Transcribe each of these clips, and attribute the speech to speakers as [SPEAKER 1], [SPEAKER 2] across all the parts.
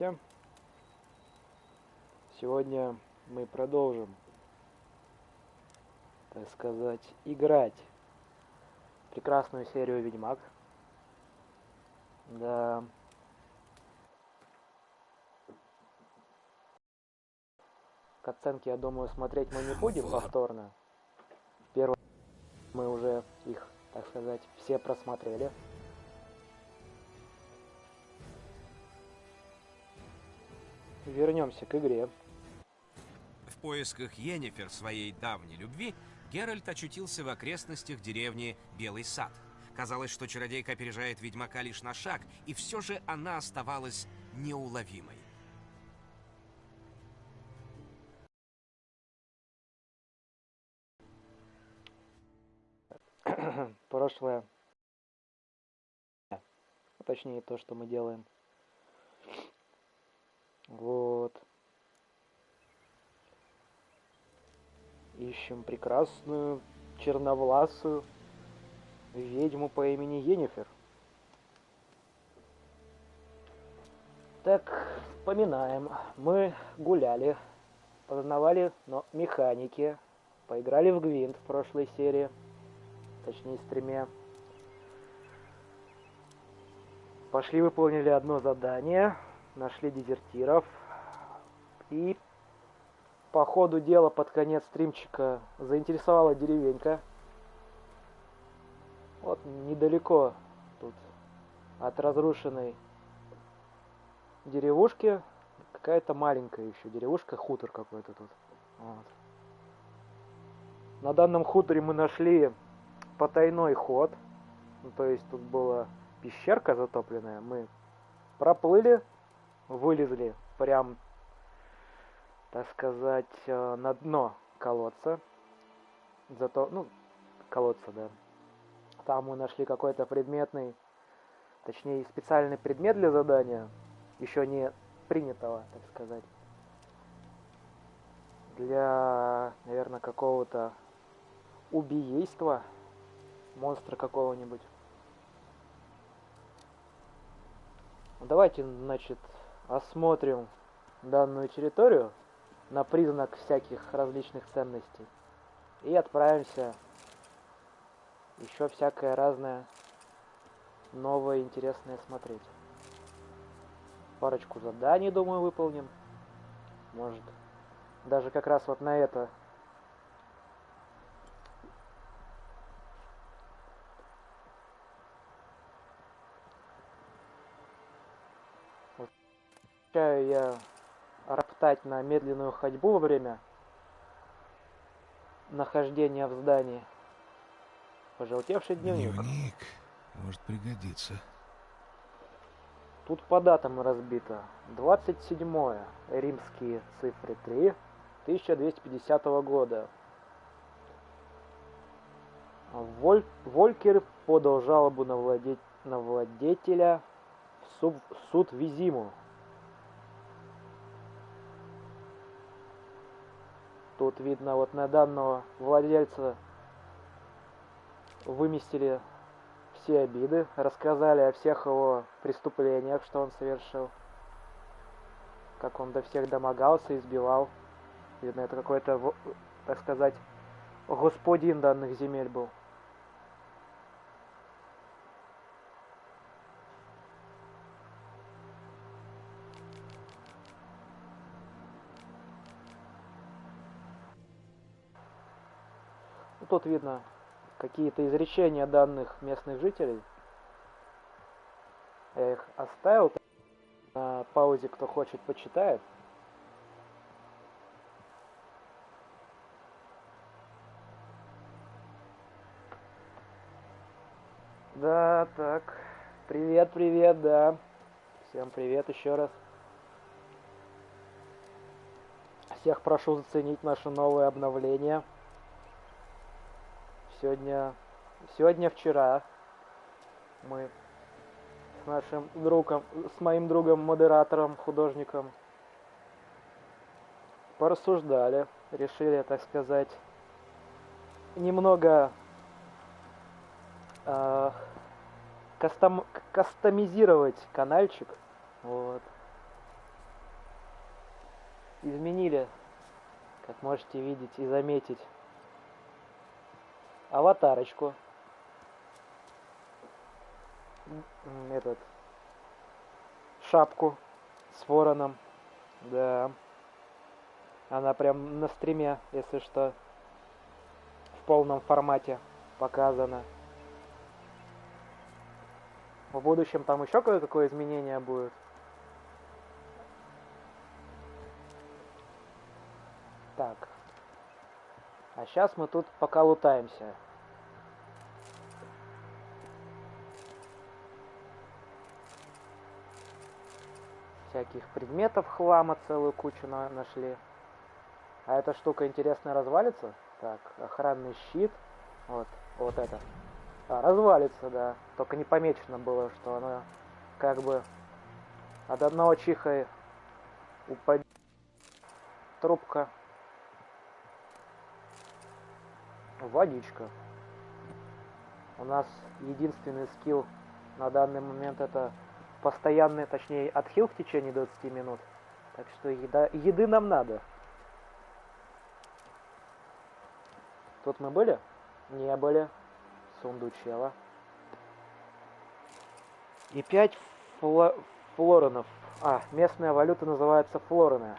[SPEAKER 1] Всем. Сегодня мы продолжим, так сказать, играть в прекрасную серию Ведьмак. Да. Катсценки, я думаю, смотреть мы не будем повторно. Первый мы уже их, так сказать, все просмотрели. Вернемся к игре.
[SPEAKER 2] В поисках Йеннифер, своей давней любви, Геральт очутился в окрестностях деревни Белый Сад. Казалось, что чародейка опережает ведьмака лишь на шаг, и все же она оставалась неуловимой.
[SPEAKER 1] Прошлое, точнее то, что мы делаем. Вот. Ищем прекрасную черновласую ведьму по имени Йеннифер. Так, вспоминаем. Мы гуляли, познавали механики, поиграли в Гвинт в прошлой серии, точнее стриме. Пошли, выполнили одно задание, нашли дезертиров. И по ходу дела под конец стримчика заинтересовала деревенька. Вот недалеко тут от разрушенной деревушки, какая-то маленькая еще деревушка, хутор какой-то тут. Вот. На данном хуторе мы нашли потайной ход, ну, то есть тут была пещерка затопленная, мы проплыли, вылезли прям, так сказать, на дно колодца, колодца, да. Там мы нашли какой-то предметный, точнее специальный предмет для задания, еще не принятого, так сказать, для, наверное, какого-то убийства, монстра какого-нибудь. Давайте, значит, осмотрим данную территорию на признак всяких различных ценностей и отправимся еще всякое разное новое интересное смотреть. Парочку заданий, думаю, выполним. Может, даже как раз вот на это. Обещаю я роптать на медленную ходьбу во время нахождения в здании. Пожелтевший дневник.
[SPEAKER 3] Дневник может пригодиться.
[SPEAKER 1] Тут по датам разбито. 27-е, римские цифры 3, 1250 года. Волькер подал жалобу на владетеля в суд Визиму. Тут видно, вот на данного владельца выместили все обиды, рассказали о всех его преступлениях, что он совершил, как он до всех домогался, избивал. Видно, это какой-то, так сказать, господин данных земель был. Тут видно какие-то изречения данных местных жителей. Я их оставил на паузе, кто хочет, почитает. Да, так. Привет, привет, да. Всем привет еще раз. Всех прошу заценить наше новое обновление. Вчера мы с моим другом, модератором, художником порассуждали, решили, так сказать, немного кастомизировать канальчик. Вот. изменили, как можете видеть и заметить, аватарочку. Этот шапку с вороном. Да. Она прям на стриме, если что, в полном формате показана. В будущем там еще кое-какое изменение будет. Так. А сейчас мы тут пока лутаемся. Всяких предметов хлама целую кучу нашли. А эта штука интересная развалится? Так, охранный щит. Вот это. Развалится, да. Только не помечено было, что оно как бы от одного чиха упадет. Трубка. Водичка. У нас единственный скилл на данный момент это постоянный, точнее, отхил в течение 20 минут. Так что еды нам надо. Тут мы были? Не были. Сундучело. И 5 флоренов. Местная валюта называется флорены.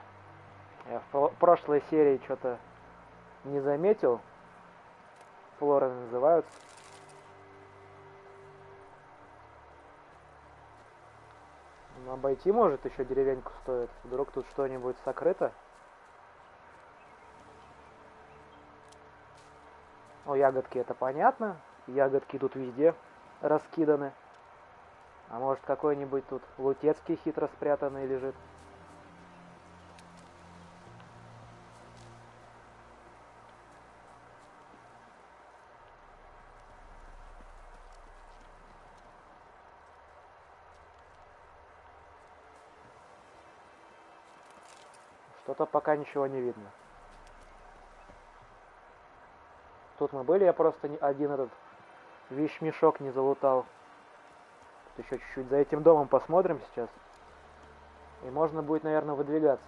[SPEAKER 1] Я в прошлой серии что-то не заметил. Флорены называются. Но обойти может еще деревеньку стоит. Вдруг тут что-нибудь сокрыто. О, ягодки это понятно. Ягодки тут везде раскиданы. А может какой-нибудь тут лутецкий хитро спрятанный лежит. Что-то пока ничего не видно. Тут мы были, я просто один этот вещмешок не залутал. Тут еще чуть-чуть за этим домом посмотрим сейчас. И можно будет, наверное, выдвигаться.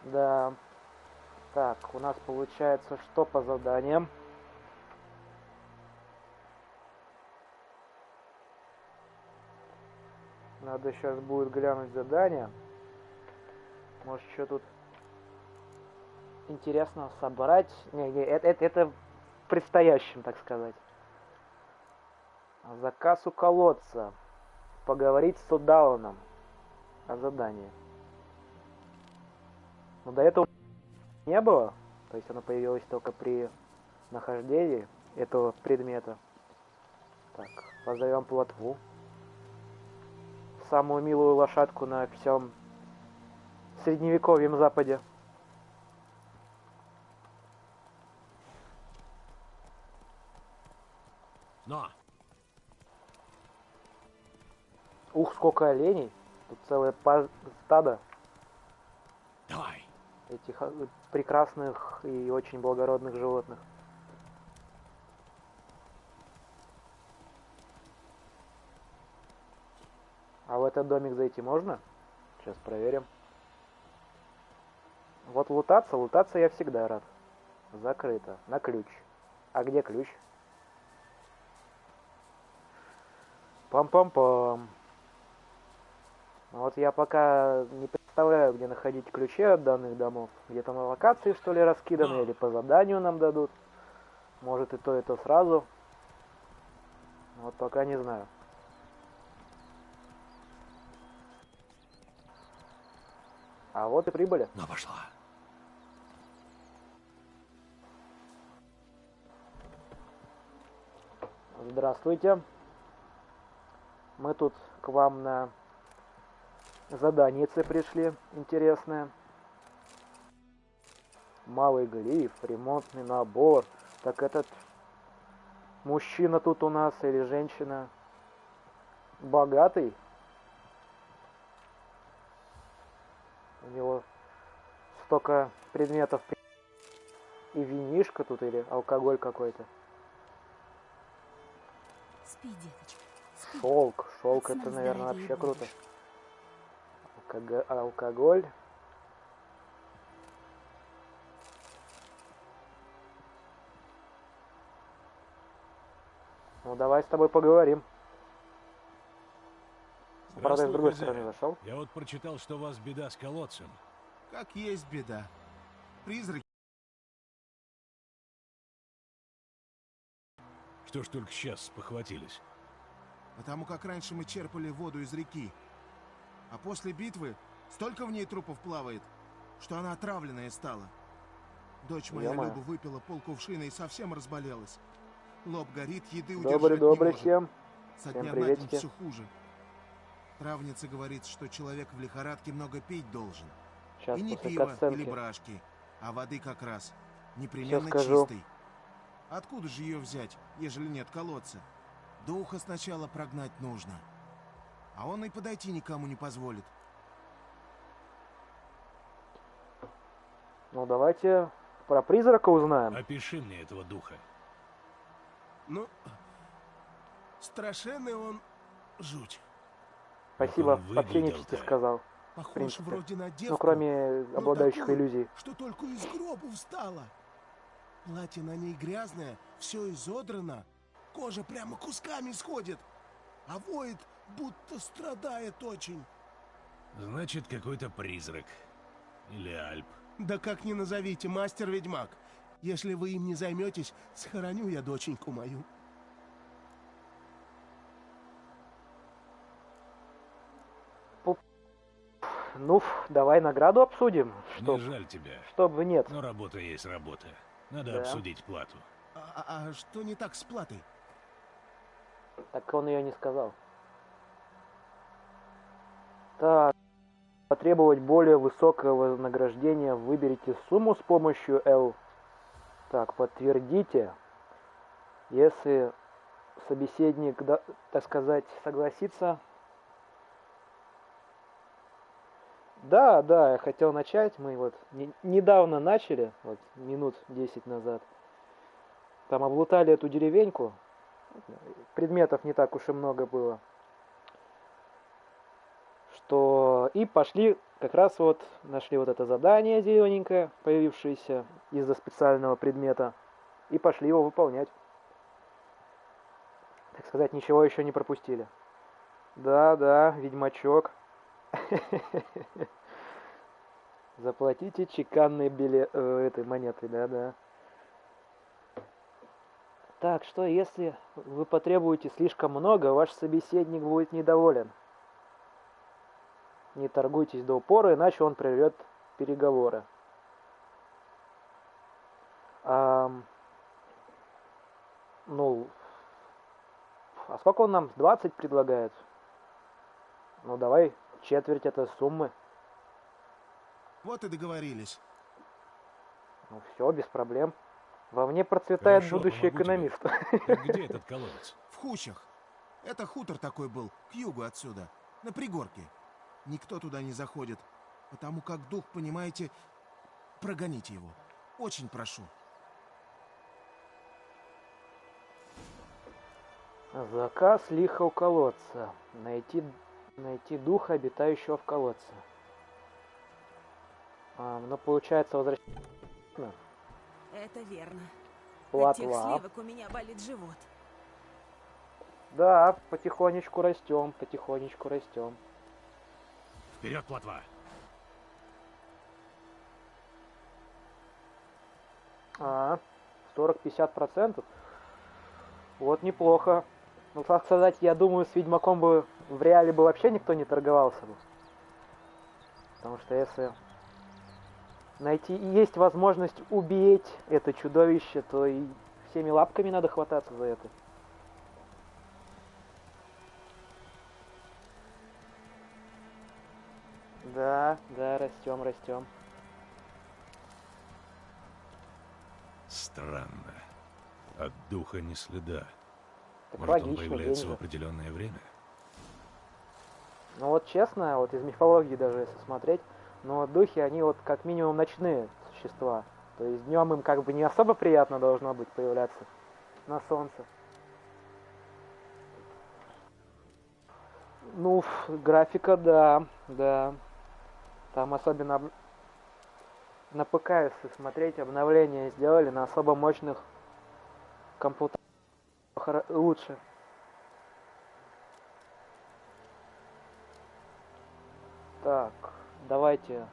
[SPEAKER 1] Да. Так, у нас получается что по заданиям? Надо сейчас будет глянуть задание. Может, что тут интересно собрать? Не, это в предстоящем, так сказать. Заказ у колодца. Поговорить с Удауном о задании. Но до этого не было. То есть оно появилось только при нахождении этого предмета. Так, позовем плотву. Самую милую лошадку на всем средневековьем Западе.
[SPEAKER 3] Но!
[SPEAKER 1] Ух, сколько оленей. Тут целое стадо
[SPEAKER 3] Давай!
[SPEAKER 1] этих прекрасных и очень благородных животных. А в этот домик зайти можно? Сейчас проверим. Вот лутаться я всегда рад. Закрыто. На ключ. А где ключ? Пам-пам-пам. Вот я пока не представляю, где находить ключи от данных домов. Где-то на локации, что ли, раскиданы, или по заданию нам дадут. Может и то сразу. Вот пока не знаю. А вот и прибыли.
[SPEAKER 3] Но пошла.
[SPEAKER 1] Здравствуйте. Мы тут к вам на заданице пришли интересное. Малый глиф, ремонтный набор. Так этот мужчина тут у нас или женщина богатый? У него столько предметов. И винишко тут или алкоголь какой-то.
[SPEAKER 4] Спи, деточка. Спи.
[SPEAKER 1] Шелк это,
[SPEAKER 4] От сна
[SPEAKER 1] наверное,
[SPEAKER 4] здоровее
[SPEAKER 1] вообще круто.
[SPEAKER 4] будешь.
[SPEAKER 1] Алкоголь. Ну, давай с тобой поговорим. Правда, я с другой стороны зашел.
[SPEAKER 3] Я вот прочитал, что у вас беда с колодцем.
[SPEAKER 4] Как есть беда. Призраки.
[SPEAKER 3] Что ж только сейчас похватились?
[SPEAKER 4] Потому как раньше мы черпали воду из реки. А после битвы столько в ней трупов плавает, что она отравленная стала. Дочь моя
[SPEAKER 1] Ё-моё.
[SPEAKER 4] Люба выпила полкувшина и совсем разболелась. Лоб горит, еды
[SPEAKER 1] Добрый,
[SPEAKER 4] удержать
[SPEAKER 1] добрый
[SPEAKER 4] не может.
[SPEAKER 1] всем.
[SPEAKER 4] Со
[SPEAKER 1] Всем
[SPEAKER 4] дня на день
[SPEAKER 1] приветики.
[SPEAKER 4] все хуже. Травница говорит, что человек в лихорадке много пить должен.
[SPEAKER 1] Сейчас
[SPEAKER 4] И не
[SPEAKER 1] после
[SPEAKER 4] пива или
[SPEAKER 1] катсценки
[SPEAKER 4] брашки, а воды как раз. Непременно
[SPEAKER 1] скажу.
[SPEAKER 4] чистой. Откуда же ее взять, ежели нет колодца? Духа сначала прогнать нужно. А он и подойти никому не позволит.
[SPEAKER 1] Ну, давайте про призрака узнаем.
[SPEAKER 3] Опиши мне этого духа.
[SPEAKER 4] Ну, страшенный он жуть.
[SPEAKER 1] Спасибо,
[SPEAKER 3] он
[SPEAKER 1] вообще
[SPEAKER 3] выглядел-то?
[SPEAKER 1] нечисти сказал.
[SPEAKER 4] Похож
[SPEAKER 1] принципе.
[SPEAKER 4] вроде на девку.
[SPEAKER 1] Ну, кроме
[SPEAKER 4] но
[SPEAKER 1] обладающих
[SPEAKER 4] такую,
[SPEAKER 1] иллюзий.
[SPEAKER 4] что только из гроба встала. Платье на ней грязное, все изодрано. Кожа прямо кусками сходит. А воет, будто страдает очень.
[SPEAKER 3] Значит, какой-то призрак. Или Альп.
[SPEAKER 4] Да как ни назовите, мастер-ведьмак. Если вы им не займетесь, схороню я доченьку мою.
[SPEAKER 1] Ну, давай награду обсудим.
[SPEAKER 3] Не жаль тебя.
[SPEAKER 1] Чтобы нет.
[SPEAKER 3] Но работа есть работа. Надо
[SPEAKER 1] Да.
[SPEAKER 3] обсудить плату.
[SPEAKER 4] А что не так с платой?
[SPEAKER 1] Так он ее не сказал. Так. Потребовать более высокого вознаграждения. Выберите сумму с помощью L. Так, подтвердите. Если собеседник, да, так сказать, согласится. Да, я хотел начать. Мы вот недавно начали, вот минут 10 назад. Там облутали эту деревеньку. Предметов не так уж и много было. Что и пошли, как раз вот нашли вот это задание зелененькое, появившееся из-за специального предмета. И пошли его выполнять. Так сказать, ничего еще не пропустили. Да, ведьмачок. Заплатите чеканной этой монетой, да. Так что, если вы потребуете слишком много, ваш собеседник будет недоволен. Не торгуйтесь до упора, иначе он прервет переговоры. Ну, а сколько он нам? 20 предлагает? Ну, давай четверть этой суммы.
[SPEAKER 4] Вот и договорились.
[SPEAKER 1] Ну, все, без проблем. Во мне процветает
[SPEAKER 3] Хорошо,
[SPEAKER 1] будущий
[SPEAKER 3] помогу тебе.
[SPEAKER 1] экономист.
[SPEAKER 3] Так где этот колодец?
[SPEAKER 4] В Хущах. Это хутор такой был, к югу отсюда, на пригорке. Никто туда не заходит, потому как дух, понимаете, прогоните его. Очень прошу.
[SPEAKER 1] Заказ лиха у колодца. Найти духа, обитающего в колодце. Ну, получается, возвращение.
[SPEAKER 5] Это верно. От тех
[SPEAKER 1] Платва.
[SPEAKER 5] сливок у меня болит живот.
[SPEAKER 1] Да, потихонечку растем.
[SPEAKER 3] Вперед, плотва!
[SPEAKER 1] 40-50%. Вот неплохо. Ну, так сказать, я думаю, с Ведьмаком бы в реале бы вообще никто не торговался бы. Потому что если есть возможность убить это чудовище, то и всеми лапками надо хвататься за это. Да, растем.
[SPEAKER 3] Странно. От духа ни следа.
[SPEAKER 1] Так
[SPEAKER 3] Может, он
[SPEAKER 1] логично,
[SPEAKER 3] появляется в
[SPEAKER 1] деньги.
[SPEAKER 3] определенное время?
[SPEAKER 1] Ну вот честно, вот из мифологии даже если смотреть, но духи, они вот как минимум ночные существа. То есть днем им как бы не особо приятно должно быть появляться на солнце. Ну, графика, да. Там особенно на ПК, если смотреть, обновления сделали на особо мощных компьютерах лучше. Так, давайте.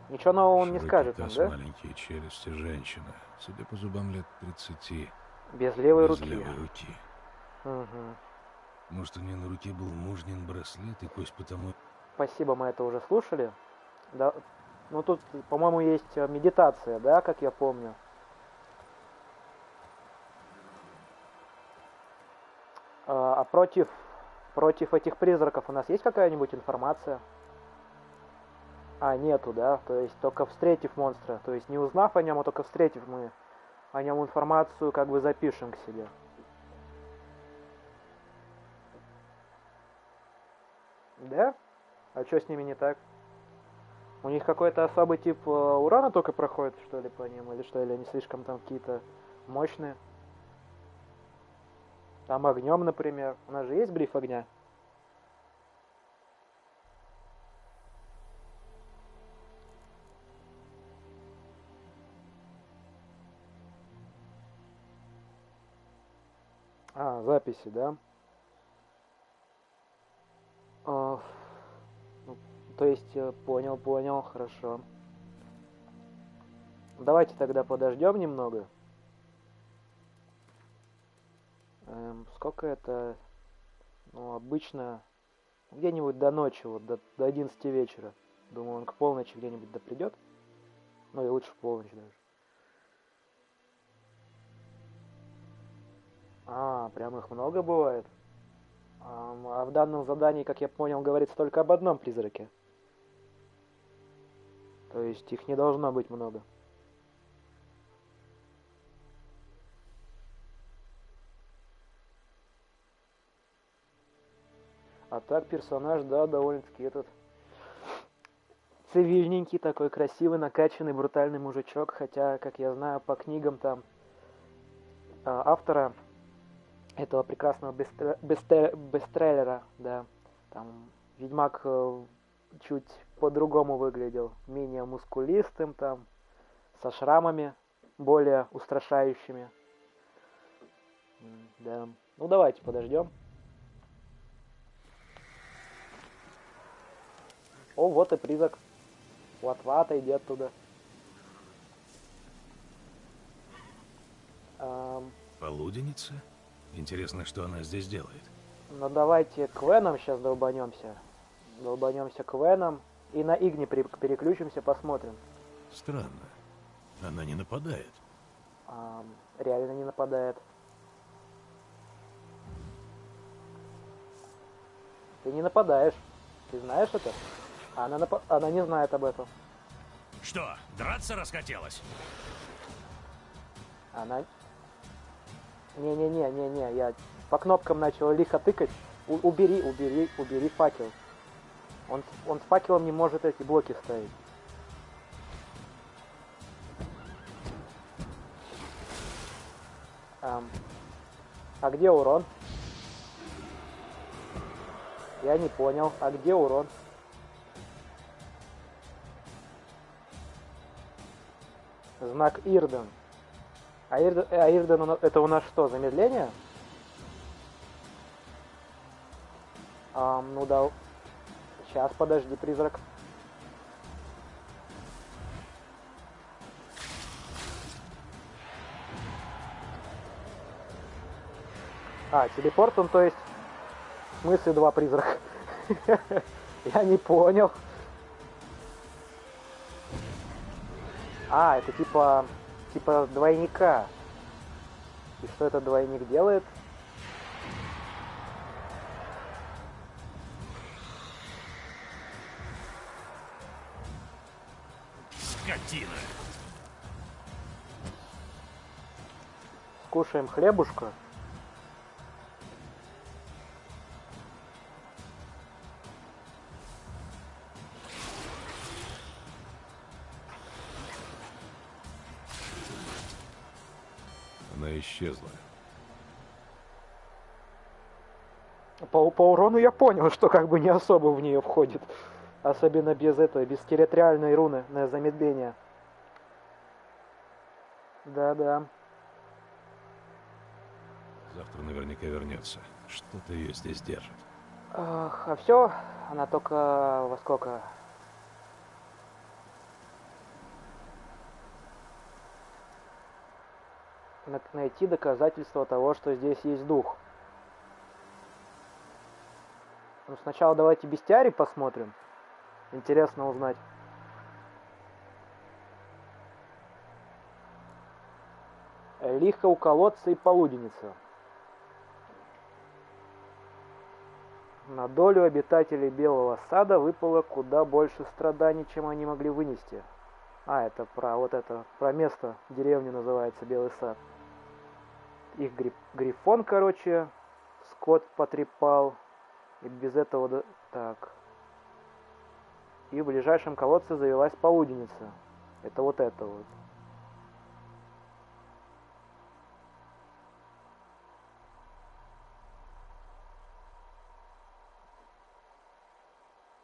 [SPEAKER 1] Ничего нового он не
[SPEAKER 3] Широкий
[SPEAKER 1] скажет нам,
[SPEAKER 3] таз,
[SPEAKER 1] да?
[SPEAKER 3] маленькие челюсти, женщина. Судя по зубам, лет 30.
[SPEAKER 1] Без левой
[SPEAKER 3] Без
[SPEAKER 1] руки.
[SPEAKER 3] левой руки.
[SPEAKER 1] Угу.
[SPEAKER 3] Может, у нее на руке был мужнин браслет, и кость потому...
[SPEAKER 1] Спасибо, мы это уже слушали. Да. Ну тут, по-моему, есть медитация, да, как я помню. А против этих призраков у нас есть какая-нибудь информация? А, нету, да? То есть только встретив монстра. То есть не узнав о нем, а только встретив, мы о нем информацию как бы запишем к себе. Да? А что с ними не так? У них какой-то особый тип урона только проходит, что ли, по ним? Или что? Или они слишком там какие-то мощные? Там огнем, например. У нас же есть бриф огня? А, записи, да? А, ну, то есть, понял, хорошо. Давайте тогда подождем немного. Сколько это? Ну, обычно где-нибудь до ночи, вот до 11 вечера. Думаю, он к полночи где-нибудь да придет. Ну и лучше в полночь даже. А, прям их много бывает. А в данном задании, как я понял, говорится только об одном призраке. То есть их не должно быть много. А так персонаж, да, довольно-таки этот цивильненький, такой красивый, накачанный, брутальный мужичок. Хотя, как я знаю, по книгам там автора этого прекрасного бестселлера, да, там Ведьмак чуть по-другому выглядел, менее мускулистым, там, со шрамами более устрашающими. Да. Ну давайте подождем. О, вот и призрак. Латва отойди оттуда.
[SPEAKER 3] Полуденница? Интересно, что она здесь делает.
[SPEAKER 1] Ну давайте к Венам сейчас долбанемся. Долбанемся к Венам. И на Игни переключимся, посмотрим.
[SPEAKER 3] Странно. Она не нападает.
[SPEAKER 1] Реально не нападает. Ты не нападаешь. Ты знаешь это? Она не знает об этом.
[SPEAKER 3] Что, драться расхотелось?
[SPEAKER 1] Она... Не, я по кнопкам начал лихо тыкать. Убери факел. Он с факелом не может эти блоки ставить. А где урон? Я не понял. А где урон? Знак Ирден. А Ирден это у нас что, замедление? Ну да. Сейчас, подожди, призрак. Телепорт, он то есть... В смысле два призрака? Я не понял. Это типа двойника. И что этот двойник делает?
[SPEAKER 3] Скотина!
[SPEAKER 1] Скушаем хлебушка.
[SPEAKER 3] Она исчезла.
[SPEAKER 1] По урону я понял, что как бы не особо в нее входит. Особенно без этого, без территориальной руны на замедление. Да-да.
[SPEAKER 3] Завтра наверняка вернется. Что-то ее здесь держит.
[SPEAKER 1] Ах, а все, она только во сколько? Найти доказательства того, что здесь есть дух. Ну, сначала давайте бестиарий посмотрим. Интересно узнать. Лихо у колодца и полуденница. На долю обитателей Белого Сада выпало куда больше страданий, чем они могли вынести. А, это про место деревни называется Белый Сад. Их грифон, короче, скот потрепал. И без этого... Так. И в ближайшем колодце завелась полуденница. Это вот это вот.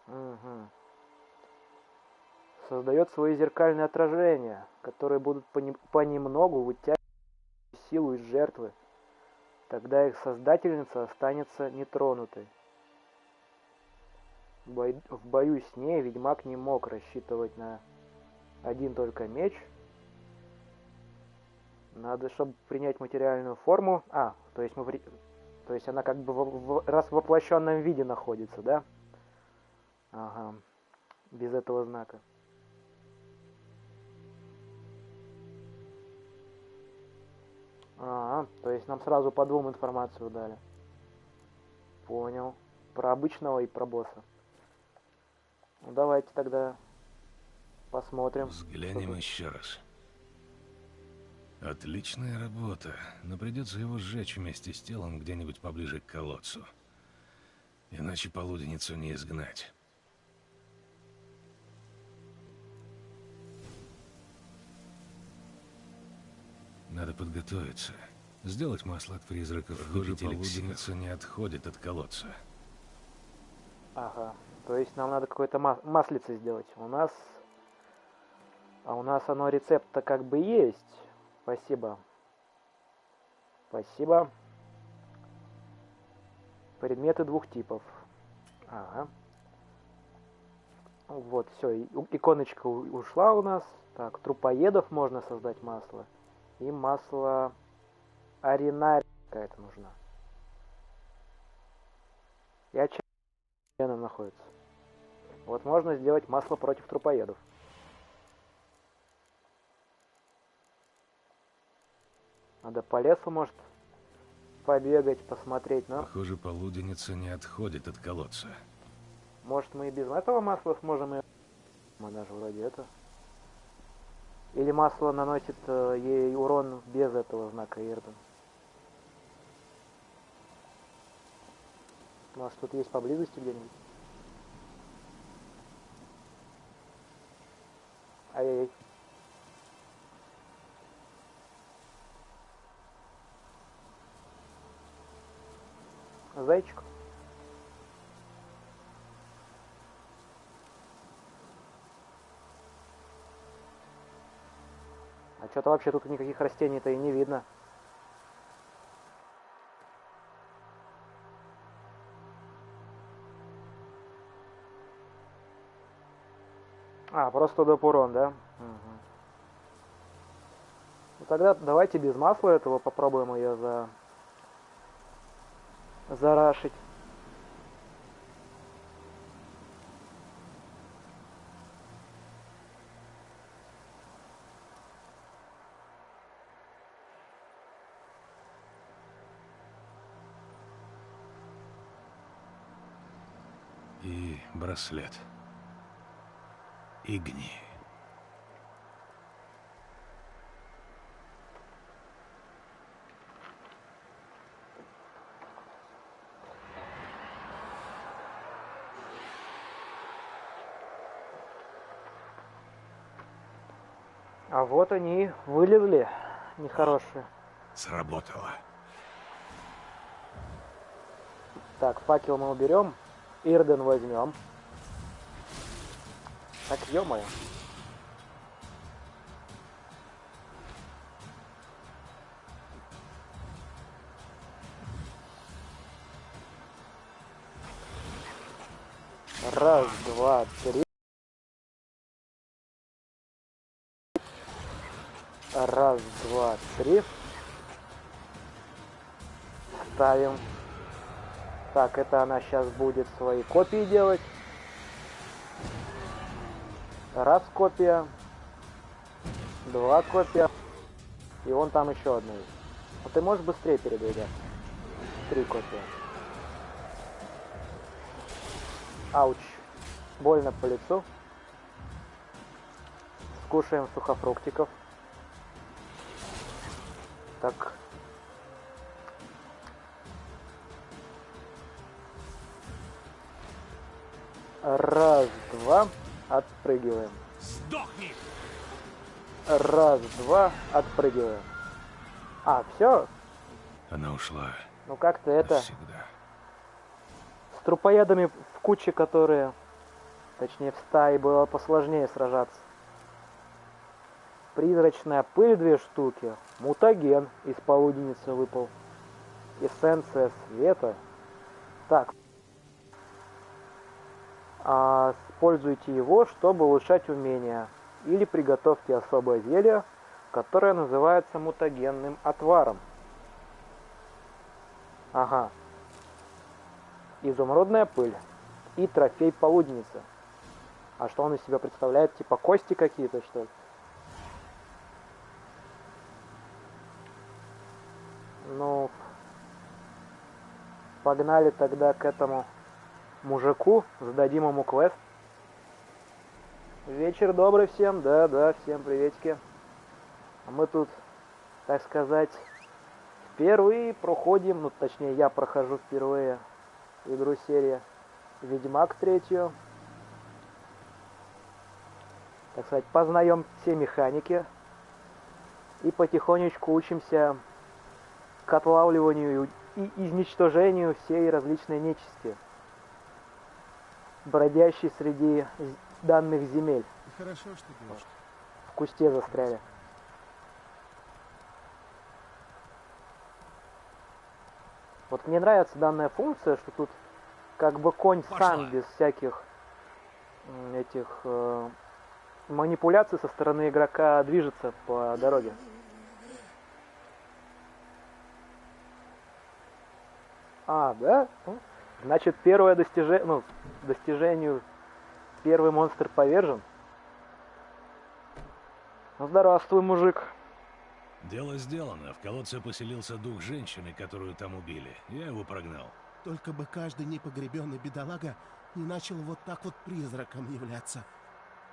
[SPEAKER 1] Угу. Создает свои зеркальные отражения, которые будут понемногу вытягивать силу из жертвы. Тогда их создательница останется нетронутой. В бою с ней ведьмак не мог рассчитывать на один только меч. Надо, чтобы принять материальную форму. То есть она как бы в воплощенном виде находится, да? Ага. Без этого знака. То есть нам сразу по двум информацию дали. Понял. Про обычного и про босса. Ну, давайте тогда посмотрим.
[SPEAKER 3] Взглянем еще раз. Отличная работа, но придется его сжечь вместе с телом где-нибудь поближе к колодцу. Иначе полуденницу не изгнать. Надо подготовиться. Сделать масло от призраков. Похоже, полуденница не отходит от колодца.
[SPEAKER 1] Ага. То есть нам надо какое-то маслице сделать. У нас оно рецепт-то как бы есть. Спасибо. Спасибо. Предметы двух типов. Ага. Вот, все, иконочка ушла у нас. Так, трупоедов можно создать масло. И масло аринария какая-то нужна. И отчаянно находится. Вот можно сделать масло против трупоедов. Надо по лесу, может, побегать, посмотреть, но...
[SPEAKER 3] Похоже, полуденница не отходит от колодца.
[SPEAKER 1] Может, мы и без этого масла сможем ее... Мы даже вроде это... Или масло наносит ей урон без этого знака Ирден. Может, тут есть поблизости где-нибудь? Ай-яй-яй. Зайчик. А что-то вообще тут никаких растений-то и не видно. Просто доп. Урон, да? Угу. Ну тогда давайте без масла этого попробуем ее зарашить.
[SPEAKER 3] И браслет. Игни.
[SPEAKER 1] А вот они вылезли, нехорошие.
[SPEAKER 3] Сработало.
[SPEAKER 1] Так, факел мы уберем. Ирден возьмем. Так, ё-моё. Раз, два, три. Раз, два, три. Ставим. Так, это она сейчас будет свои копии делать. Раз копия. Два копия. И вон там еще одна есть. А ты можешь быстрее передвигать? Три копии. Ауч. Больно по лицу. Скушаем сухофруктиков. Так. Раз, два. Отпрыгиваем.
[SPEAKER 3] Сдохни!
[SPEAKER 1] Раз, два. Отпрыгиваем. А, все?
[SPEAKER 3] Она ушла.
[SPEAKER 1] Ну как-то это...
[SPEAKER 3] Навсегда.
[SPEAKER 1] С трупоедами в куче, которые... Точнее, в стае было посложнее сражаться. Призрачная пыль 2 штуки. Мутаген из полуденницы выпал. Эссенция света. Так. Используйте его, чтобы улучшать умения. Или приготовьте особое зелье, которое называется мутагенным отваром. Ага. Изумрудная пыль. И трофей полуденницы. А что он из себя представляет? Типа кости какие-то, что ли? Ну, погнали тогда к этому мужику, сдадим ему квест. Вечер добрый всем, да, всем приветики. А мы тут, так сказать, впервые проходим, ну точнее я прохожу впервые игру серии Ведьмак 3. Так сказать, познаем все механики и потихонечку учимся к отлавливанию и изничтожению всей различной нечисти, бродящей среди данных земель.
[SPEAKER 4] Хорошо, что дождь.
[SPEAKER 1] В кусте застряли. Вот мне нравится данная функция, что тут как бы конь сам без всяких этих манипуляций со стороны игрока движется по дороге. А, да? Ну, значит, первое достижение, ну, достижению первый монстр повержен. Ну, здравствуй, мужик.
[SPEAKER 3] Дело сделано. В колодце поселился дух женщины, которую там убили. Я его прогнал.
[SPEAKER 4] Только бы каждый непогребенный бедолага не начал вот так вот призраком являться.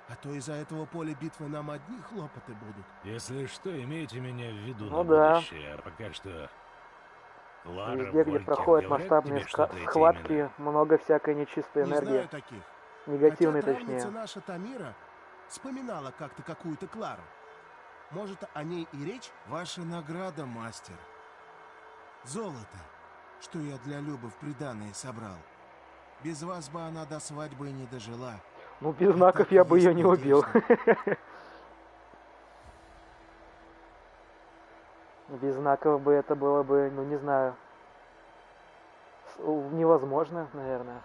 [SPEAKER 4] А то из-за этого поля битвы нам одни хлопоты будут.
[SPEAKER 3] Если что, имейте меня в виду
[SPEAKER 1] Ну
[SPEAKER 3] на
[SPEAKER 1] да.
[SPEAKER 3] будущее. А пока что... Клара,
[SPEAKER 1] Везде, где
[SPEAKER 3] Волькер,
[SPEAKER 1] проходят
[SPEAKER 3] говорят
[SPEAKER 1] масштабные
[SPEAKER 3] тебе что-то эти
[SPEAKER 1] схватки,
[SPEAKER 3] имена?
[SPEAKER 1] много всякой нечистой
[SPEAKER 4] Не
[SPEAKER 1] энергии.
[SPEAKER 4] знаю таких.
[SPEAKER 1] Негативной,
[SPEAKER 4] Хотя травница
[SPEAKER 1] точнее.
[SPEAKER 4] наша Тамира вспоминала как-то какую-то Клару. Может, о ней и речь? Ваша награда, мастер. Золото, что я для Любы в приданое собрал. Без вас бы она до свадьбы и не дожила.
[SPEAKER 1] Ну, без знаков я бы ее не убил. Без знаков бы это было бы, ну, не знаю, невозможно, наверное.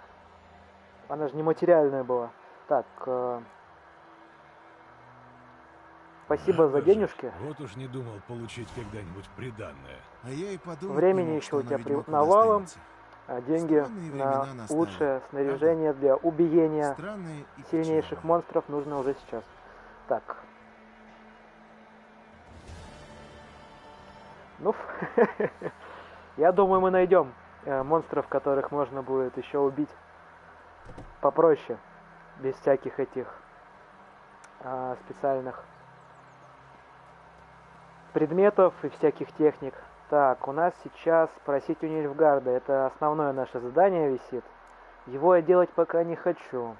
[SPEAKER 1] Она же нематериальная была. Так, спасибо
[SPEAKER 3] Надо
[SPEAKER 1] за
[SPEAKER 3] же.
[SPEAKER 1] денежки.
[SPEAKER 3] Вот уж не думал получить когда-нибудь приданное.
[SPEAKER 4] А я и подумать
[SPEAKER 1] Времени
[SPEAKER 4] не мог,
[SPEAKER 1] еще
[SPEAKER 4] что
[SPEAKER 1] у
[SPEAKER 4] она
[SPEAKER 1] тебя
[SPEAKER 4] ведьмаку
[SPEAKER 1] навалом.
[SPEAKER 4] достанется.
[SPEAKER 1] А деньги
[SPEAKER 4] Странные времена
[SPEAKER 1] на
[SPEAKER 4] настали,
[SPEAKER 1] лучшее снаряжение для убиения
[SPEAKER 4] Странные и
[SPEAKER 1] сильнейших
[SPEAKER 4] печальные.
[SPEAKER 1] монстров нужно уже сейчас. Так. Ну, я думаю, мы найдем монстров, которых можно будет еще убить попроще, без всяких этих специальных предметов и всяких техник. Так, у нас сейчас просить у Нильфгарда. Это основное наше задание висит. Его я делать пока не хочу.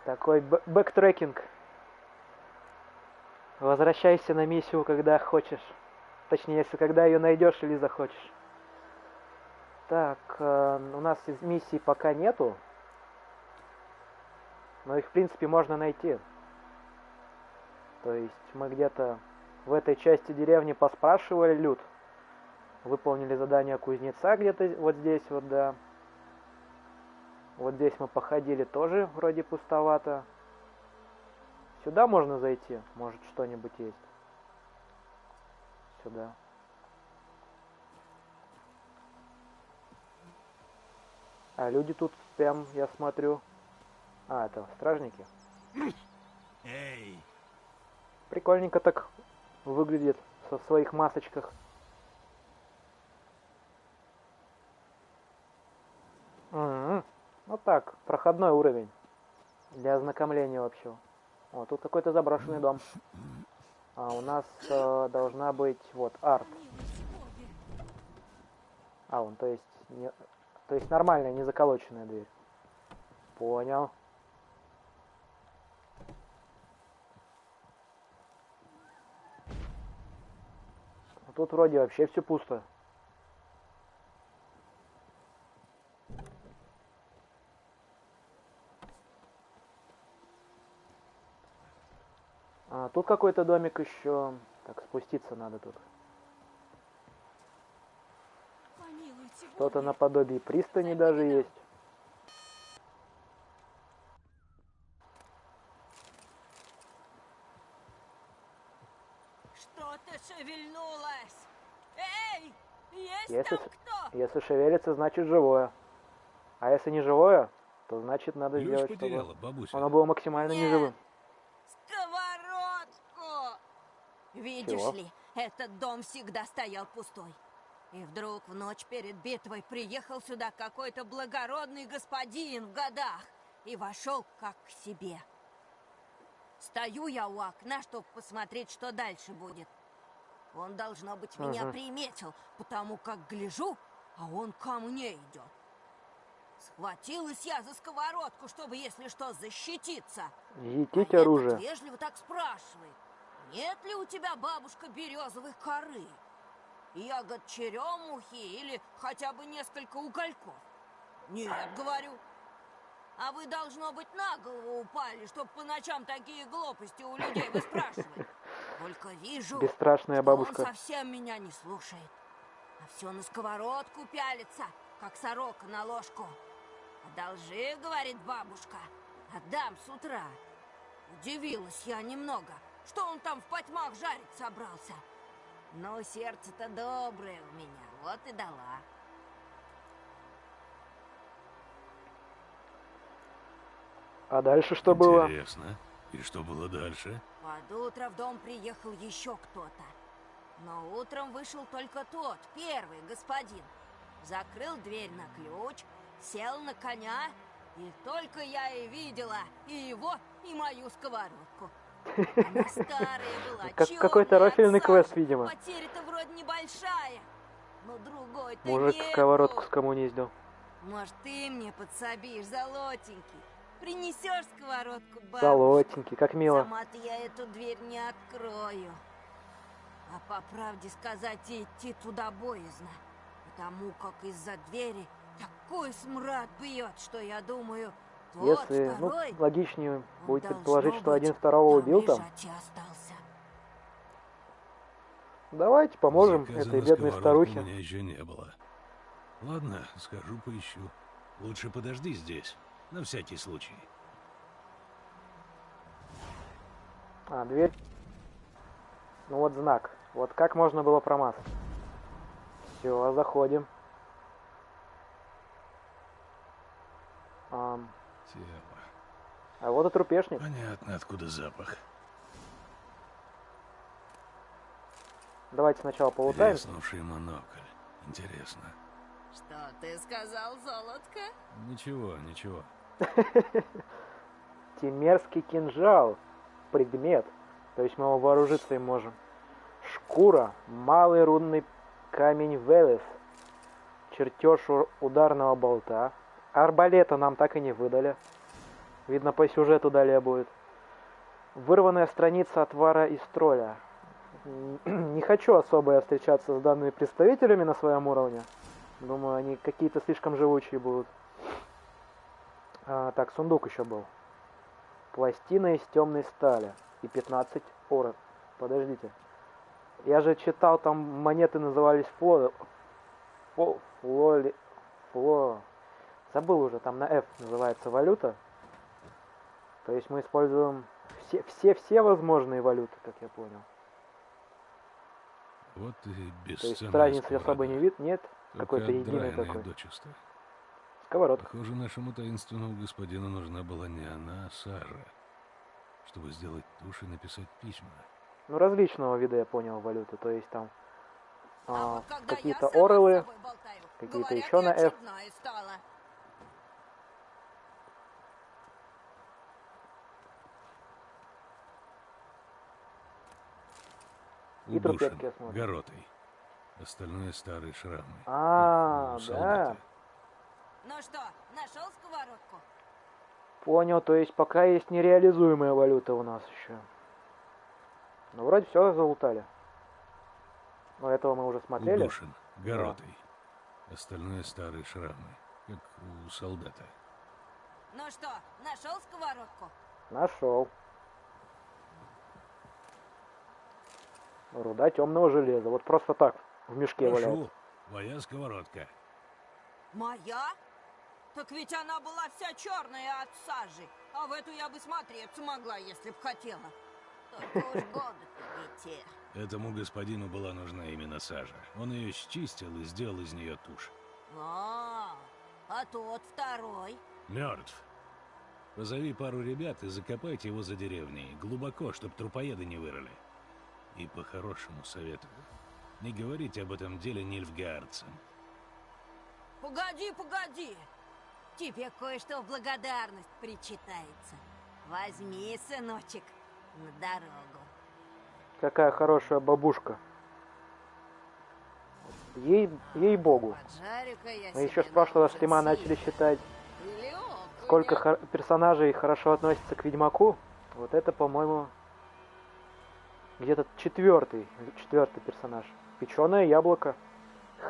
[SPEAKER 1] Такой бэктрекинг. Возвращайся на миссию, когда хочешь. Точнее, если когда ее найдешь или захочешь. Так, у нас из миссий пока нету. Но их, в принципе, можно найти. То есть мы где-то в этой части деревни поспрашивали люд. Выполнили задание кузнеца где-то вот здесь вот, да. Вот здесь мы походили, тоже вроде пустовато. Сюда можно зайти, может что-нибудь есть. Сюда. А люди тут прям, я смотрю. А, это стражники.
[SPEAKER 4] Эй!
[SPEAKER 1] Прикольненько так выглядит со своих масочках. Вот так, проходной уровень. Для ознакомления вообще. О, тут какой-то заброшенный дом. А у нас должна быть вот арт. А, он, то есть нормальная, не заколоченная дверь. Понял. Тут вроде вообще все пусто. А, тут какой-то домик еще. Так, спуститься надо тут. Что-то наподобие пристани даже есть.
[SPEAKER 5] Что-то шевельнулось. Эй, есть
[SPEAKER 1] Если,
[SPEAKER 5] там кто?
[SPEAKER 1] если шевелится, значит живое. А если не живое, то значит надо
[SPEAKER 3] Ключ
[SPEAKER 1] сделать,
[SPEAKER 3] потеряла,
[SPEAKER 1] чтобы
[SPEAKER 3] бабуся.
[SPEAKER 1] оно было максимально
[SPEAKER 5] Нет.
[SPEAKER 1] неживым.
[SPEAKER 5] Сковородку! Видишь
[SPEAKER 1] Чего?
[SPEAKER 5] ли, этот дом всегда стоял пустой. И вдруг в ночь перед битвой приехал сюда какой-то благородный господин в годах и вошел как к себе. Стою я у окна, чтобы посмотреть, что дальше будет. Он, должно быть, меня приметил, потому как гляжу, а он ко мне идет. Схватилась я за сковородку, чтобы, если что, защититься.
[SPEAKER 1] Етить
[SPEAKER 5] а
[SPEAKER 1] оружие.
[SPEAKER 5] этот вежливо так спрашивает: нет ли у тебя, бабушка, березовой коры? Ягод черемухи или хотя бы несколько угольков? Нет, говорю. А вы, должно быть, на голову упали, чтобы по ночам такие глупости у людей выспрашивать. Только вижу,
[SPEAKER 1] Бесстрашная
[SPEAKER 5] что
[SPEAKER 1] бабушка.
[SPEAKER 5] он совсем меня не слушает. А все на сковородку пялится, как сорока на ложку. «Одолжи, — говорит бабушка, — отдам с утра». Удивилась я немного, что он там в потьмах жарить собрался. Но сердце-то доброе у меня, вот и дала.
[SPEAKER 1] А дальше что было?
[SPEAKER 3] Интересно. И что было дальше?
[SPEAKER 5] Под утро в дом приехал еще кто-то. Но утром вышел только тот, первый господин. Закрыл дверь на ключ, сел на коня, и только я и видела и его, и мою сковородку. Она старая была,
[SPEAKER 1] Как
[SPEAKER 5] чёрная
[SPEAKER 1] какой-то
[SPEAKER 5] от
[SPEAKER 1] рофильный
[SPEAKER 5] сажи.
[SPEAKER 1] квест, видимо.
[SPEAKER 5] Потеря-то вроде небольшая, но другой-то
[SPEAKER 1] Мужик
[SPEAKER 5] нету.
[SPEAKER 1] сковородку скоммуниздил.
[SPEAKER 5] Может, ты мне подсобишь, золотенький? Принесешь сковородку бабушке?
[SPEAKER 1] Золотенький, как мило.
[SPEAKER 5] Сама-то я эту дверь не открою. А по правде сказать, идти туда боязно. Потому как из-за двери такой смрад бьет, что я думаю, тот
[SPEAKER 1] Если,
[SPEAKER 5] второй,
[SPEAKER 1] логичнее
[SPEAKER 5] он,
[SPEAKER 1] будет
[SPEAKER 5] должно
[SPEAKER 1] предположить, что один
[SPEAKER 5] быть,
[SPEAKER 1] второго убил там.
[SPEAKER 5] лежать и остался.
[SPEAKER 1] Давайте поможем
[SPEAKER 3] Заказа
[SPEAKER 1] этой
[SPEAKER 3] на
[SPEAKER 1] бедной
[SPEAKER 3] сковородку
[SPEAKER 1] старухе.
[SPEAKER 3] у меня еще не было. Ладно, схожу поищу. Лучше подожди здесь, на всякий случай.
[SPEAKER 1] А, дверь. Ну вот знак. Вот как можно было промазать. Все, заходим.
[SPEAKER 3] Тело.
[SPEAKER 1] А вот и трупешник.
[SPEAKER 3] Понятно, откуда запах.
[SPEAKER 1] Давайте сначала полутаем.
[SPEAKER 3] Треснувший монокль. Интересно.
[SPEAKER 5] Что ты сказал, золотко?
[SPEAKER 3] Ничего, ничего.
[SPEAKER 1] Темерский кинжал. Предмет. То есть мы его вооружиться им можем. Шкура. Малый рунный камень Велес. Чертеж ударного болта. Арбалета нам так и не выдали. Видно, по сюжету далее будет. Вырванная страница отвара из тролля. Не хочу особо я встречаться с данными представителями на своем уровне. Думаю, они какие-то слишком живучие будут. Так, сундук еще был. Пластина из темной стали. И 15 орок. Подождите. Я же читал, там монеты назывались Забыл уже, там на F называется валюта. То есть мы используем все возможные валюты, как я понял.
[SPEAKER 3] Вот и
[SPEAKER 1] То есть
[SPEAKER 3] бесценная
[SPEAKER 1] разницы особо не
[SPEAKER 3] сковорода.
[SPEAKER 1] нет. Какой-то единый
[SPEAKER 3] отдраенная
[SPEAKER 1] такой.
[SPEAKER 3] дочисто.
[SPEAKER 1] Сковородка.
[SPEAKER 3] Похоже, нашему таинственному господину нужна была не она, а Сара, чтобы сделать тушь и написать письма.
[SPEAKER 1] Ну, различного вида, я понял, валюты. То есть там
[SPEAKER 5] Вот когда
[SPEAKER 1] какие-то
[SPEAKER 5] я сама с
[SPEAKER 1] орелы,
[SPEAKER 5] собой болтаю,
[SPEAKER 1] какие-то
[SPEAKER 5] говорят,
[SPEAKER 1] еще на
[SPEAKER 5] я
[SPEAKER 1] F.
[SPEAKER 5] чудная стала.
[SPEAKER 1] И трупетки я смотрю.
[SPEAKER 3] Горотой. Остальное старые шрамы.
[SPEAKER 1] А,
[SPEAKER 3] как у
[SPEAKER 1] да.
[SPEAKER 3] солдата.
[SPEAKER 5] Ну что, нашел сковородку?
[SPEAKER 1] Понял, то есть пока есть нереализуемая валюта у нас еще. Ну, вроде все залутали. Но этого мы уже смотрели.
[SPEAKER 3] Удушен. Горотой. Остальное старые шрамы. Как у солдата.
[SPEAKER 5] Ну что, нашел сковородку?
[SPEAKER 1] Нашел. Руда темного железа. Вот просто так в мешке валяется.
[SPEAKER 3] Прошу. Моя сковородка.
[SPEAKER 5] Моя? Так ведь она была вся черная от сажи. А в эту я бы смотреться могла, если б хотела. Только уж годы-то не те.
[SPEAKER 3] Этому господину была нужна именно сажа. Он ее счистил и сделал из нее тушь.
[SPEAKER 5] А тот второй?
[SPEAKER 3] Мертв. Позови пару ребят и закопайте его за деревней. Глубоко, чтоб трупоеды не вырыли. И по-хорошему советую. Не говорите об этом деле нильфгаарцам.
[SPEAKER 5] Погоди, погоди. Тебе кое-что в благодарность причитается. Возьми, сыночек, на дорогу.
[SPEAKER 1] Какая хорошая бабушка. Ей-богу.
[SPEAKER 5] Поджарю-ка я
[SPEAKER 1] Мы еще
[SPEAKER 5] себе
[SPEAKER 1] с прошлого
[SPEAKER 5] на ужин
[SPEAKER 1] стрима
[SPEAKER 5] сыр.
[SPEAKER 1] начали считать,
[SPEAKER 5] Или окуня.
[SPEAKER 1] сколько персонажей хорошо относятся к Ведьмаку. Вот это, по-моему, где-то четвертый персонаж. Печеное яблоко.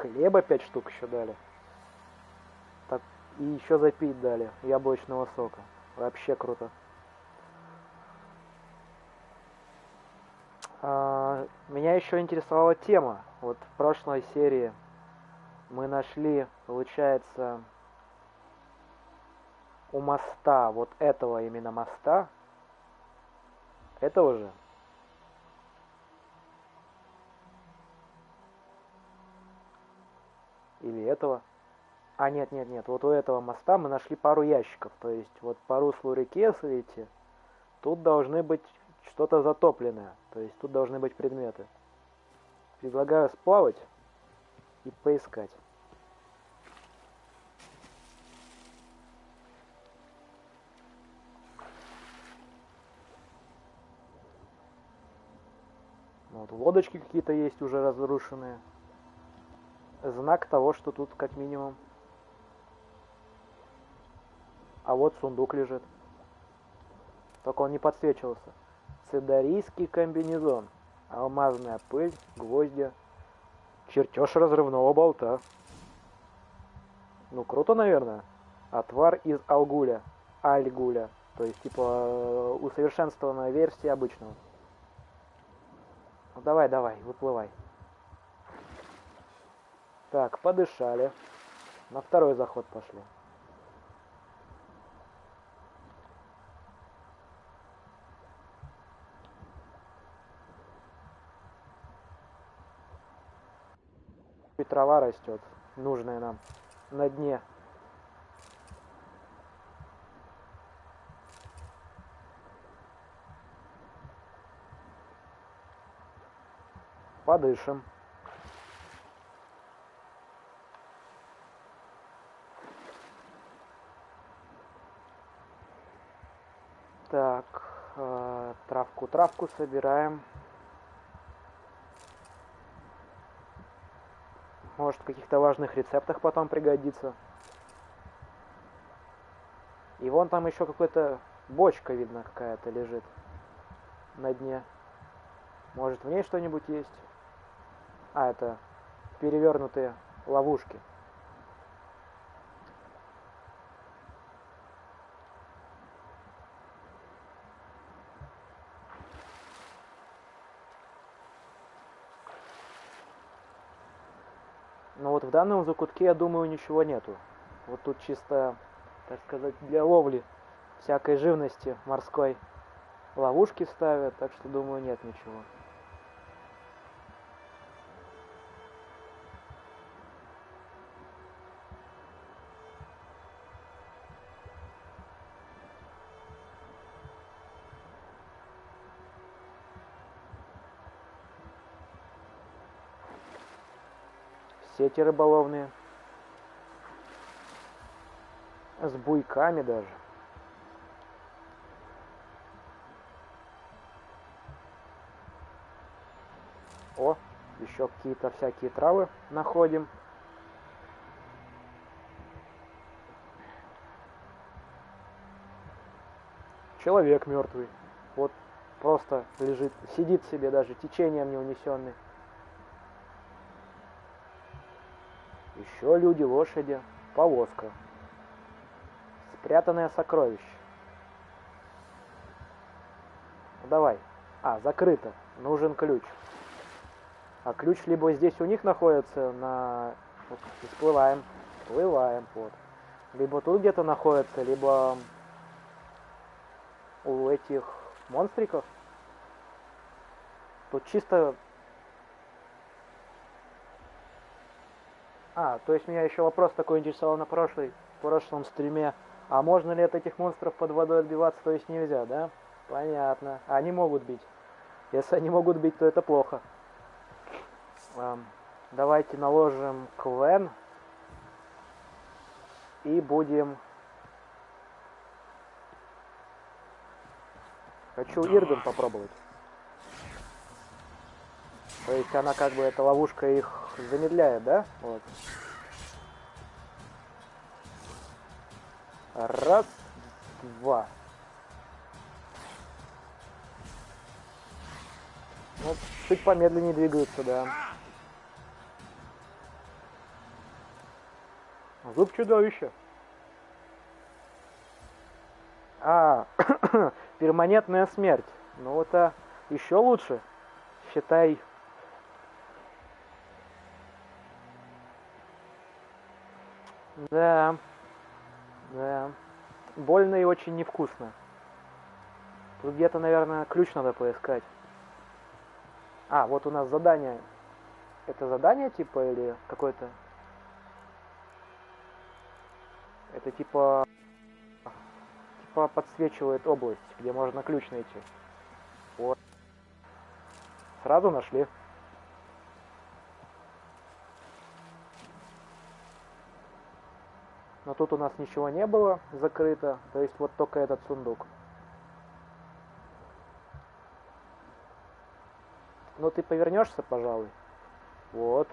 [SPEAKER 1] Хлеба 5 штук еще дали. Так, и еще запить дали. Яблочного сока. Вообще круто. Меня еще интересовала тема. Вот в прошлой серии мы нашли, получается, у моста, вот этого именно моста, этого же, или этого, нет, вот у этого моста мы нашли пару ящиков, то есть вот по руслу реки, если видите, тут должны быть что-то затопленное, то есть тут должны быть предметы. Предлагаю сплавать и поискать. Вот лодочки какие-то есть уже разрушенные. Знак того, что тут как минимум. А вот сундук лежит. Только он не подсвечивался. Цедарийский комбинезон. Алмазная пыль, гвозди. Чертеж разрывного болта. Ну, круто, наверное. Отвар из Альгуля. То есть, типа, усовершенствованная версия обычного. Ну, давай, выплывай. Так, подышали. На второй заход пошли. И трава растет, нужная нам, на дне. Подышим. Так, травку собираем. Может, в каких-то важных рецептах потом пригодится. И вон там еще какая-то бочка, видно, какая-то лежит на дне. Может, в ней что-нибудь есть? А, это перевернутые ловушки. Но вот в данном закутке, я думаю, ничего нету. Вот тут чисто, так сказать, для ловли всякой живности морской ловушки ставят, так что, думаю, нет ничего. Сети рыболовные. С буйками даже. О, еще какие-то всякие травы находим. Человек мертвый. Вот просто лежит, сидит себе даже, течением не унесенный. Еще люди, лошади, повозка. Спрятанное сокровище. Давай. А, закрыто. Нужен ключ. А ключ либо здесь у них находится, вот, всплываем. Всплываем, вот. Либо тут где-то находится, либо у этих монстриков. Тут чисто... А, то есть меня еще вопрос такой интересовал на прошлом стриме. А можно ли от этих монстров под водой отбиваться, то есть нельзя, да? Понятно. Они могут бить. Если они могут бить, то это плохо. Давайте наложим Квен. И будем... Хочу Ирден попробовать. То есть она как бы, эта ловушка их замедляет, да? Вот. Раз, два. Ну, чуть помедленнее двигаются, да. Зуб чудовища. А, перманентная смерть. Ну, это еще лучше. Считай... Да. Да. Больно и очень невкусно. Тут где-то, наверное, ключ надо поискать. А, вот у нас задание. Это задание типа или какое-то... Это типа подсвечивает область, где можно ключ найти. Вот. Сразу нашли. Но тут у нас ничего не было закрыто, то есть вот только этот сундук. Ну ты повернешься, пожалуй. Вот.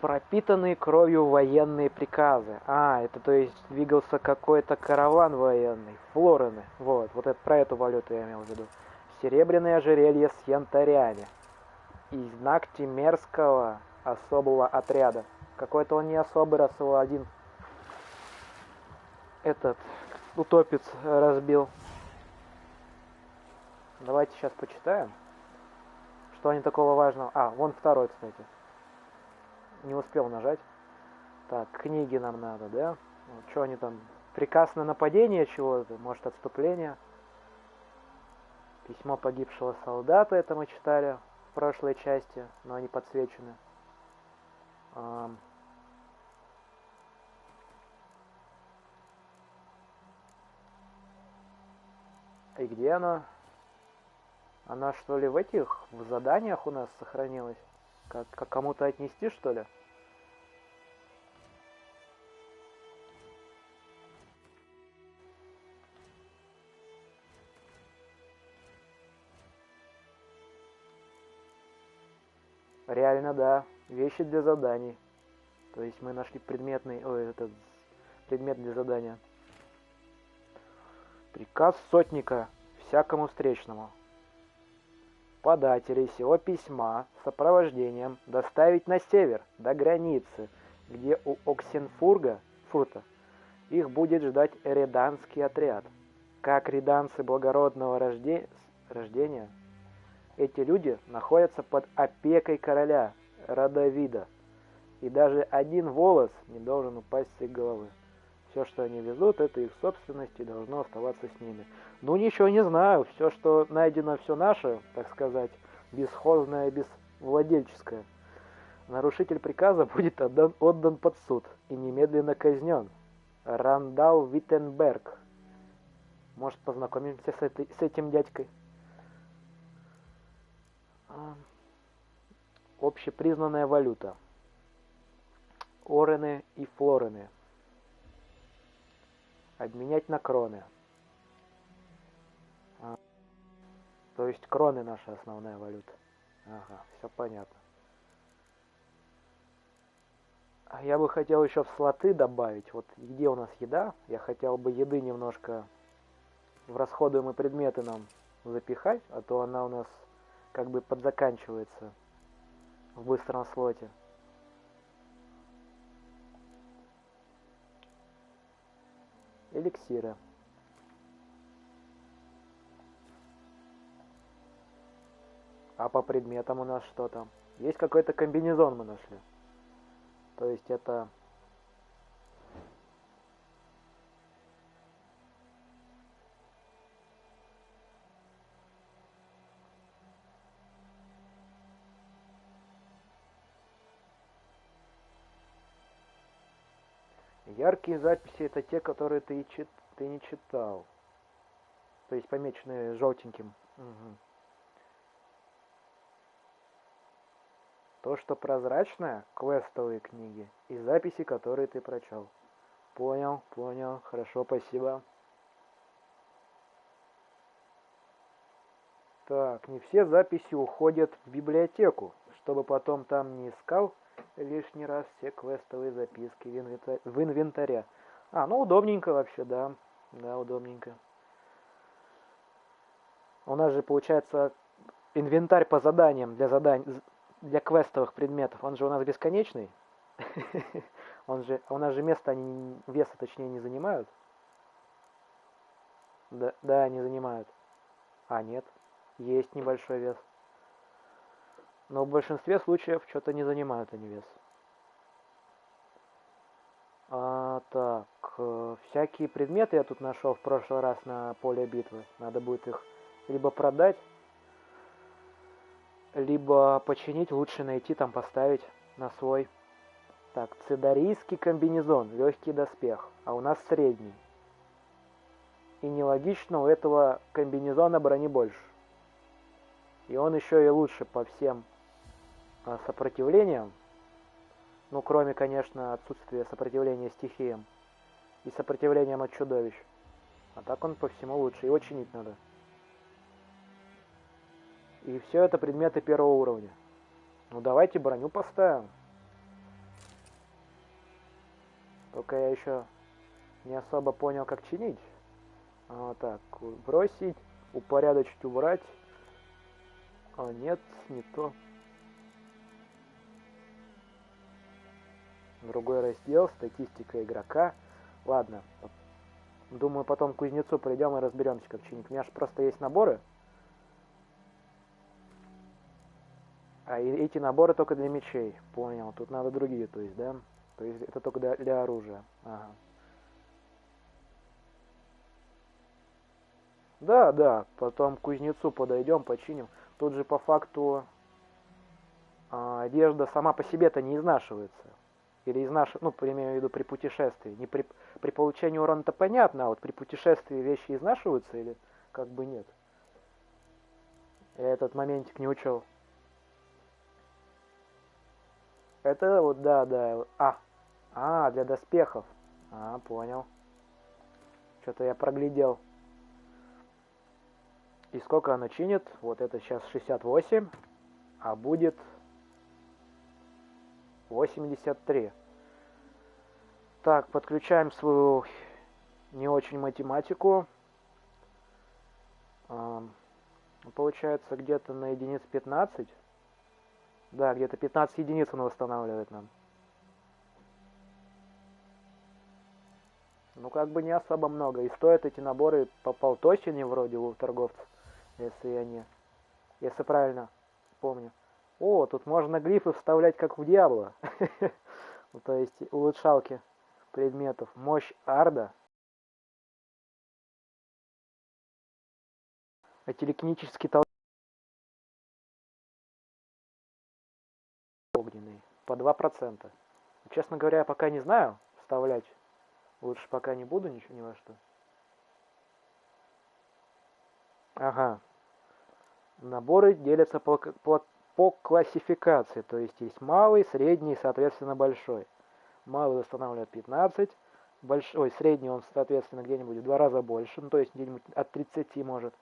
[SPEAKER 1] Пропитанные кровью военные приказы. А, это то есть двигался какой-то караван военный. Флорены. Вот это, про эту валюту я имел в виду. Серебряное ожерелье с янтарями. И знак Темерского особого отряда. Какой-то он не особый, раз его один этот утопец разбил. Давайте сейчас почитаем, что они такого важного. А, вон второй, кстати. Не успел нажать. Так, книги нам надо, да? Вот, что они там? Приказ на нападение чего-то? Может, отступление? Письмо погибшего солдата, это мы читали в прошлой части, но они подсвечены. И где она? Она что ли в заданиях у нас сохранилась? Как кому-то отнести, что ли? Реально, да. Вещи для заданий. То есть мы нашли предмет для задания. Приказ сотника всякому встречному. подателей сего письма с сопровождением доставить на север, до границы, где у Оксенфурта их будет ждать эреданский отряд. Как реданцы благородного рождения, эти люди находятся под опекой короля Радовида, и даже один волос не должен упасть с их головы. Все, что они везут, это их собственность и должно оставаться с ними. Ну, ничего не знаю. Все, что найдено, все наше, так сказать, бесхозное, безвладельческое. Нарушитель приказа будет отдан под суд и немедленно казнен. Рандал Виттенберг. Может, познакомимся с этим дядькой? Общепризнанная валюта. Орены и флорены. Обменять на кроны. То есть кроны наша основная валюта. Ага, все понятно. Я бы хотел еще в слоты добавить. Вот где у нас еда? Я хотел бы еды немножко в расходуемые предметы нам запихать, а то она у нас как бы подзаканчивается в быстром слоте. Эликсиры. А по предметам у нас что там? Есть какой-то комбинезон мы нашли. То есть это... Яркие записи это те, которые ты не читал. То есть помеченные желтеньким. Угу. То, что прозрачное, квестовые книги и записи, которые ты прочел. Понял, хорошо, спасибо. Так, не все записи уходят в библиотеку, чтобы потом там не искал лишний раз все квестовые записки в инвентаре. Ну удобненько вообще, да. Да, удобненько. У нас же получается инвентарь по заданиям для квестовых предметов. Он же у нас бесконечный. У нас же место они веса точнее не занимают. Да, не занимают. Нет. Есть небольшой вес. Но в большинстве случаев что-то не занимают они вес. Так, всякие предметы я тут нашел в прошлый раз на поле битвы. Надо будет их либо продать, либо починить, лучше найти, там поставить на свой. Так, цедарийский комбинезон, легкий доспех, а у нас средний. И нелогично, у этого комбинезона брони больше. И он еще и лучше по всем сопротивлениям. Ну, кроме, конечно, отсутствия сопротивления стихиям и сопротивлением от чудовищ. А так он по всему лучше. Его чинить надо. И все это предметы первого уровня. Ну, давайте броню поставим. Только я еще не особо понял, как чинить. Так, бросить, упорядочить, убрать. Нет, не то. Другой раздел, статистика игрока. Ладно. Думаю, потом к кузнецу придем и разберемся, как чинить. У меня же просто есть наборы. И эти наборы только для мечей. Понял. Тут надо другие, то есть, да? То есть это только для оружия. Ага. Да. Потом к кузнецу подойдем, починим. Тут же по факту одежда сама по себе-то не изнашивается. Или изнашивается, имею в виду при путешествии. Не при получении урона-то понятно, а вот при путешествии вещи изнашиваются или как бы нет. Я этот моментик не учел. Это вот, да. Для доспехов. Понял. Что-то я проглядел. И сколько оно чинит? Вот это сейчас 68, а будет 83. Так, подключаем свою не очень математику. Ну, получается, где-то на единиц 15. Да, где-то 15 единиц он восстанавливает нам. Ну, как бы не особо много. И стоят эти наборы по полтосине вроде у торговцев, если правильно помню. О, тут можно глифы вставлять, как в Диабло. Ну, то есть улучшалки предметов. Мощь Арда. А телекинетический толчок огненный. По 2%. Честно говоря, я пока не знаю вставлять. Лучше пока не буду ничего ни во что. Ага. Наборы делятся по классификации. То есть есть малый, средний и, соответственно, большой. Малый восстанавливает 15. Большой, средний он, соответственно, где-нибудь в 2 раза больше. Ну, то есть где-нибудь от 30 может.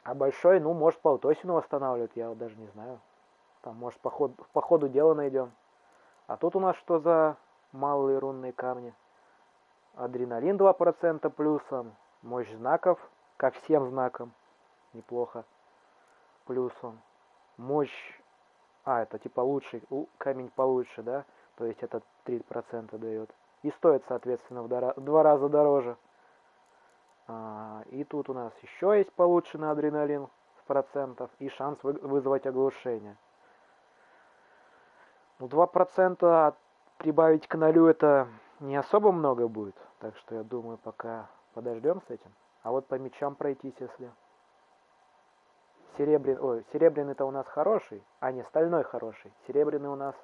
[SPEAKER 1] А большой, ну, может, полтосину восстанавливает. Я вот даже не знаю. Там, может, по ходу дела найдем. А тут у нас что за малые рунные камни? Адреналин 2% плюсом. Мощь знаков, ко всем знакам. Неплохо. Плюсом. Мощь... А, это типа лучший, камень получше, да? То есть это 3% дает. И стоит, соответственно, в 2 раза дороже. И тут у нас еще есть полученный адреналин в процентов и шанс вызвать оглушение. Ну, 2% прибавить к 0 это не особо много будет. Так что я думаю, пока подождем с этим. А вот по мечам пройтись, если... Серебряный-то у нас хороший. А, не, стальной хороший. Серебряный у нас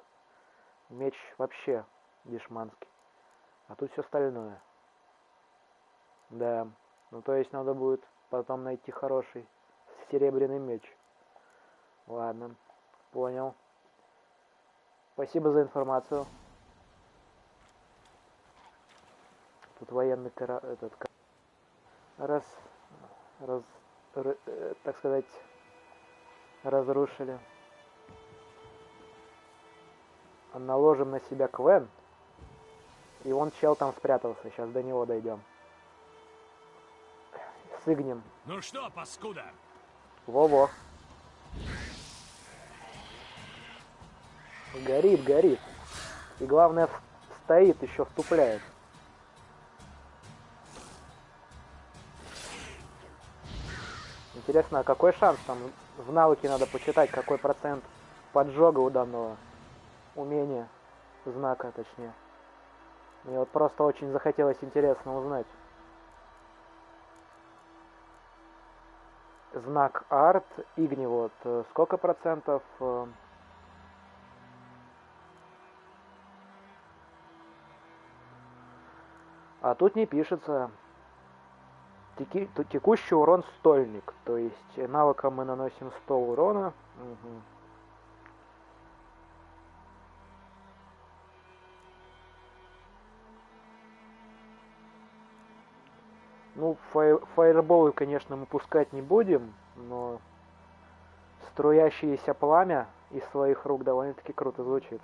[SPEAKER 1] меч вообще дешманский. А тут все стальное. Да. Ну, то есть надо будет потом найти хороший серебряный меч. Ладно. Понял. Спасибо за информацию. Тут военный так сказать, разрушили. Наложим на себя Квен. И вон чел там спрятался. Сейчас до него дойдем. Сыгнем.
[SPEAKER 3] Ну что, паскуда?
[SPEAKER 1] Во-во. Горит, горит. И главное, стоит, еще вступляет. Интересно, а какой шанс там в навыке надо почитать, какой процент поджога у данного умения, знака точнее. Мне вот просто очень захотелось интересно узнать. Знак арт, Игни, вот, сколько процентов... А тут не пишется. Текущий урон стольник. То есть навыком мы наносим 100 урона. Угу. Ну, фаерболы, конечно, мы пускать не будем, но струящееся пламя из своих рук довольно-таки круто звучит.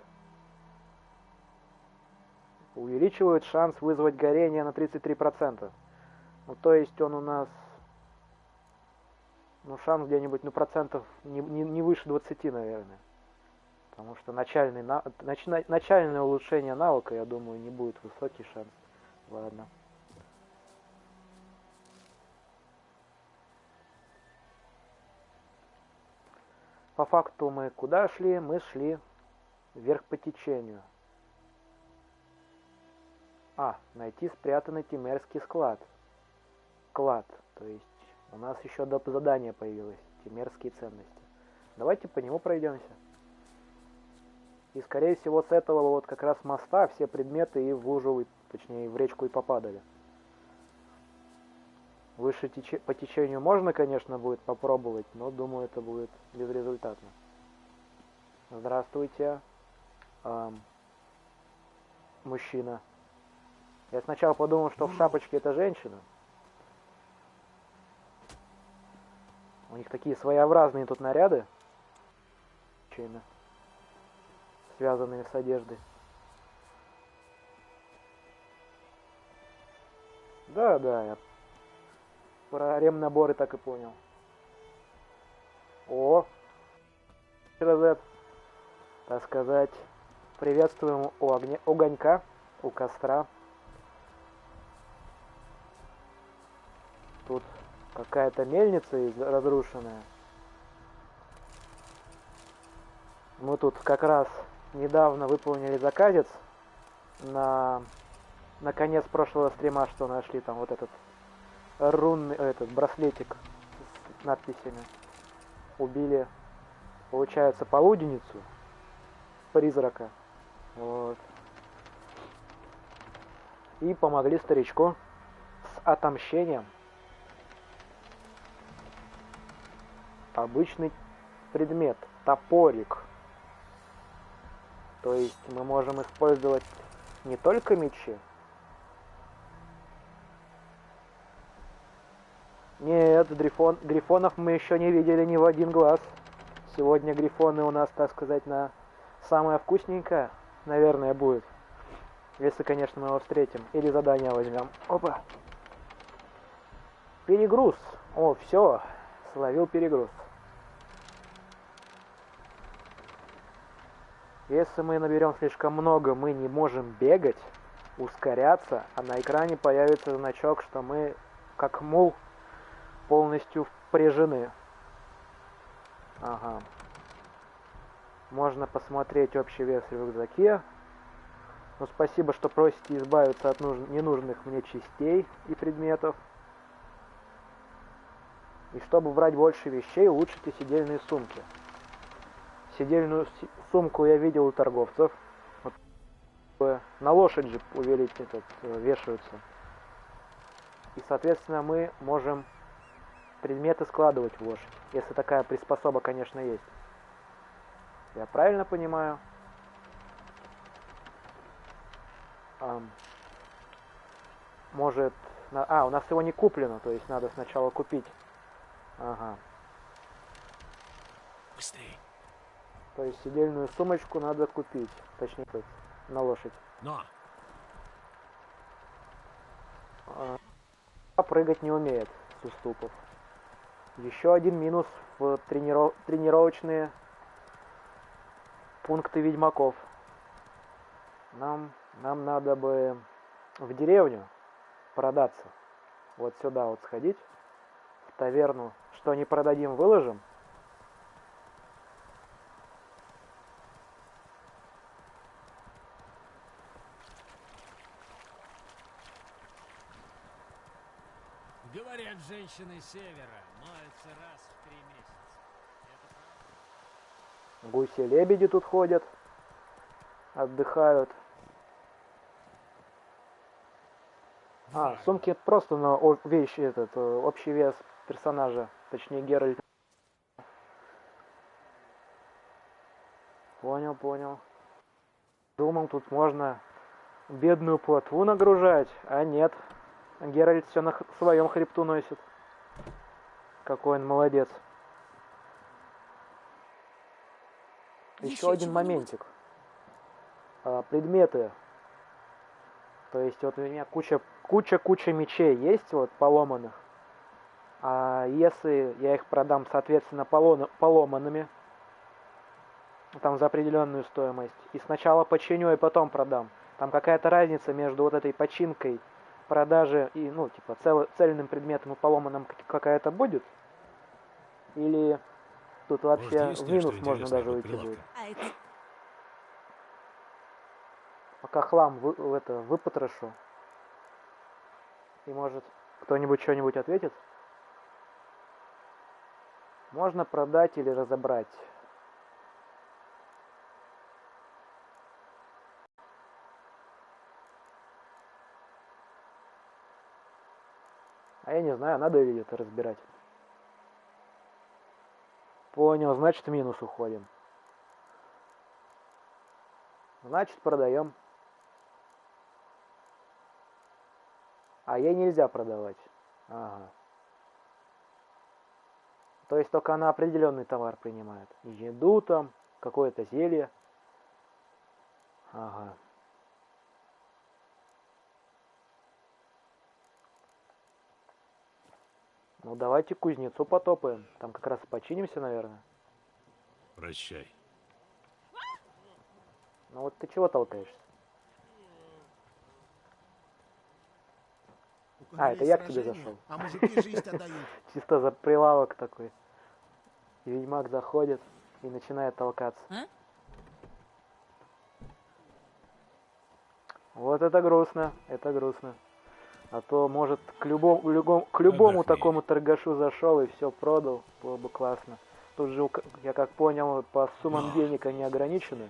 [SPEAKER 1] Увеличивают шанс вызвать горение на 33%. Ну, то есть он у нас... Ну, шанс где-нибудь, ну, процентов не выше 20, наверное. Потому что начальное улучшение навыка, я думаю, не будет высокий шанс. Ладно. По факту мы куда шли? Мы шли вверх по течению. Найти спрятанный Темерский склад. Клад, то есть у нас еще доп. Задание появилось. Темерские ценности. Давайте по нему пройдемся. И скорее всего с этого вот как раз моста все предметы и в лужу, точнее в речку и попадали. Выше по течению можно, конечно, будет попробовать, но думаю, это будет безрезультатно. Здравствуйте, мужчина. Я сначала подумал, что в шапочке это женщина. У них такие своеобразные тут наряды, связанные с одеждой. Да, я про ремнаборы так и понял. так сказать, приветствуем у огонька, у костра. Тут какая-то мельница разрушенная. Мы тут как раз недавно выполнили заказец на конец прошлого стрима, что нашли там вот этот рунный, этот браслетик с надписями. Убили, получается, полуденницу призрака. Вот. И помогли старичку с отомщением. Обычный предмет. Топорик. То есть мы можем использовать не только мечи. Нет, грифонов мы еще не видели ни в один глаз. Сегодня грифоны у нас, так сказать, на самое вкусненькое, наверное, будет. Если, конечно, мы его встретим. Или задание возьмем. Опа. Перегруз. О, все. Словил перегруз. Если мы наберем слишком много, мы не можем бегать, ускоряться, а на экране появится значок, что мы, как мул, полностью впряжены. Ага. Можно посмотреть общий вес в рюкзаке. Ну, спасибо, что просите избавиться от ненужных мне частей и предметов. И чтобы брать больше вещей, улучшите сидельные сумки. Сидельную сумку я видел у торговцев. Вот, на лошадь же вешаются. И, соответственно, мы можем предметы складывать в лошадь. Если такая приспособа, конечно, есть. Я правильно понимаю? Может... у нас его не куплено, то есть надо сначала купить. Ага.
[SPEAKER 3] Быстрей.
[SPEAKER 1] То есть сидельную сумочку надо купить. Точнее, на лошадь.
[SPEAKER 3] Но!
[SPEAKER 1] Прыгать не умеет с уступов. Еще один минус в тренировочные пункты ведьмаков. Нам надо бы в деревню продаться. Вот сюда вот сходить. В таверну. Что не продадим, выложим.
[SPEAKER 3] Говорят, женщины севера моются раз в 3 месяца.
[SPEAKER 1] Гуси-лебеди тут ходят. Отдыхают. Сумки просто на вещи, общий вес персонажа. Точнее, Геральт. Понял. Думал, тут можно бедную плотву нагружать, а нет. Геральт все на своем хребту носит. Какой он молодец. Еще один моментик. Предметы. То есть вот у меня куча мечей есть, вот, поломанных. А если я их продам, соответственно, поломанными, там за определенную стоимость, и сначала починю, и потом продам, там какая-то разница между вот этой починкой, продажи и, цельным предметом и поломанным какая-то будет? Или тут вообще в минус можно даже уйти будет? Пока хлам выпотрошу. И может кто-нибудь что-нибудь ответит? Можно продать или разобрать. А я не знаю, надо ли это разбирать. Понял, значит, в минус уходим. Значит, продаем. А ей нельзя продавать. Ага. То есть только она определенный товар принимает. Еду там, какое-то зелье. Ага. Ну давайте к кузнецу потопаем. Там как раз починимся, наверное.
[SPEAKER 3] Прощай.
[SPEAKER 1] Ну вот ты чего толкаешься?
[SPEAKER 4] У
[SPEAKER 1] А, это
[SPEAKER 4] королей
[SPEAKER 1] я к тебе
[SPEAKER 4] сражения,
[SPEAKER 1] зашел.
[SPEAKER 4] а мужики жизнь отдают.
[SPEAKER 1] Чисто за прилавок такой. И ведьмак заходит и начинает толкаться. Вот это грустно, это грустно. А то, может, к любому
[SPEAKER 3] Отдохни.
[SPEAKER 1] такому торгашу зашел и все продал, было бы классно. Тут же, я как понял, по суммам денег они ограничены.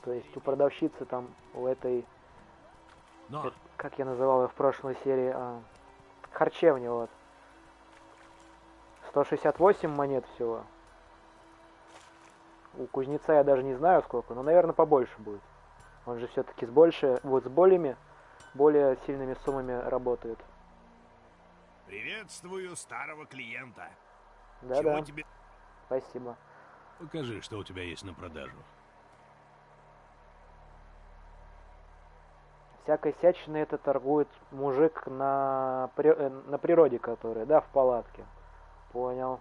[SPEAKER 1] То есть у продавщицы там, у этой, как я называл ее в прошлой серии, харчевни, вот. 168 монет всего. У кузнеца я даже не знаю сколько, но, наверное, побольше будет. Он же все-таки с более сильными суммами работает.
[SPEAKER 6] Приветствую старого клиента.
[SPEAKER 1] Да-да,
[SPEAKER 6] Чего тебе...
[SPEAKER 1] спасибо.
[SPEAKER 3] Покажи, что у тебя есть на продажу.
[SPEAKER 1] Всякой всячиной это торгует мужик на природе, который, да, в палатке. Понял.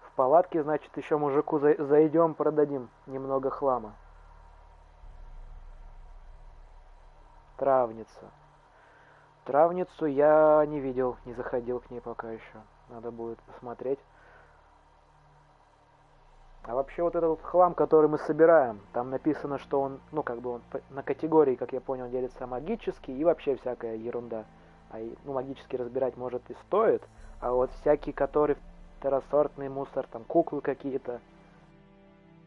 [SPEAKER 1] В палатке, значит, еще мужику зайдем, продадим немного хлама. Травница. Травницу я не видел, не заходил к ней пока еще. Надо будет посмотреть. А вообще вот этот хлам, который мы собираем, там написано, что он, ну как бы он на категории, как я понял, делится магический и вообще всякая ерунда. Ну магически разбирать может и стоит, а вот всякий, который второсортный мусор, там куклы какие-то,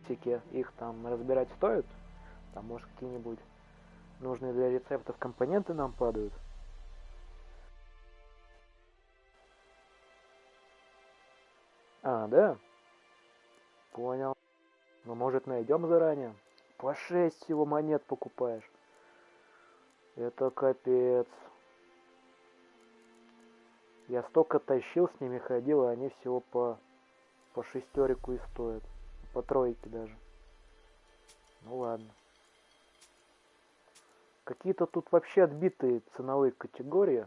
[SPEAKER 1] их там разбирать стоит. Там может какие-нибудь нужные для рецептов компоненты нам падают. А, да? Понял. Ну, может, найдем заранее? По 6 всего монет покупаешь. Это капец. Я столько тащил с ними, ходил, и они всего по шестерику и стоят. По тройке даже. Ну ладно. Какие-то тут вообще отбитые ценовые категории.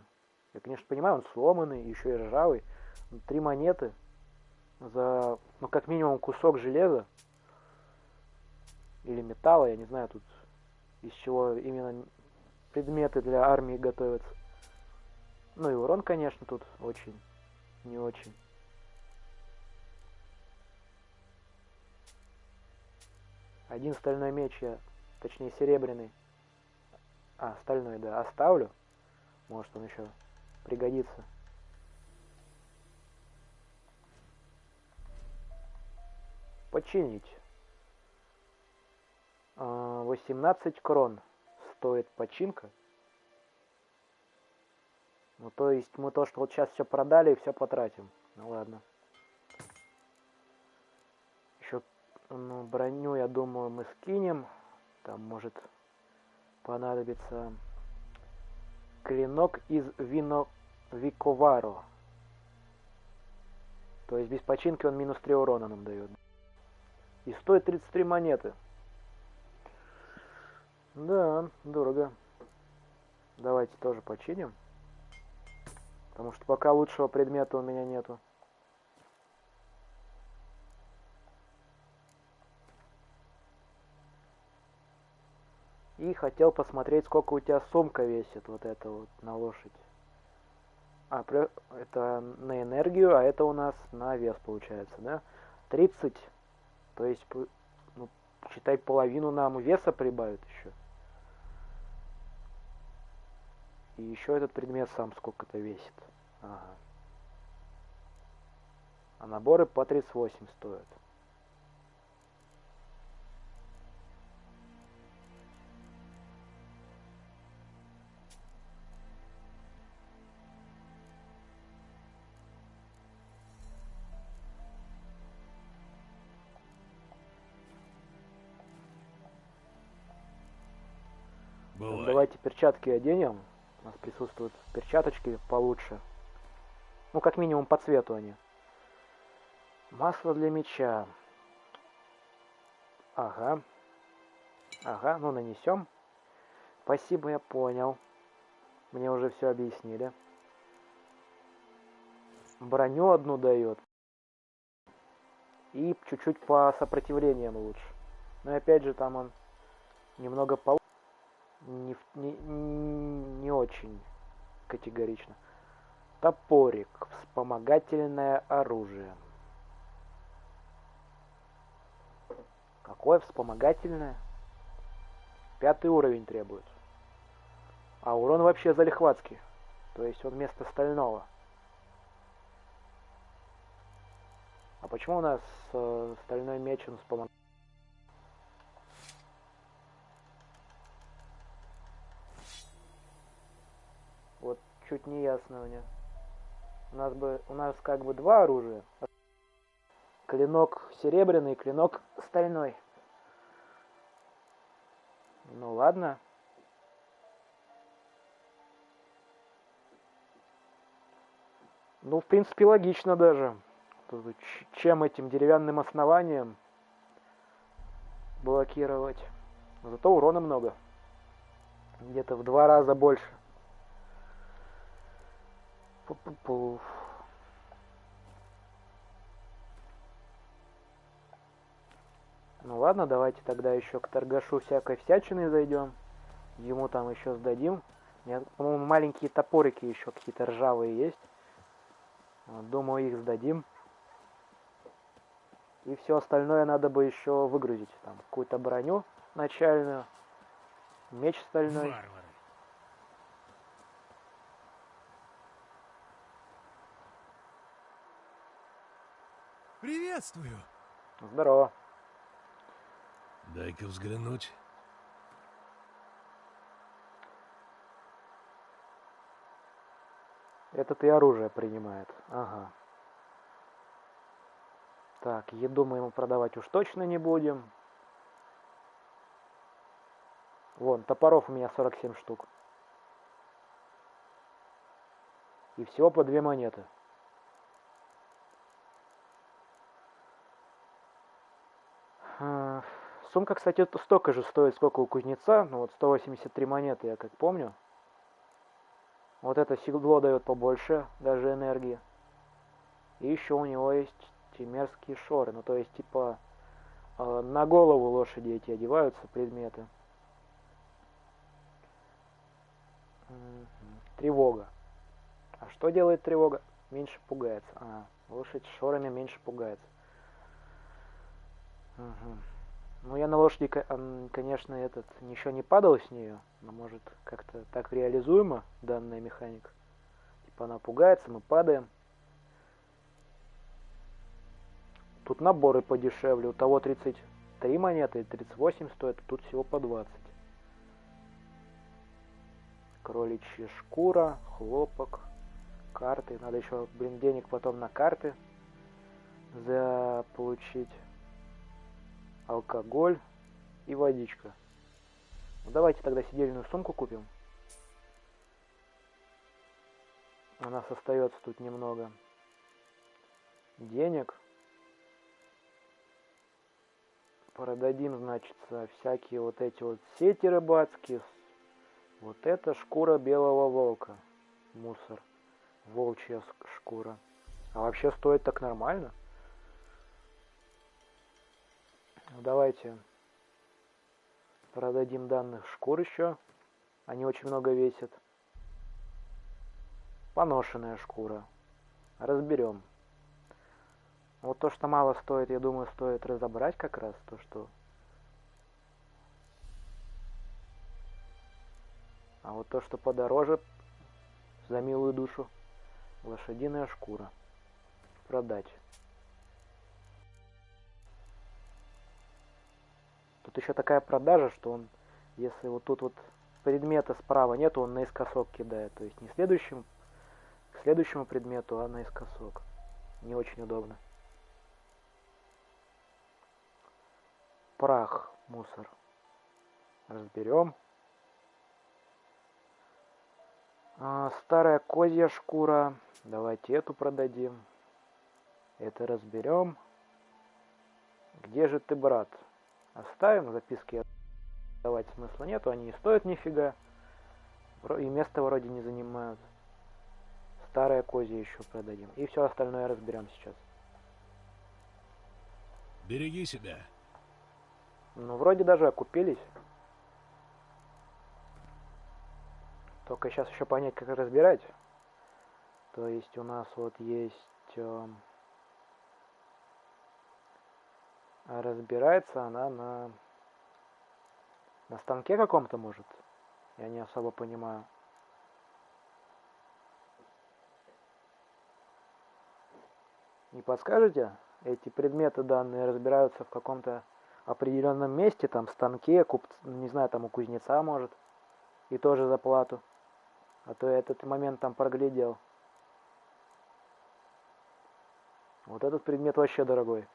[SPEAKER 1] Я, конечно, понимаю, он сломанный, еще и ржавый. Но 3 монеты за, ну, как минимум кусок железа. Или металла, я не знаю тут из чего именно предметы для армии готовятся. Ну и урон, конечно, тут очень, не очень. Один стальной меч я, точнее серебряный, стальной, да, оставлю. Может он еще пригодится. Починить. 18 крон стоит починка. Ну, то есть мы то, что вот сейчас все продали и все потратим. Ну, ладно. Еще броню, я думаю, мы скинем. Там может понадобится клинок из Виковаро. То есть без починки он минус 3 урона нам дает. И стоит 33 монеты. Да, дорого. Давайте тоже починим. Потому что пока лучшего предмета у меня нету. И хотел посмотреть, сколько у тебя сумка весит, вот это вот, на лошадь. Это на энергию, а это у нас на вес получается, да? 30. То есть, ну, считай, половину нам веса прибавит еще. И еще этот предмет сам сколько-то весит. Ага. А наборы по 38 стоят.
[SPEAKER 3] Бывает.
[SPEAKER 1] Давайте перчатки оденем. У нас присутствуют перчаточки получше. Ну, как минимум по цвету они. Масло для меча. Ага. Ага, ну нанесем. Спасибо, я понял. Мне уже все объяснили. Броню одну дает. И чуть-чуть по сопротивлениям лучше. Но опять же там он немного не очень категорично. Топорик. Вспомогательное оружие. Какое вспомогательное? 5-й уровень требует. А урон вообще залихватский. То есть он вместо стального. А почему у нас стальной меч он вспомогательный? Вот чуть не ясно мне. У нас как бы 2 оружия. Клинок серебряный, клинок стальной. Ну ладно. Ну, в принципе, логично даже. Тут чем этим деревянным основанием блокировать. Зато урона много. Где-то в 2 раза больше. Пу-пу-пу. Ну ладно, давайте тогда еще к торгашу всякой всячины зайдем. Ему там еще сдадим. По-моему, маленькие топорики еще какие-то ржавые есть. Вот, думаю, их сдадим. И все остальное надо бы еще выгрузить. Там какую-то броню начальную. Меч стальной.
[SPEAKER 3] Варвары.
[SPEAKER 4] Приветствую!
[SPEAKER 1] Здорово.
[SPEAKER 3] Дай-ка взглянуть.
[SPEAKER 1] Этот и оружие принимает. Ага. Так, еду мы ему продавать уж точно не будем. Вон, топоров у меня 47 штук. И всего по 2 монеты. Сумка, кстати, столько же стоит, сколько у кузнеца. Ну вот 183 монеты, я как помню. Вот это седло дает побольше, даже энергии. И еще у него есть темерские шоры. Ну то есть типа на голову лошади эти одеваются предметы. Тревога. А что делает тревога? Меньше пугается. Лошадь с шорами меньше пугается. Ну, я на лошади, конечно, еще не падал с нее, но может как-то так реализуема данная механика. Типа она пугается, мы падаем. Тут наборы подешевле. У того 33 монеты, 38 стоит, а тут всего по 20. Кроличья шкура, хлопок, карты. Надо еще, денег потом на карты получить. Алкоголь и водичка. Ну, давайте тогда сидельную сумку купим. У нас остается тут немного денег. Продадим, значит, всякие вот эти вот сети рыбацкие. Вот это шкура белого волка. Мусор. Волчья шкура. А вообще стоит так нормально. Давайте продадим данных шкур еще. Они очень много весят. Поношенная шкура. Разберем. Вот то, что мало стоит, я думаю, стоит разобрать как раз. То, что... А вот то, что подороже, за милую душу. Лошадиная шкура. Продать. Тут еще такая продажа, что он, если вот тут вот предмета справа нет, он наискосок кидает. То есть не к следующему предмету, а наискосок. Не очень удобно. Прах, мусор. Разберем. Старая козья шкура. Давайте эту продадим. Это разберем. Где же ты, брат? Оставим, записки давать смысла нету, они не стоят нифига. И место вроде не занимают. Старое козье еще продадим. И все остальное разберем сейчас.
[SPEAKER 3] Береги себя.
[SPEAKER 1] Ну, вроде даже окупились. Только сейчас еще понять, как разбирать. То есть у нас вот есть... разбирается она на станке каком-то, может. Я не особо понимаю. Не подскажете? Эти предметы данные разбираются в каком-то определенном месте, там, станке, не знаю, там у кузнеца, может. И тоже за плату. А то я этот момент там проглядел. Вот этот предмет вообще дорогой.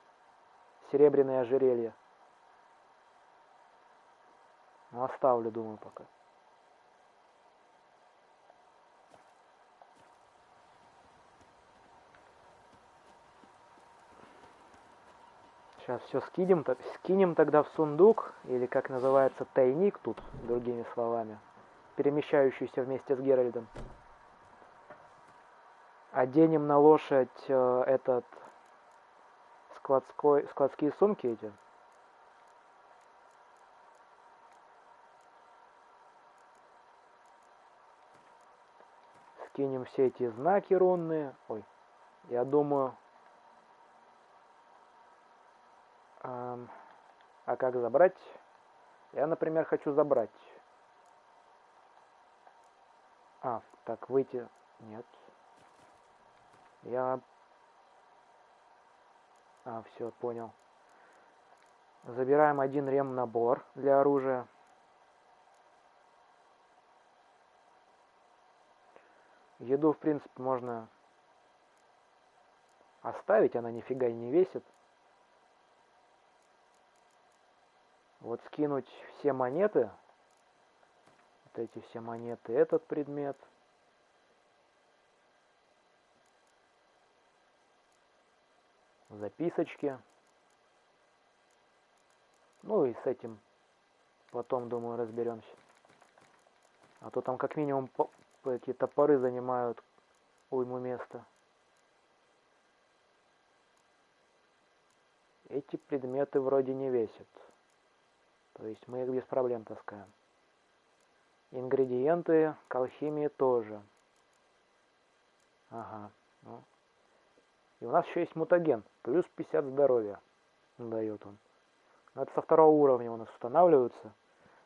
[SPEAKER 1] Серебряное ожерелье. Ну, оставлю, думаю, пока. Сейчас все скинем тогда в сундук, или как называется, тайник тут, другими словами, перемещающийся вместе с Геральдом. Оденем на лошадь этот складские сумки эти. Скинем все эти знаки рунные. Ой, я думаю... А как забрать? Я, например, хочу забрать. Так, выйти... Нет. Все, понял. Забираем один ремнабор для оружия. Еду, в принципе, можно оставить, она нифига и не весит. Вот скинуть все монеты. Вот эти все монеты, этот предмет. Записочки. Ну и с этим потом, думаю, разберемся. А то там как минимум эти топоры занимают уйму места. Эти предметы вроде не весят. То есть мы их без проблем таскаем. Ингредиенты к алхимии тоже. Ага. Ну. И у нас еще есть мутаген. Плюс 50 здоровья дает он. Но это со второго уровня у нас устанавливаются.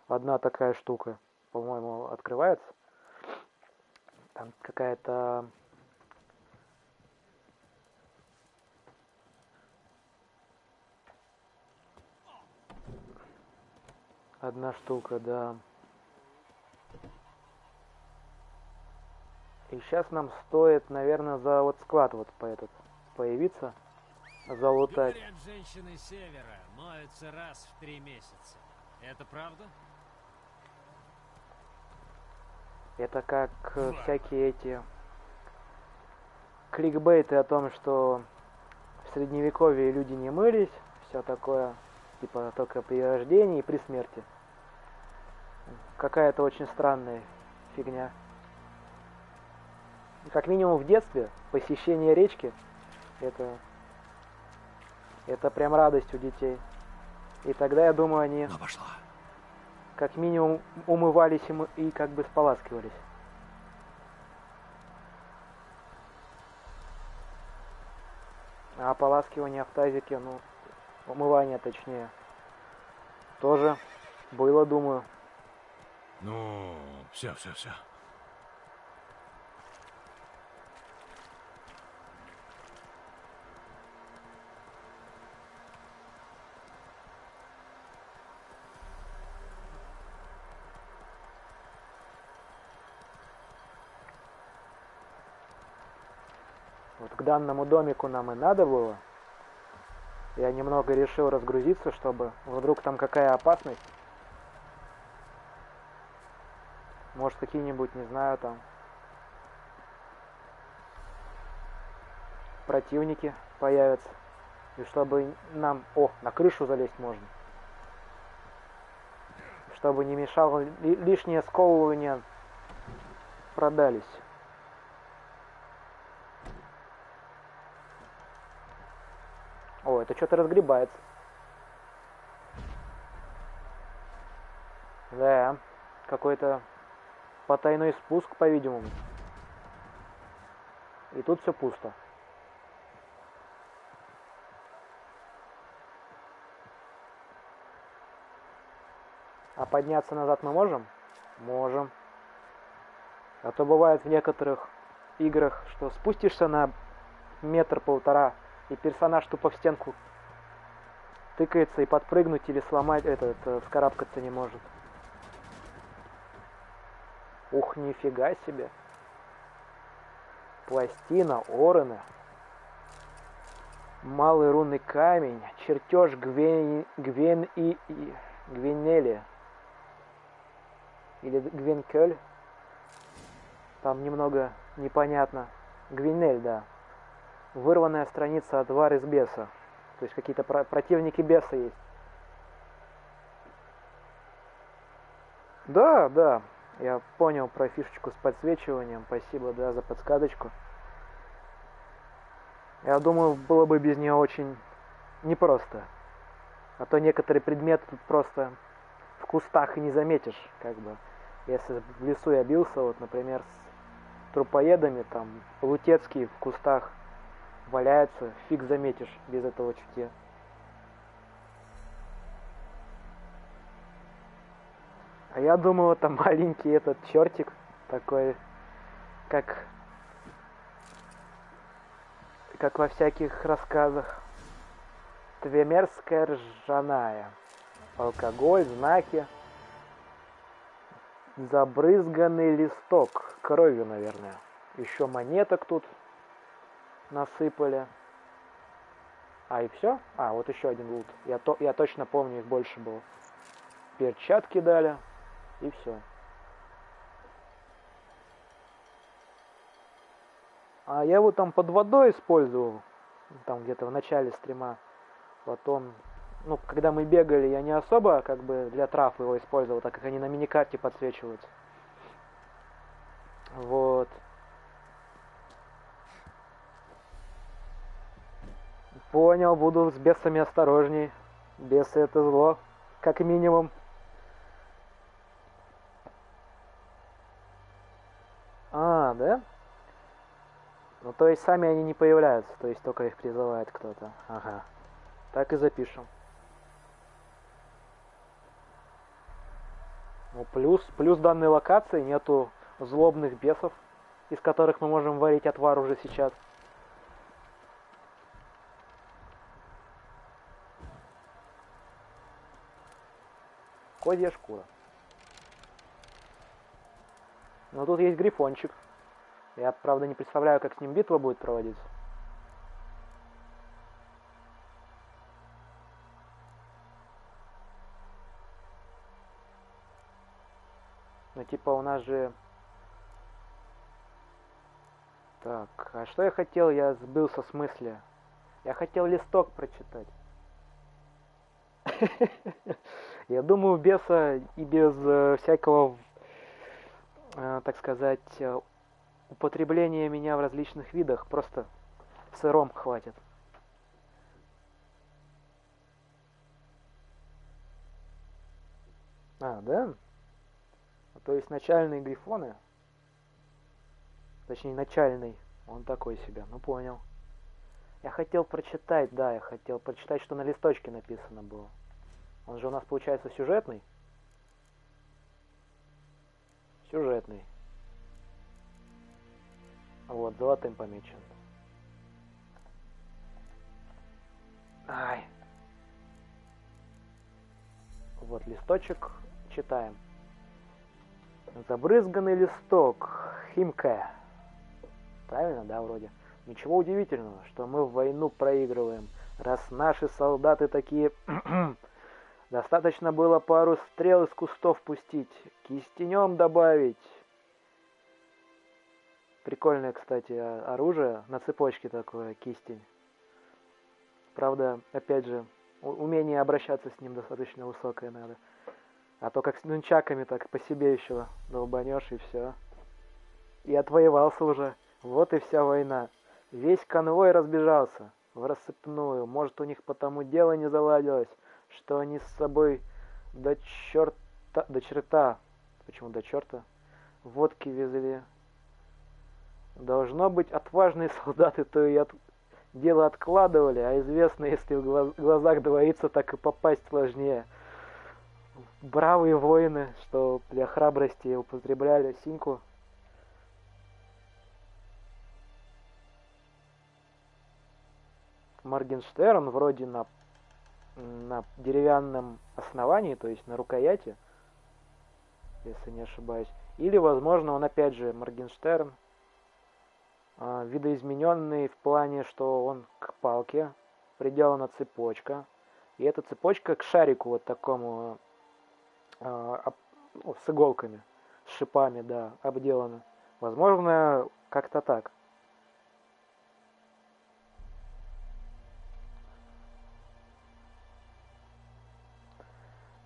[SPEAKER 1] Одна такая штука, по-моему, открывается. Там какая-то... Одна штука, да. И сейчас нам стоит, наверное, за вот склад вот появиться. Залутать.
[SPEAKER 7] Говорят, женщины севера моются раз в 3 месяца. Это правда?
[SPEAKER 1] Это как всякие эти кликбейты о том, что в средневековье люди не мылись, все такое, типа только при рождении и при смерти. Какая-то очень странная фигня. Как минимум в детстве посещение речки это прям радость у детей. И тогда, я думаю, они как минимум умывались и как бы споласкивались. А ополаскивание в тазике, ну, умывание точнее, тоже было, думаю.
[SPEAKER 3] Ну, все.
[SPEAKER 1] Вот к данному домику нам и надо было. Я немного решил разгрузиться, чтобы вдруг там какая опасность. Может, какие-нибудь, не знаю, там противники появятся. И чтобы нам... О, на крышу залезть можно. Чтобы не мешало лишнее сковывание, продались. О, это что-то разгребается. Да, какой-то потайной спуск, по-видимому. И тут все пусто. А подняться назад мы можем? Можем. А то бывает в некоторых играх, что спустишься на метр-полтора, и персонаж тупо в стенку тыкается, и подпрыгнуть или сломать вскарабкаться не может. Ух, нифига себе. Пластина, Орена. Малый рунный камень. Чертеж Гвенели. Или Гвенкель. Там немного непонятно. Гвинель, да. Вырванная страница от Вар из беса. То есть какие-то противники беса есть. Да, да. Я понял про фишечку с подсвечиванием. Спасибо, да, за подсказочку. Я думаю, было бы без нее очень непросто. А то некоторые предметы тут просто в кустах и не заметишь, как бы. Если в лесу я бился, вот, например, с трупоедами, там, Лутецкий в кустах валяется, фиг заметишь без этого чутья. А я думаю, там маленький этот чертик, такой, как во всяких рассказах. Твемерская ржаная. Алкоголь, знаки. Забрызганный листок. Кровью, наверное. Еще монеток тут насыпали. А и все? А, вот еще один лут. Я точно помню, их больше было. Перчатки дали. И все. А я его там под водой использовал. Там где-то в начале стрима. Потом, ну, когда мы бегали, я не особо, как бы, для трав его использовал, так как они на миникарте подсвечиваются. Вот. Понял, буду с бесами осторожней. Бесы это зло, как минимум. А, да? Ну, то есть сами они не появляются, то есть только их призывает кто-то. Ага. Так и запишем. Ну, плюс данной локации нету злобных бесов, из которых мы можем варить отвар уже сейчас. Козья шкура. Но тут есть грифончик. Я, правда, не представляю, как с ним битва будет проводиться. Ну, типа, у нас же... Так, а что я хотел? Я сбился с мысли. Я хотел листок прочитать. Я думаю, беса и без всякого, так сказать, употребления меня в различных видах просто сыром хватит. А, да? То есть начальные грифоны, точнее начальный, он такой себе, ну понял. Я хотел прочитать, да, я хотел прочитать, что на листочке написано было. Он же у нас получается сюжетный. Сюжетный. Вот, золотым помечен. Ай. Вот листочек, читаем. Забрызганный листок. Химка. Правильно, да, вроде? Ничего удивительного, что мы в войну проигрываем, раз наши солдаты такие... Достаточно было пару стрел из кустов пустить, кистенем добавить. Прикольное, кстати, оружие, на цепочке такое, кистень. Правда, опять же, умение обращаться с ним достаточно высокое надо. А то как с нунчаками, так по себе еще долбанешь и все. И отвоевался уже. Вот и вся война. Весь конвой разбежался в рассыпную. Может, у них потому дело не заладилось, что они с собой до черта до черта, почему до черта, водки везли. Должно быть, отважные солдаты то и дело откладывали, а известно, если в глазах двоится, так и попасть сложнее. Бравые воины, что для храбрости употребляли синьку. Моргенштерн вроде на деревянном основании, то есть на рукояти, если не ошибаюсь. Или, возможно, он опять же Моргенштерн, видоизмененный в плане, что он к палке приделана цепочка, и эта цепочка к шарику вот такому с иголками, с шипами, да, обделана. Возможно, как-то так.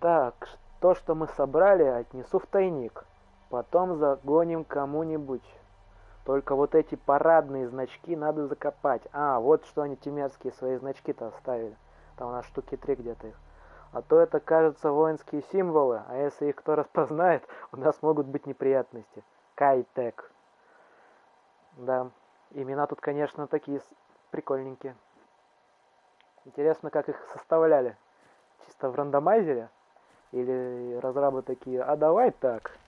[SPEAKER 1] Так, то, что мы собрали, отнесу в тайник. Потом загоним кому-нибудь. Только вот эти парадные значки надо закопать. А, вот что они темерские свои значки-то оставили. Там у нас штуки 3 где-то их. А то это, кажется, воинские символы. А если их кто распознает, у нас могут быть неприятности. Кайтек. Да, имена тут, конечно, такие прикольненькие. Интересно, как их составляли. Чисто в рандомайзере? Или разрабы такие, а давай так.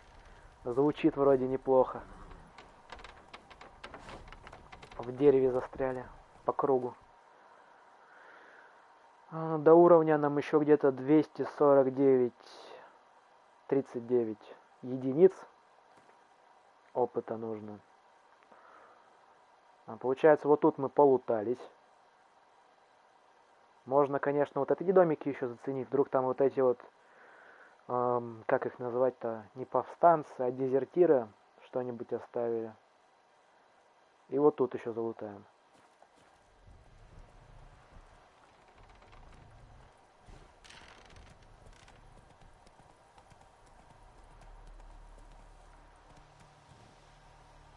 [SPEAKER 1] Звучит вроде неплохо. В дереве застряли по кругу. До уровня нам еще где-то 249-39 единиц опыта нужно. Получается, вот тут мы полутались. Можно, конечно, вот эти домики еще заценить. Вдруг там вот эти вот, как их называть-то, не повстанцы, а дезертиры что-нибудь оставили. И вот тут еще залутаем.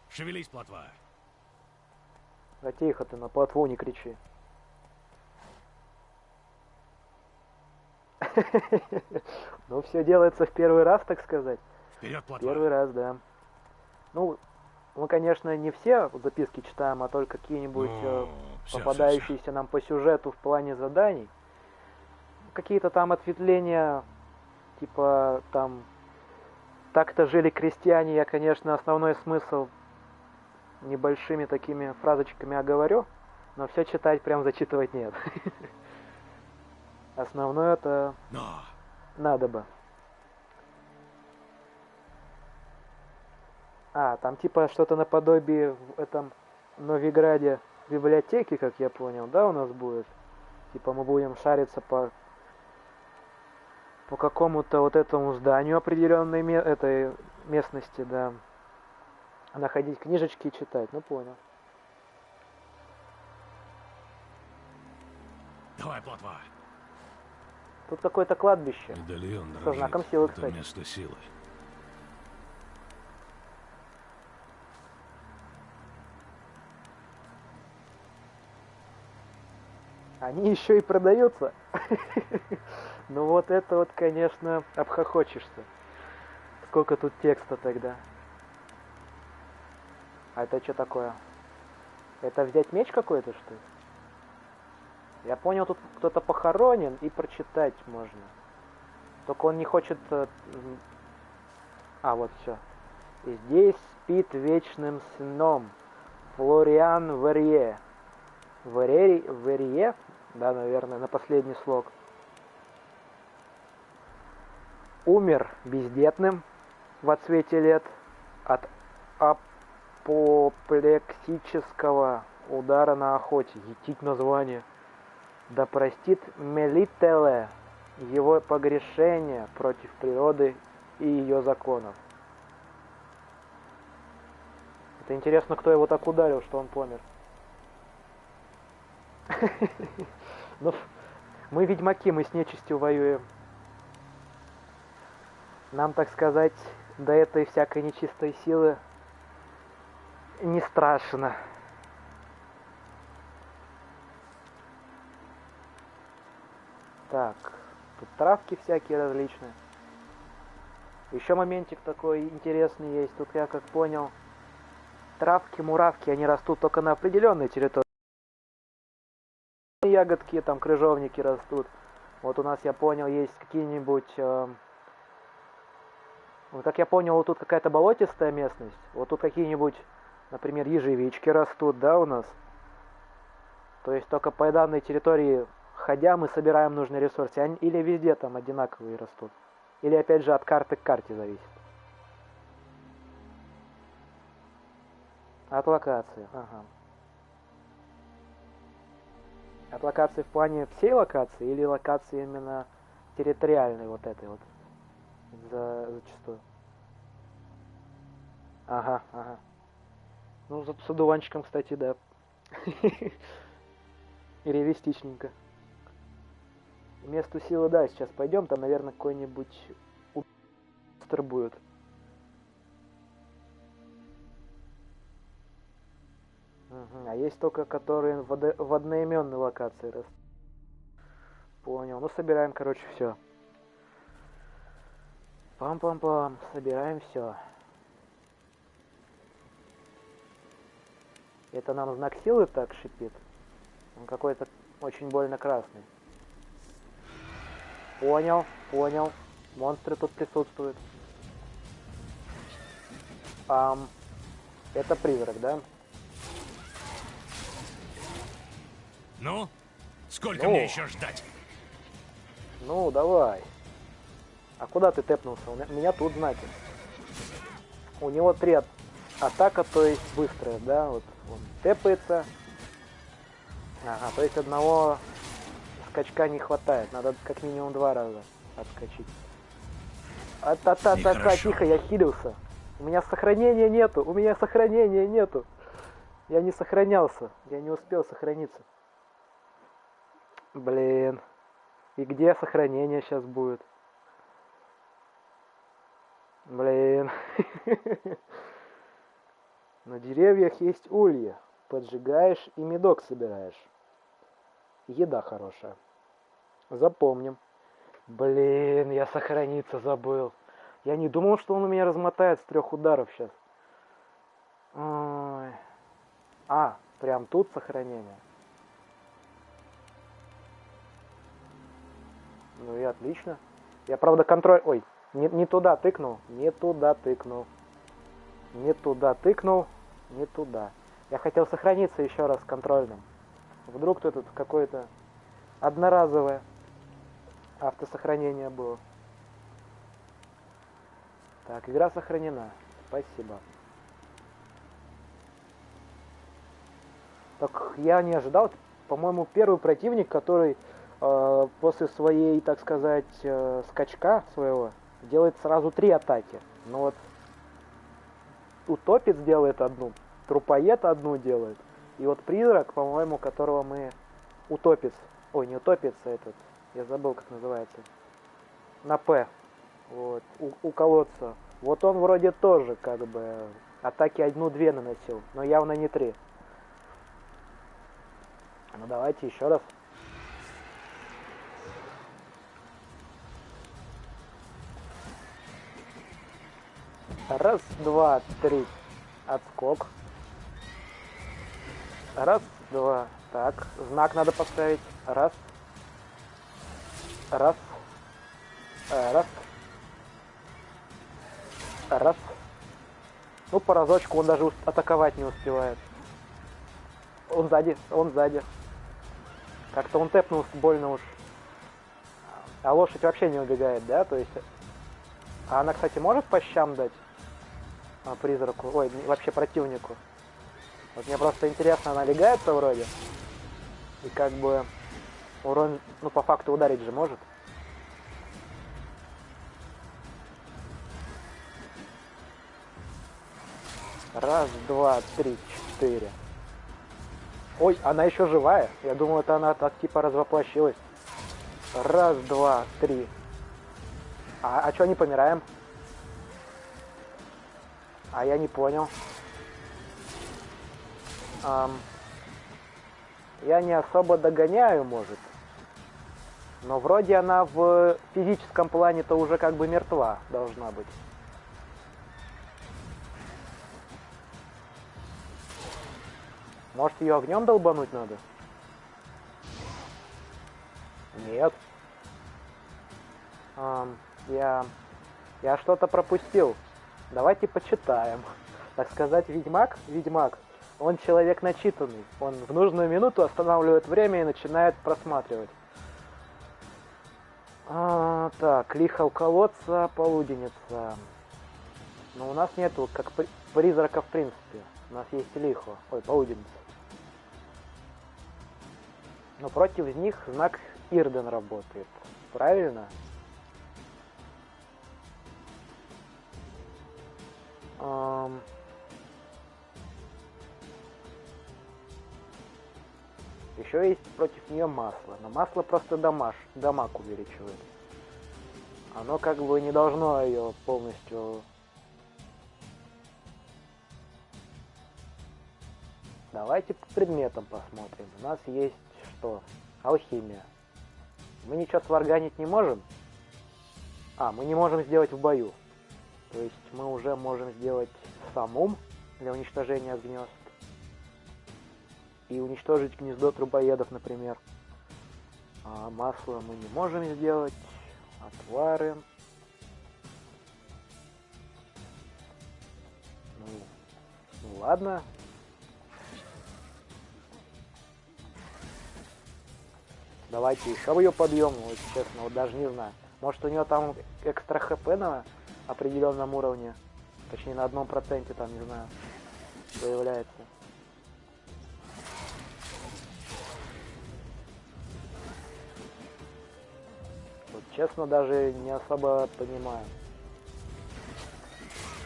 [SPEAKER 3] Шевелись, плотва.
[SPEAKER 1] А тихо ты, на плотву не кричи. Ну, все делается в первый раз, так сказать.
[SPEAKER 3] Вперед, плотва.
[SPEAKER 1] Первый раз, да. Ну, мы, конечно, не все записки читаем, а только какие-нибудь попадающиеся нам по сюжету в плане заданий. Какие-то там ответвления, типа там «Так-то жили крестьяне», я, конечно, основной смысл небольшими такими фразочками оговорю, но все читать прям зачитывать нет. Основное это надо бы. Там типа что-то наподобие в этом Новиграде библиотеки, как я понял, да, у нас будет? Типа мы будем шариться по какому-то вот этому зданию определенной этой местности, да. Находить книжечки и читать, ну понял.
[SPEAKER 3] Давай, плотва.
[SPEAKER 1] Тут какое-то кладбище.
[SPEAKER 3] Медальон
[SPEAKER 1] со знаком силы, кстати.
[SPEAKER 3] Это место силы.
[SPEAKER 1] Они еще и продаются. Ну вот это вот, конечно, обхохочешься. Сколько тут текста тогда. А это что такое? Это взять меч какой-то, что ли? Я понял, тут кто-то похоронен и прочитать можно. Только он не хочет... вот все. И здесь спит вечным сном Флориан Верье. Верье? Да, наверное, на последний слог. Умер бездетным в отсвете лет от апоплексического удара на охоте. Етить название. Да простит Мелителе его погрешение против природы и ее законов. Это интересно, кто его так ударил, что он помер. Ну, мы ведьмаки, мы с нечистью воюем. Нам, так сказать, до этой всякой нечистой силы не страшно. Так, тут травки всякие различные. Еще моментик такой интересный есть. Тут я как понял, травки, муравки, они растут только на определенной территории. Ягодки, там крыжовники растут. Вот у нас, я понял, есть какие-нибудь... вот как я понял, вот тут какая-то болотистая местность. Вот тут какие-нибудь, например, ежевички растут, да, у нас. То есть только по данной территории ходя мы собираем нужные ресурсы. Или везде там одинаковые растут. Или опять же от карты к карте зависит. От локации, ага. От локации в плане всей локации или локации именно территориальной вот этой вот? Зачастую. Ага, ага. Ну, с одуванчиком, кстати, да. Реалистичненько. Месту силы, да, сейчас пойдем. Там, наверное, какой-нибудь монстр будет. Угу. А есть только, которые в одноименной локации растут. Понял. Ну, собираем, короче, все. Пам-пам-пам. Собираем все. Это нам знак силы так шипит. Он какой-то очень больно красный. Понял, понял. Монстры тут присутствуют. Это призрак, да?
[SPEAKER 6] Ну, сколько мне еще ждать?
[SPEAKER 1] Ну, давай. А куда ты тэпнулся? У меня тут знаки. У него 3 атака, то есть быстрая, да? Вот он тэпается. Ага, то есть одного скачка не хватает. Надо как минимум 2 раза отскочить. Тихо, я хилился. У меня сохранения нету. У меня сохранения нету. Я не сохранялся. Я не успел сохраниться. Блин. И где сохранение сейчас будет? Блин. На деревьях есть улья. Поджигаешь и медок собираешь. Еда хорошая. Запомним. Блин, я сохраниться забыл. Я не думал, что он у меня размотает с 3 ударов сейчас. Ой. Прям тут сохранение. Ну и отлично. Я, правда, контроль... Ой, не туда тыкнул. Не туда тыкнул. Не туда тыкнул. Не туда. Я хотел сохраниться еще раз контрольным. Вдруг тут какое-то одноразовое автосохранение было. Так, игра сохранена. Спасибо. Так, я не ожидал. По-моему, первый противник, который после своей, так сказать, скачка своего делает сразу 3 атаки. Но вот утопец делает одну, трупоед одну делает. И вот призрак, по-моему, которого мы... Утопец. Ой, не утопец, а этот. Я забыл, как называется. На П. Вот. У колодца. Вот он вроде тоже, как бы, атаки 1-2 наносил. Но явно не 3. Ну, давайте еще раз. Раз, два, 3. Отскок. Раз, два. Так, знак надо поставить. Раз. Раз. Раз. Раз. Ну, по разочку он даже атаковать не успевает. Он сзади, он сзади. Как-то он тэпнулся больно уж. А лошадь вообще не убегает, да? То есть... А она, кстати, может по щам дать? Призраку? Ой, вообще противнику. Вот мне просто интересно, она легается вроде. И как бы урон, ну по факту ударить же может. Раз, два, 3, 4. Ой, она еще живая. Я думал, это она так типа развоплощилась. Раз, два, 3. А что не помираем? А я не понял. Я не особо догоняю, может. Но вроде она в физическом плане-то уже как бы мертва должна быть. Может, ее огнем долбануть надо? Нет. Я что-то пропустил. Давайте почитаем. Так сказать, Ведьмак, он человек начитанный. Он в нужную минуту останавливает время и начинает просматривать. Так, лихо у колодца, полуденница. Но у нас нету, как призрака в принципе. У нас есть лихо. Ой, полуденница. Но против них знак Ирден работает. Правильно? Еще есть против нее масло. Но масло просто дамаг увеличивает. Оно как бы не должно ее полностью... Давайте по предметам посмотрим. У нас есть что? Алхимия. Мы ничего сварганить не можем. Мы не можем сделать в бою. То есть мы уже можем сделать самум для уничтожения гнезд. И уничтожить гнездо трубоедов, например. А масло мы не можем сделать. Отвары. Ну ладно. Давайте еще ее подъем, вот честно, вот даже не знаю. Может, у нее там экстра хп на определенном уровне, точнее на 1% там, не знаю, появляется. Вот честно, даже не особо понимаю.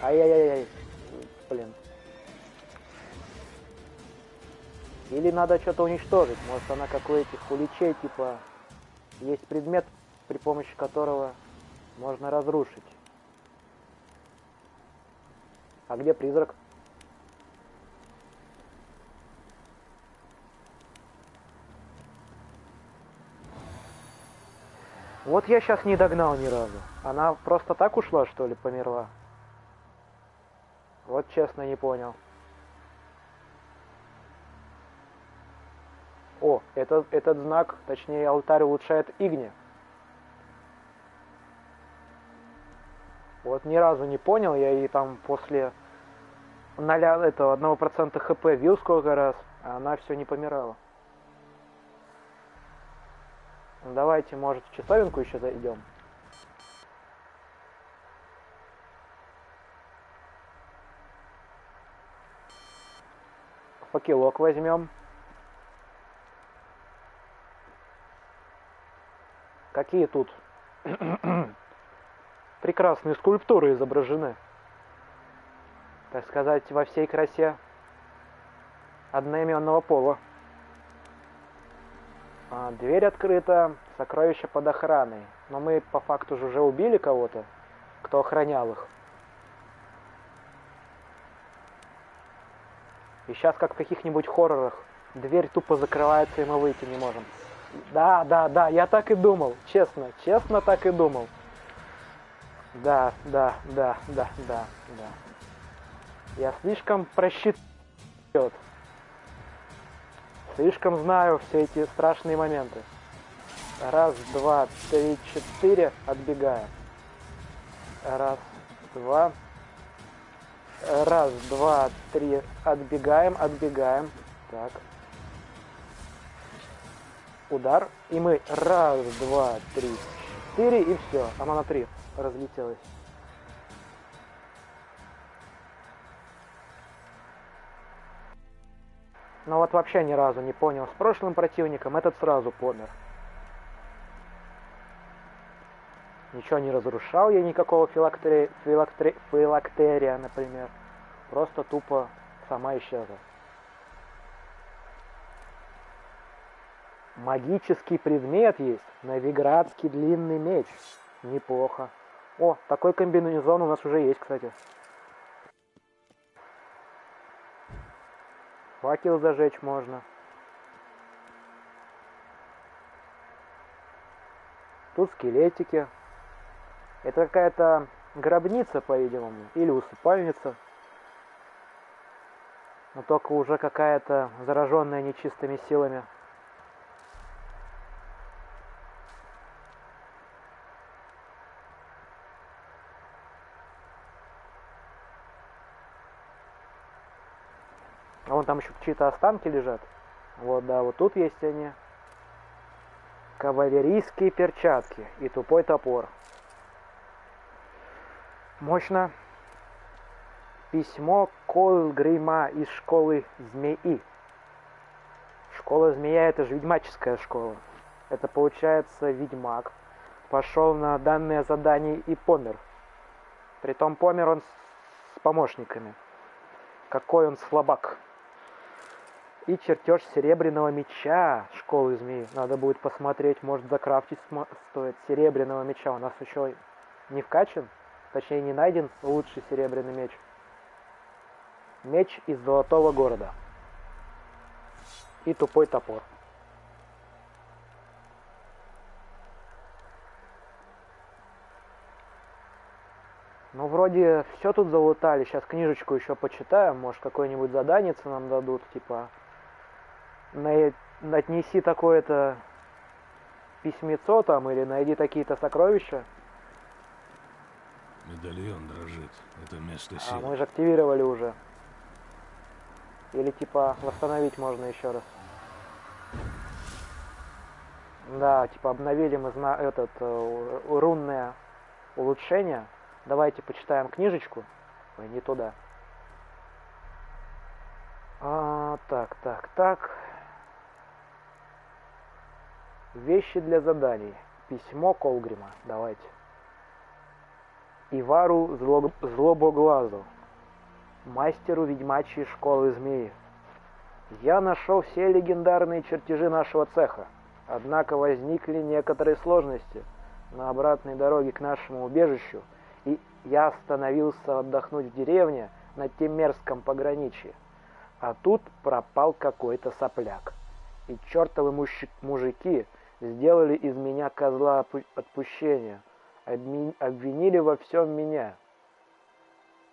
[SPEAKER 1] Ай-яй-яй-яй, блин. Или надо что-то уничтожить. Может, она как у этих уличей, типа, есть предмет, при помощи которого можно разрушить. А где призрак? Вот я сейчас не догнал ни разу. Она просто так ушла, что ли, померла? Вот честно не понял. О, этот знак, точнее алтарь улучшает Игни. Вот ни разу не понял, я и там после 1% хп вил сколько раз, а она все не помирала. Давайте, может, в часовенку еще зайдем. Факелок возьмем. Какие тут прекрасные скульптуры изображены. Так сказать, во всей красе одноименного пола. Дверь открыта, сокровища под охраной. Но мы по факту же уже убили кого-то, кто охранял их. И сейчас, как в каких-нибудь хоррорах, дверь тупо закрывается, и мы выйти не можем. Да, я так и думал. Честно так и думал. Да. Я слишком просчитываю. Слишком знаю все эти страшные моменты. 1, 2, 3, 4. Отбегаем. 1, 2. 1, 2, 3. Отбегаем. Так. Удар. И мы 1, 2, 3, 4. И все. Оно на 3 разлетелось. Но вот вообще ни разу не понял. С прошлым противником этот сразу помер. Ничего не разрушал я, никакого филактерия, например. Просто тупо сама исчезла. Магический предмет есть. Новиградский длинный меч. Неплохо. О, такой комбинезон у нас уже есть, кстати. Факел зажечь можно. Тут скелетики. Это какая-то гробница, по-видимому, или усыпальница. Но только уже какая-то зараженная нечистыми силами. А вон там еще чьи-то останки лежат. Вот, да, вот тут есть они. Кавалерийские перчатки и тупой топор. Мощно. Письмо Колгрима из школы змеи. Школа змея — это же ведьмаческая школа. Это получается ведьмак пошел на данное задание и помер. Притом помер он с помощниками. Какой он слабак. И чертеж серебряного меча школы змеи. Надо будет посмотреть, может закрафтить стоит серебряного меча. У нас еще не вкачан, точнее не найден лучший серебряный меч. Меч из золотого города. И тупой топор. Ну, вроде все тут залутали. Сейчас книжечку еще почитаем. Может, какое-нибудь задание нам дадут. Типа, отнеси такое-то письмецо там, или найди такие-то сокровища.
[SPEAKER 3] Медальон дрожит. Это место
[SPEAKER 1] А
[SPEAKER 3] силы.
[SPEAKER 1] мы же активировали уже. Или типа восстановить можно еще раз. Да, типа обновили мы рунное улучшение. Давайте почитаем книжечку. Ой, не туда. Так. Вещи для заданий. Письмо Колгрима. Давайте. Ивару Злобоглазу, мастеру ведьмачьей школы змеи. Я нашел все легендарные чертежи нашего цеха. Однако возникли некоторые сложности на обратной дороге к нашему убежищу, и я остановился отдохнуть в деревне на Темерском пограничье. А тут пропал какой-то сопляк. И чертовы мужики сделали из меня козла отпущения. Обвинили во всем меня.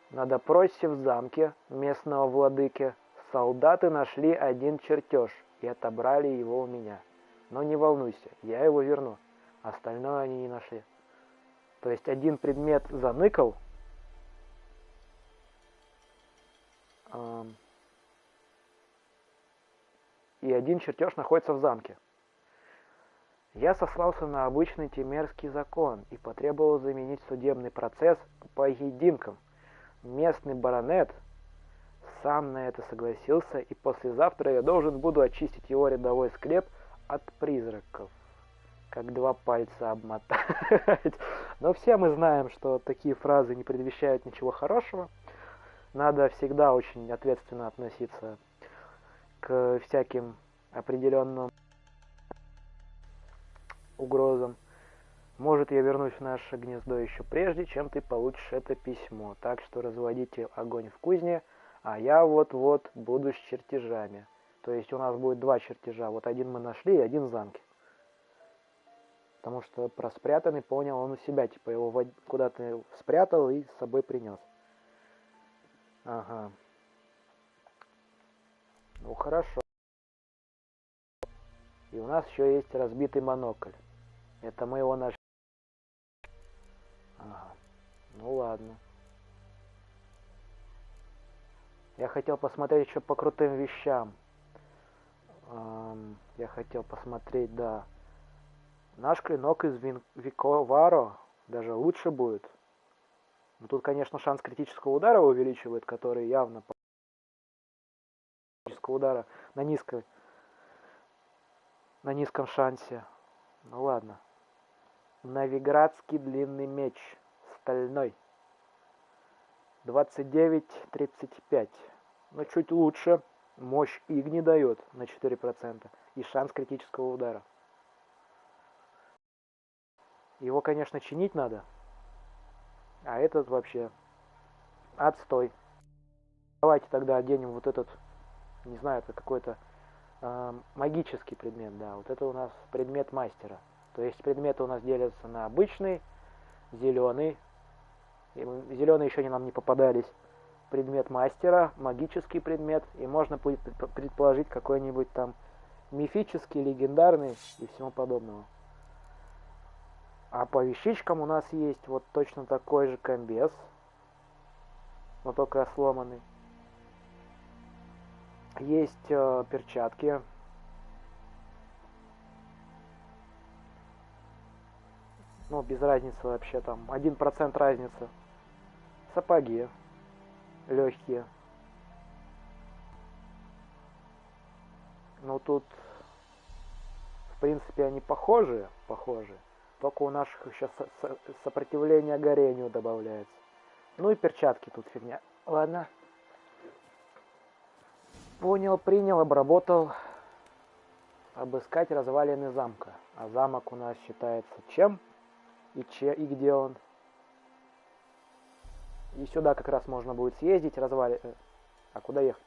[SPEAKER 1] На допросе в замке местного владыки солдаты нашли один чертеж и отобрали его у меня. Но не волнуйся, я его верну. Остальное они не нашли. То есть один предмет заныкал, и один чертеж находится в замке. Я сослался на обычный темерский закон и потребовал заменить судебный процесс поединком. Местный баронет сам на это согласился, и послезавтра я должен буду очистить его рядовой склеп от призраков. Как два пальца обмотать. Но все мы знаем, что такие фразы не предвещают ничего хорошего. Надо всегда очень ответственно относиться к всяким определенным угрозам. Может, я вернусь в наше гнездо еще прежде, чем ты получишь это письмо. Так что разводите огонь в кузне, а я вот-вот буду с чертежами. То есть у нас будет два чертежа. Вот один мы нашли, и один в замке. Потому что про спрятанный понял он у себя. Типа его куда-то спрятал и с собой принес. Ага. Ну хорошо. И у нас еще есть разбитый монокль. Это мы его нашли. Ага. Ну ладно. Я хотел посмотреть еще по крутым вещам. Я хотел посмотреть, да. Наш клинок из Виковаро даже лучше будет. Но тут, конечно, шанс критического удара увеличивает, который явно критического удара на низком шансе. Ну ладно. Новиградский длинный меч. Стальной. 29-35. Но чуть лучше. Мощь Игни дает на 4%. И шанс критического удара. Его, конечно, чинить надо. А этот вообще отстой. Давайте тогда оденем вот этот, не знаю, это какой-то магический предмет, да. Вот это у нас предмет мастера. То есть предметы у нас делятся на обычный, зеленый. Зеленые еще нам не попадались. Предмет мастера, магический предмет. И можно предположить какой-нибудь там мифический, легендарный и всему подобного. А по вещичкам у нас есть вот точно такой же комбез, но только сломанный. Есть перчатки. Ну, без разницы вообще, там 1% разницы. Сапоги легкие. Ну, тут, в принципе, они похожи. Только у наших еще сопротивление горению добавляется. Ну и перчатки тут фигня. Ладно. Понял, принял, обработал. Обыскать развалины замка. А замок у нас считается чем? И где он? И сюда как раз можно будет съездить, А куда ехать?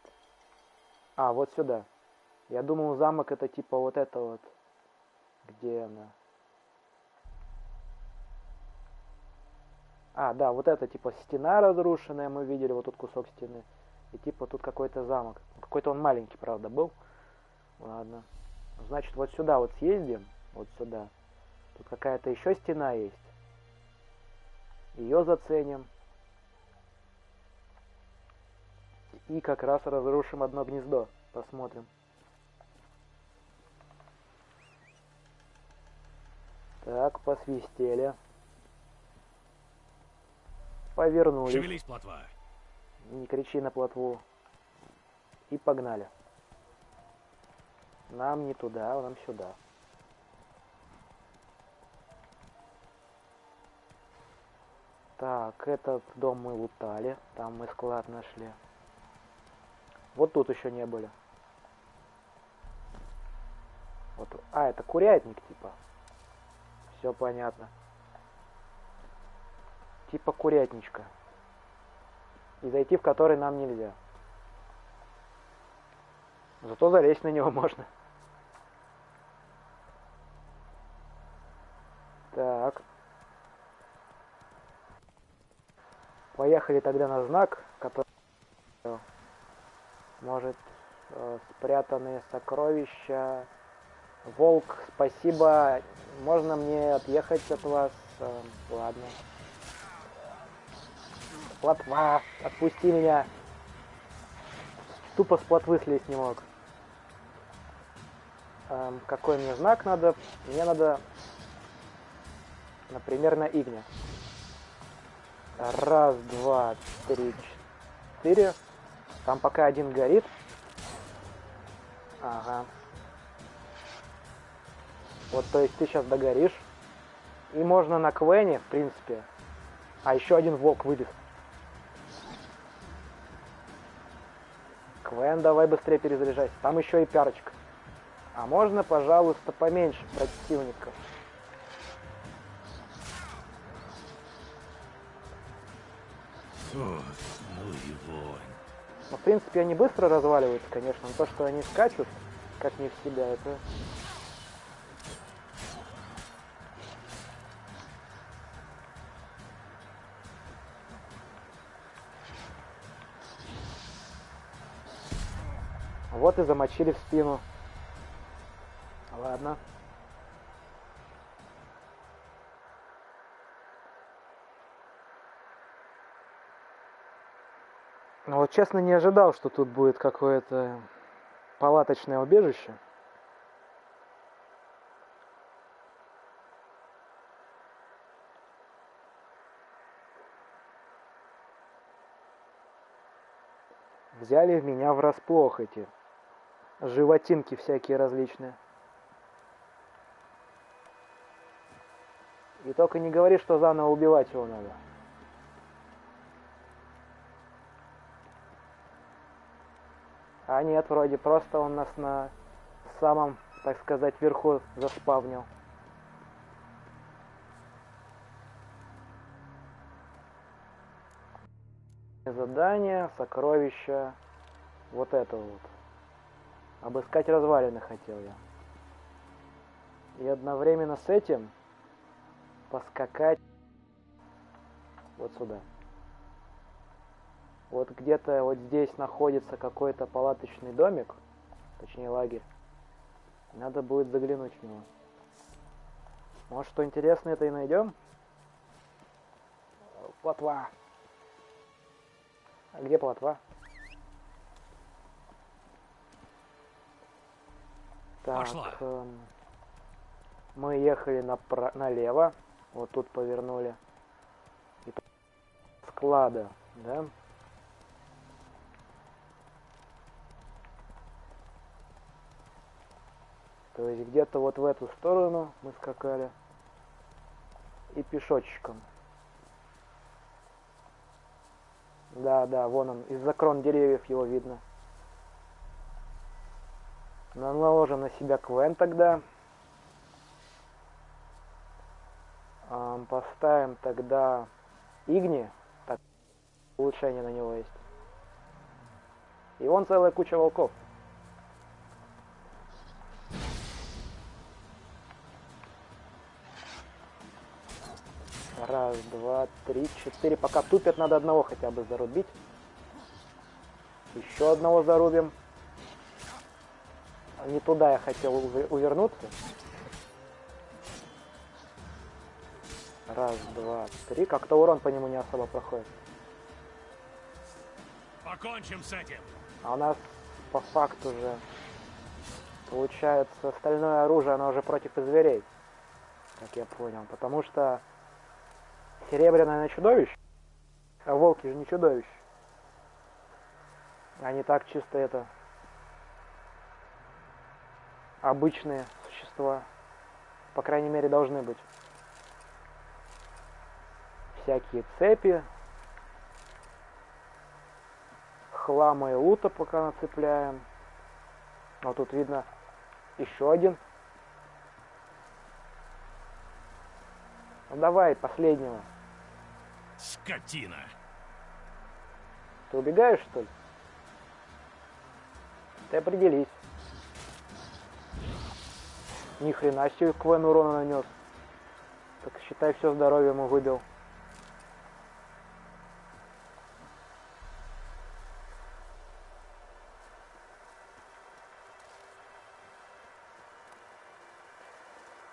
[SPEAKER 1] А, вот сюда. Я думал, замок это типа вот это вот. Где она? А, да, вот это типа стена разрушенная, мы видели вот тут кусок стены. И типа тут какой-то замок. Какой-то он маленький, правда, был. Ладно. Значит, вот сюда вот съездим. Вот сюда. Тут какая-то еще стена есть. Ее заценим. И как раз разрушим одно гнездо. Посмотрим. Так, посвистели. Повернулись.
[SPEAKER 6] Шевелись, плотва.
[SPEAKER 1] Не кричи на плотву. И погнали. Нам не туда, нам сюда. Так, этот дом мы лутали. Там мы склад нашли. Вот тут еще не были. Вот. А, это курятник типа. Все понятно. Типа курятничка. И зайти в который нам нельзя. Зато залезть на него можно. Так. Поехали тогда на знак, который... Может, спрятанные сокровища. Волк, спасибо. Можно мне отъехать от вас? Ладно. Плотва, отпусти меня. Тупо с плотвы слезть не мог. Какой мне знак надо? Мне надо, например, на игне. 1, 2, 3, 4. Там пока один горит. Ага. Вот, то есть ты сейчас догоришь. И можно на Квене, в принципе. А еще один волк вылез. Квен, давай быстрее перезаряжайся. Там еще и пярочка. А можно, пожалуйста, поменьше противников.
[SPEAKER 3] Фу, ну и вонь.
[SPEAKER 1] Ну, в принципе, они быстро разваливаются, конечно. Но то, что они скачут, как не в себя, это... Вот и замочили в спину. Ладно. Ну вот честно не ожидал, что тут будет какое-то палаточное убежище. Взяли меня врасплох эти животинки всякие различные. И только не говори, что заново убивать его надо. А нет, вроде просто он нас на самом, так сказать, верху заспавнил. Задание, сокровища, вот это вот. Обыскать развалины хотел я. И одновременно с этим поскакать вот сюда. Вот где-то вот здесь находится какой-то палаточный домик, точнее лагерь. Надо будет заглянуть в него. Может, что интересное это и найдем? Плотва. А где плотва? Так,
[SPEAKER 6] Пошла.
[SPEAKER 1] мы ехали налево. Вот тут повернули. И склада, да? То есть где-то вот в эту сторону мы скакали. И пешочком. Да, вон он. Из-за крон деревьев его видно. Наложим на себя Квен тогда. Поставим тогда Игни. Так, улучшение на него есть. И вон целая куча волков. Раз, два, три, четыре. Пока тупят, надо одного хотя бы зарубить. Еще одного зарубим. Не туда я хотел увернуться. Раз, два, три. Как-то урон по нему не особо проходит.
[SPEAKER 6] Покончим с этим.
[SPEAKER 1] А у нас по факту же получается стальное оружие, оно уже против зверей. Как я понял. Потому что серебряное на чудовище. А волки же не чудовища. Они так чисто это... обычные существа. По крайней мере, должны быть. Всякие цепи. Хлама и лута пока нацепляем. Вот тут видно еще один. Ну давай, последнего.
[SPEAKER 6] Скотина.
[SPEAKER 1] Ты убегаешь, что ли? Ты определись. Ни хрена себе Квен урона нанес. Так считай, все здоровье ему выбил.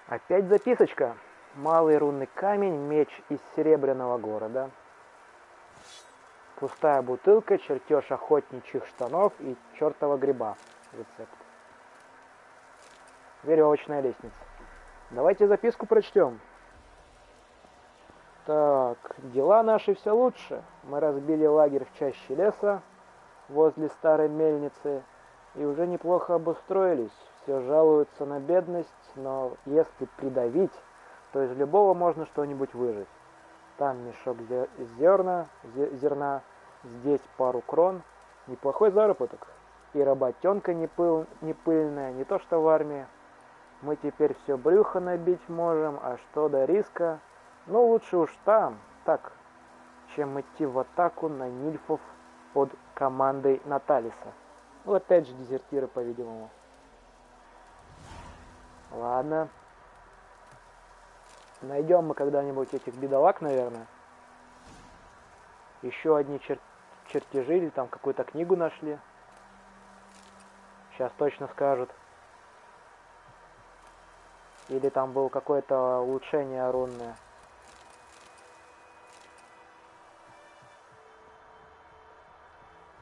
[SPEAKER 1] Опять записочка. Малый рунный камень, меч из серебряного города. Пустая бутылка, чертеж охотничьих штанов и чертова гриба. Рецепт. Веревочная лестница. Давайте записку прочтем. Так, дела наши все лучше. Мы разбили лагерь в чаще леса, возле старой мельницы, и уже неплохо обустроились. Все жалуются на бедность, но если придавить, то из любого можно что-нибудь выжить. Там мешок зерна, здесь пару крон. Неплохой заработок. И работенка не пыльная, не то что в армии. Мы теперь все брюхо набить можем, а что до риска? Ну, лучше уж там, так, чем идти в атаку на нильфов под командой Наталиса. Ну, опять же, дезертиры, по-видимому. Ладно. Найдем мы когда-нибудь этих бедолаг, наверное. Еще одни чертежи или там какую-то книгу нашли. Сейчас точно скажут. Или там было какое-то улучшение рунное.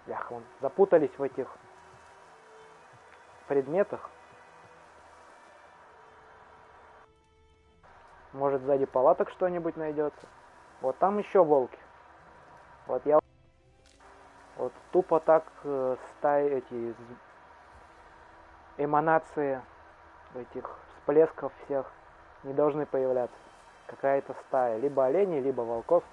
[SPEAKER 1] Ях, вон, запутались в этих предметах. Может, сзади палаток что-нибудь найдется. Вот там еще волки. Вот я вот тупо так стаи эти эманации этих всплесков всех не должны появляться. Какая-то стая. Либо оленей, либо волков.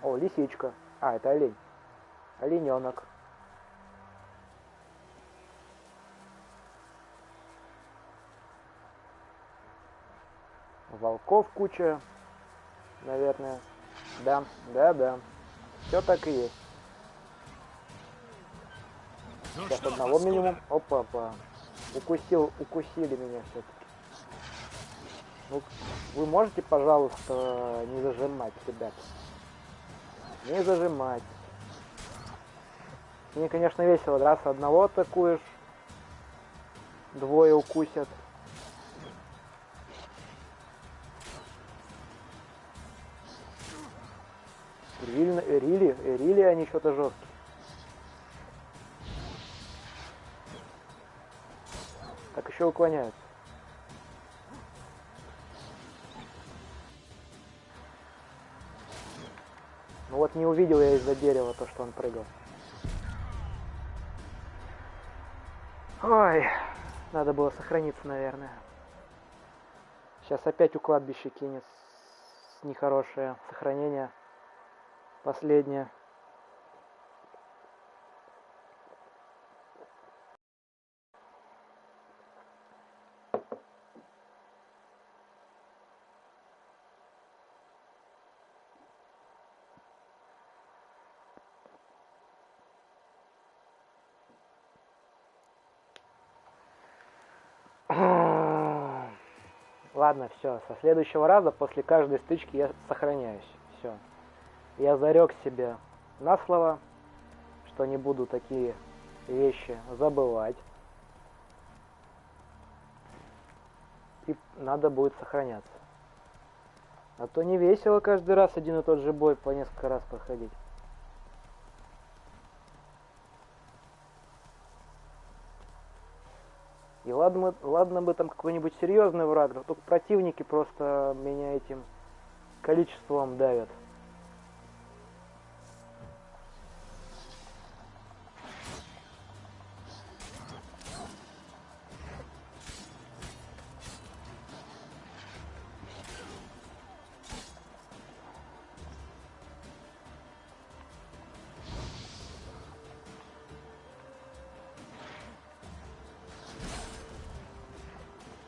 [SPEAKER 1] О, лисичка. А, это олень. Олененок. Волков куча, наверное. Да. Все так и есть.
[SPEAKER 6] Ну
[SPEAKER 1] Сейчас
[SPEAKER 6] что,
[SPEAKER 1] одного
[SPEAKER 6] паскуда?
[SPEAKER 1] минимум. Опа-па. Укусили меня все-таки. Ну, вы можете, пожалуйста, не зажимать, ребят? Не зажимать. Мне, конечно, весело, раз одного атакуешь, двое укусят. Рили они что-то жесткие. Так еще уклоняются. Ну вот не увидел я из-за дерева то, что он прыгал. Ой, надо было сохраниться, наверное. Сейчас опять у кладбища кинет нехорошее сохранение. Последнее. Ладно, все. Со следующего раза после каждой стычки я сохраняюсь. Все. Я зарек себе на слово, что не буду такие вещи забывать. И надо будет сохраняться. А то не весело каждый раз один и тот же бой по несколько раз проходить. И ладно бы там какой-нибудь серьезный враг, но только противники просто меня этим количеством давят.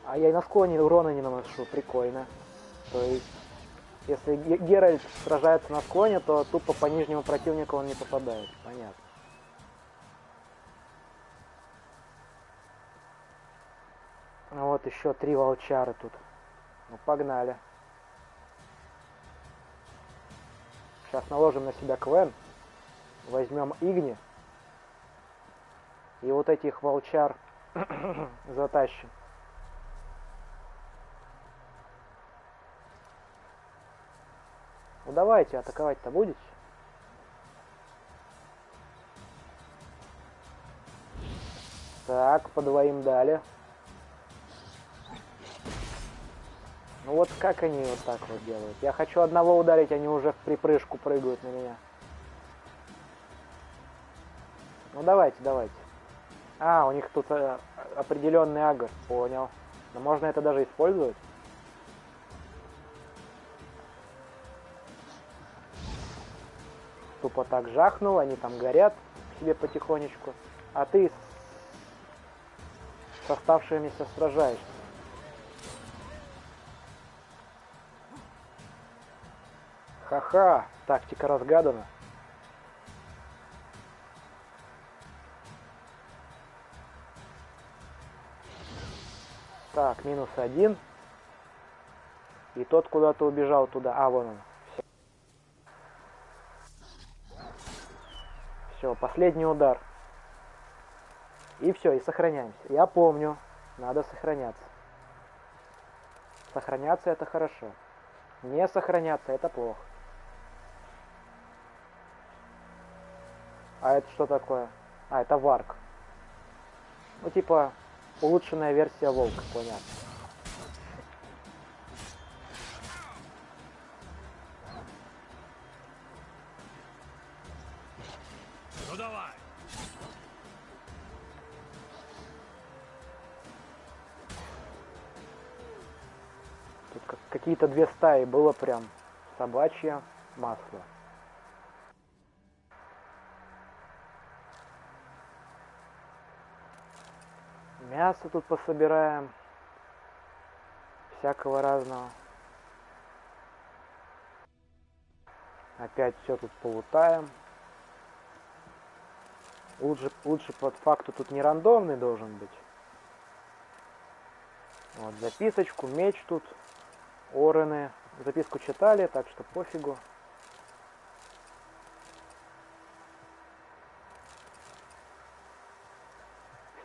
[SPEAKER 1] А я и на склоне урона не наношу, прикольно. То есть, если Геральт сражается на склоне, то тупо по нижнему противнику он не попадает. Понятно. Ну вот еще 3 волчары тут. Ну погнали. Сейчас наложим на себя Квен. Возьмем Игни. И вот этих волчар затащим. Ну давайте, атаковать-то будете? Так, по двоим дали. Ну вот как они вот так вот делают? Я хочу одного ударить, они уже в припрыжку прыгают на меня. Ну давайте. А, у них тут определенный агр, понял. Но можно это даже использовать. Тупо так жахнул, они там горят себе потихонечку. А ты с оставшимися сражаешься. Ха-ха, тактика разгадана. Так, -1. И тот куда-то убежал туда. А, вон он. Все, последний удар. И все, и сохраняемся. Я помню, надо сохраняться. Сохраняться это хорошо. Не сохраняться это плохо. А это что такое? А, это варк. Ну, типа, улучшенная версия волка, понятно.
[SPEAKER 6] Ну давай.
[SPEAKER 1] Тут какие-то две стаи было прям собачье масло. Мясо тут пособираем. Всякого разного. Опять все тут полутаем. Лучше под факту тут не рандомный должен быть. Вот, записочку, меч тут, Орены. Записку читали, так что пофигу.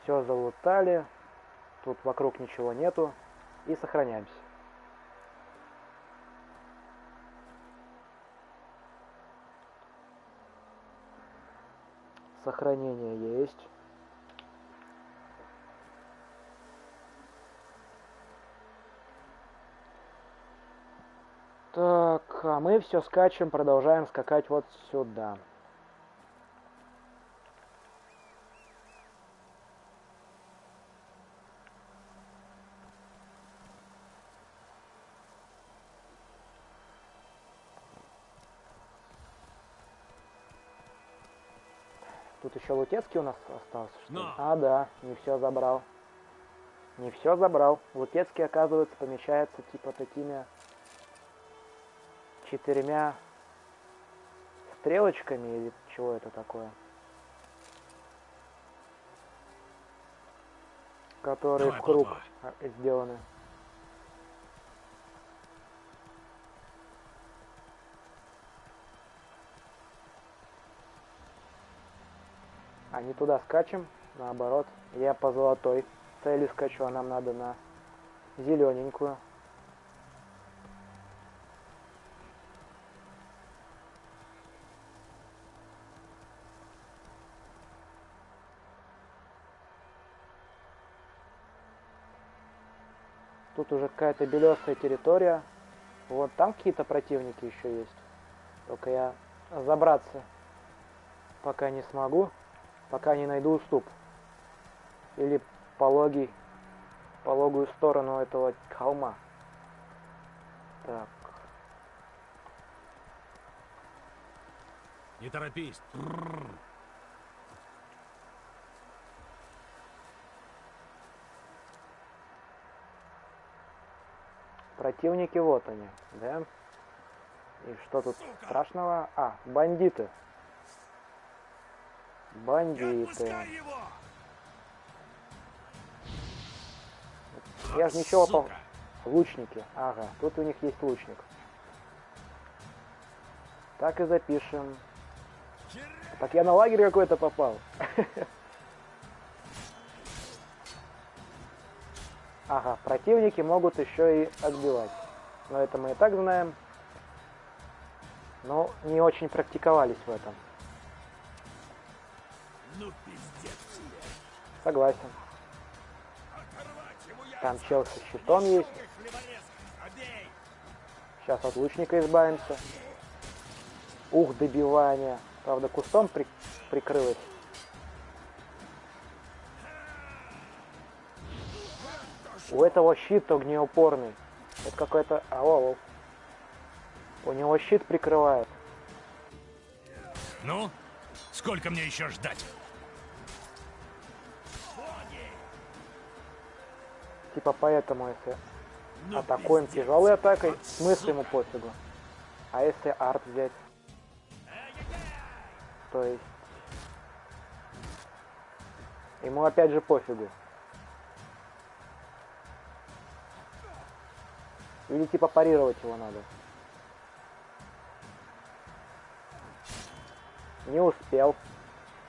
[SPEAKER 1] Все залутали. Тут вокруг ничего нету. И сохраняемся. Сохранение есть. Так, а мы все скачем, продолжаем скакать вот сюда. Тут еще Лутецкий у нас остался, что ли? А, да, не все забрал. Не все забрал. Лутецкий, оказывается, помещается типа такими 4 стрелочками или чего это такое? Которые в круг сделаны. А не туда скачем, наоборот. Я по золотой цели скачу, а нам надо на зелененькую. Тут уже какая-то белесая территория. Вот там какие-то противники еще есть. Только я забраться пока не смогу, пока не найду уступ. Или пологую сторону этого холма. Так.
[SPEAKER 3] Не торопись.
[SPEAKER 1] Противники вот они, да? И что тут страшного? А, бандиты. Бандиты. Я же ничего по... Лучники. Ага, тут у них есть лучник. Так и запишем. Так я на лагерь какой-то попал. Ага, противники могут еще и отбивать. Но это мы и так знаем. Но не очень практиковались в этом.
[SPEAKER 6] Ну, пиздец тебе.
[SPEAKER 1] Согласен. Там чел со щитом есть. Сейчас от лучника избавимся. Ух, добивание. Правда, кустом прикрылось. У этого щит огнеупорный. Это какой-то... Ау. У него щит прикрывает.
[SPEAKER 6] Ну, сколько мне еще ждать?
[SPEAKER 1] Типа поэтому, если атакуем тяжелой атакой, смысл ему пофигу. А если арт взять? То есть... Ему опять же пофигу. Или типа парировать его надо. Не успел.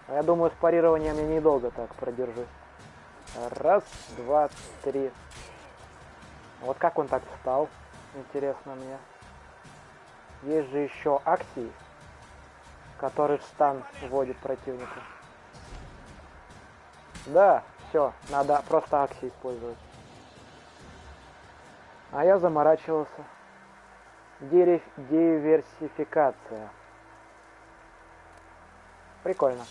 [SPEAKER 1] Но я думаю, с парированием я недолго так продержусь. Раз, два, три. Вот как он так встал? Интересно мне. Есть же еще акции, который в стан вводит противника. Да, все, надо просто акции использовать. А я заморачивался. Диверсификация. Прикольно.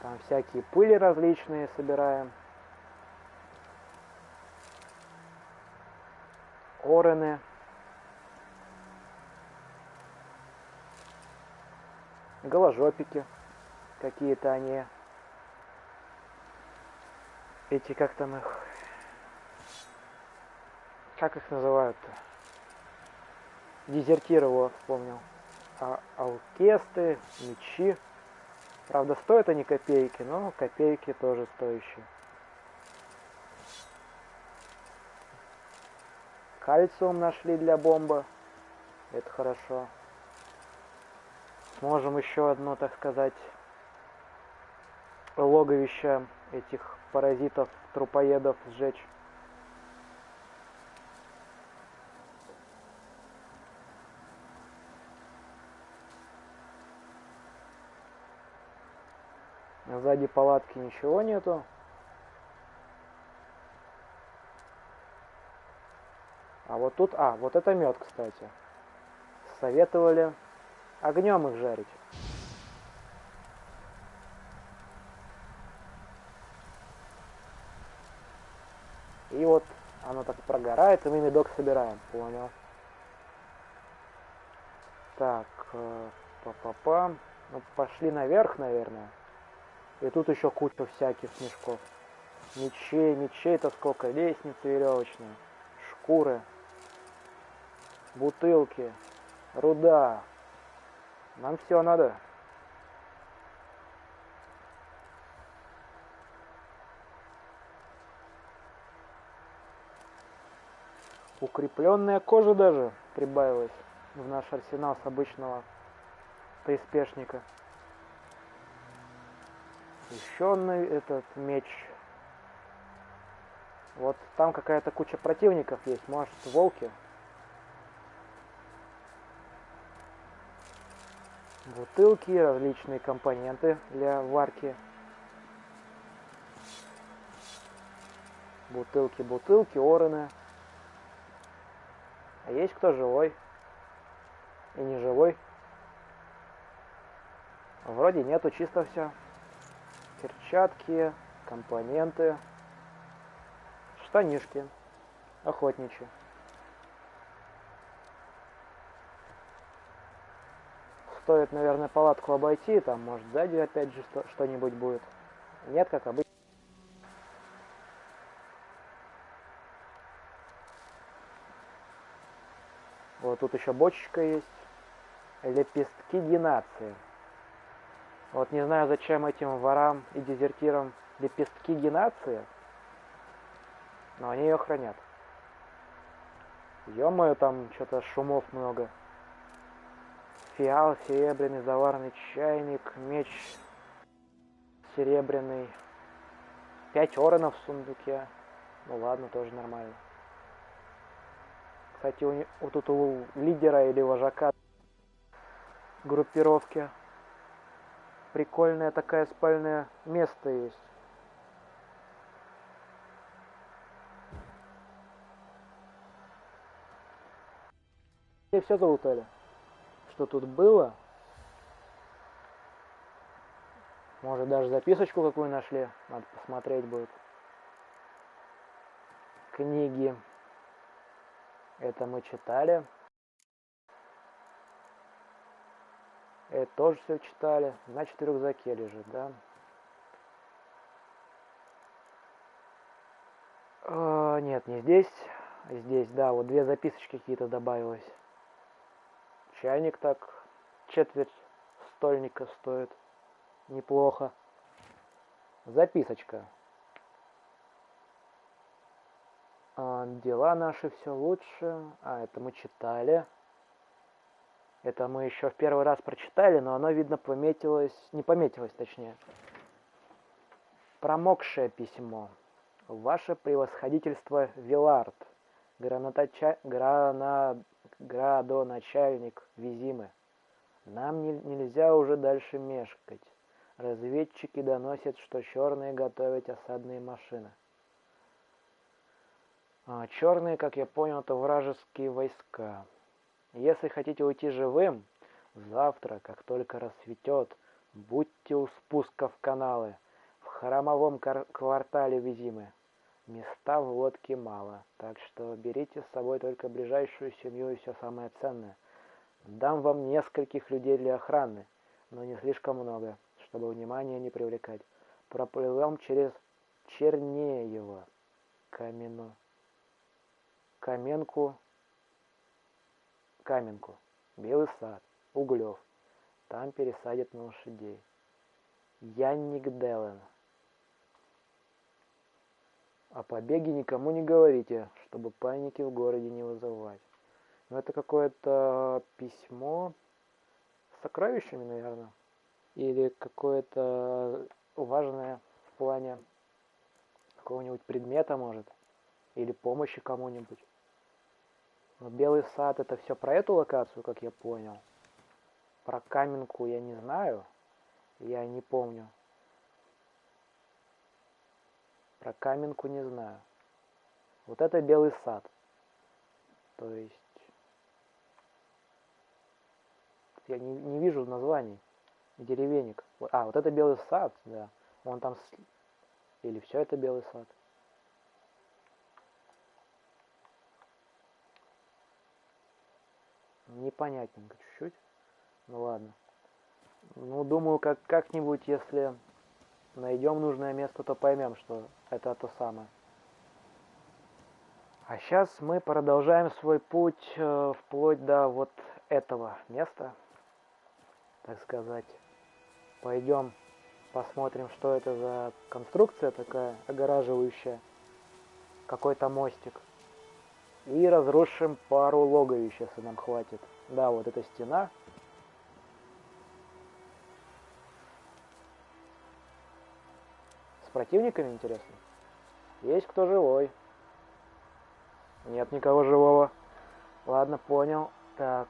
[SPEAKER 1] Там всякие пыли различные собираем. Орены. Голожопики. Какие-то они. Эти, как там их... Как их называют-то? Дезертир его вспомнил. А алкесты, мечи. Правда, стоят они копейки, но копейки тоже стоящие. Кальциум нашли для бомбы. Это хорошо. Сможем еще одно, так сказать, логовище этих паразитов, трупоедов сжечь. Сзади палатки ничего нету. А вот тут, вот это мед, кстати. Советовали огнем их жарить. И вот оно так прогорает, и мы медок собираем. Понял. Так, па-па-па. Ну, пошли наверх, наверное. И тут еще куча всяких снежков. Мечей-то сколько. Лестницы веревочные. Шкуры. Бутылки. Руда. Нам все надо. Укрепленная кожа даже прибавилась в наш арсенал с обычного приспешника. Еще этот меч. Вот там какая-то куча противников есть. Может, волки? Бутылки, различные компоненты для варки. Бутылки, ороны. А есть кто живой? И не живой? Вроде нету, чисто все. Перчатки, компоненты, штанишки, охотничьи. Стоит, наверное, палатку обойти, там, может, сзади опять же что-нибудь будет. Нет, как обычно. Вот тут еще бочечка есть. Лепестки генации. Вот не знаю, зачем этим ворам и дезертирам лепестки генации, но они ее хранят. Ё-моё, там что-то шумов много. Фиал серебряный, заварный чайник, меч серебряный. 5 оронов в сундуке. Ну ладно, тоже нормально. Кстати, у лидера или вожака группировки прикольное такое спальное место есть. И все залутали. Что тут было? Может, даже записочку какую нашли. Надо посмотреть будет. Книги. Это мы читали. Это тоже все читали. Значит, в рюкзаке лежит, да? Нет, не здесь. Здесь, да, вот 2 записочки какие-то добавилось. Чайник так четверть стольника стоит. Неплохо. Записочка. Дела наши все лучше. Это мы читали. Это мы еще в первый раз прочитали, но оно, видно, пометилось... Не пометилось, точнее. Промокшее письмо. Ваше превосходительство Вилард, градоначальник Визимы. Нам нельзя уже дальше мешкать. Разведчики доносят, что черные готовят осадные машины. Черные, как я понял, это вражеские войска. Если хотите уйти живым, завтра, как только рассветет, будьте у спуска в каналы, в храмовом квартале Визимы. Места в лодке мало, так что берите с собой только ближайшую семью и все самое ценное. Дам вам нескольких людей для охраны, но не слишком много, чтобы внимание не привлекать. Проплывем через Чернеево, Каменку. Белый сад. Углев. Там пересадят на лошадей. Янник Делен. О побеге никому не говорите, чтобы паники в городе не вызывать. Но это какое-то письмо с сокровищами, наверное. Или какое-то важное в плане какого-нибудь предмета, может. Или помощи кому-нибудь. Но Белый сад — это все про эту локацию, как я понял. Про Каменку я не знаю. Я не помню. Про Каменку не знаю. Вот это Белый сад. То есть... Я не вижу названий. Деревенек. А, вот это Белый сад, да. Вон там... Или все это Белый сад. Непонятненько чуть-чуть. Ну ладно. Ну, думаю, как-нибудь, если найдем нужное место, то поймем, что это то самое. А сейчас мы продолжаем свой путь вплоть до вот этого места, так сказать. Пойдем посмотрим, что это за конструкция такая, огораживающая какой-то мостик. И разрушим пару логовищ, если нам хватит. Да, вот эта стена. С противниками, интересно? Есть кто живой? Нет никого живого. Ладно, понял. Так.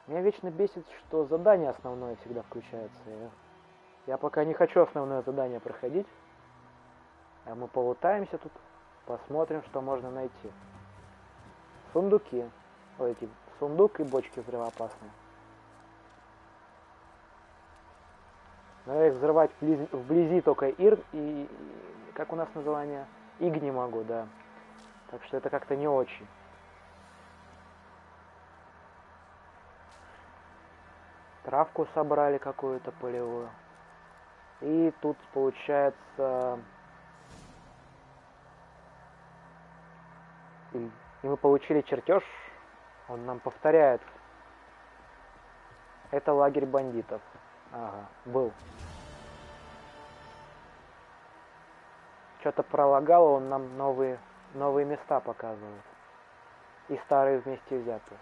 [SPEAKER 1] Меня вечно бесит, что задание основное всегда включается. Я пока не хочу основное задание проходить. А мы полутаемся тут. Посмотрим, что можно найти. Сундуки. Ой, эти сундук и бочки взрывоопасные. Но я их взрывать вблизи только и как у нас название? Иг не могу, да. Так что это как-то не очень. Травку собрали какую-то полевую. И тут получается... И мы получили чертеж. Он нам повторяет. Это лагерь бандитов. Ага, был. Что-то пролагало, он нам новые места показывает. И старые вместе взятые.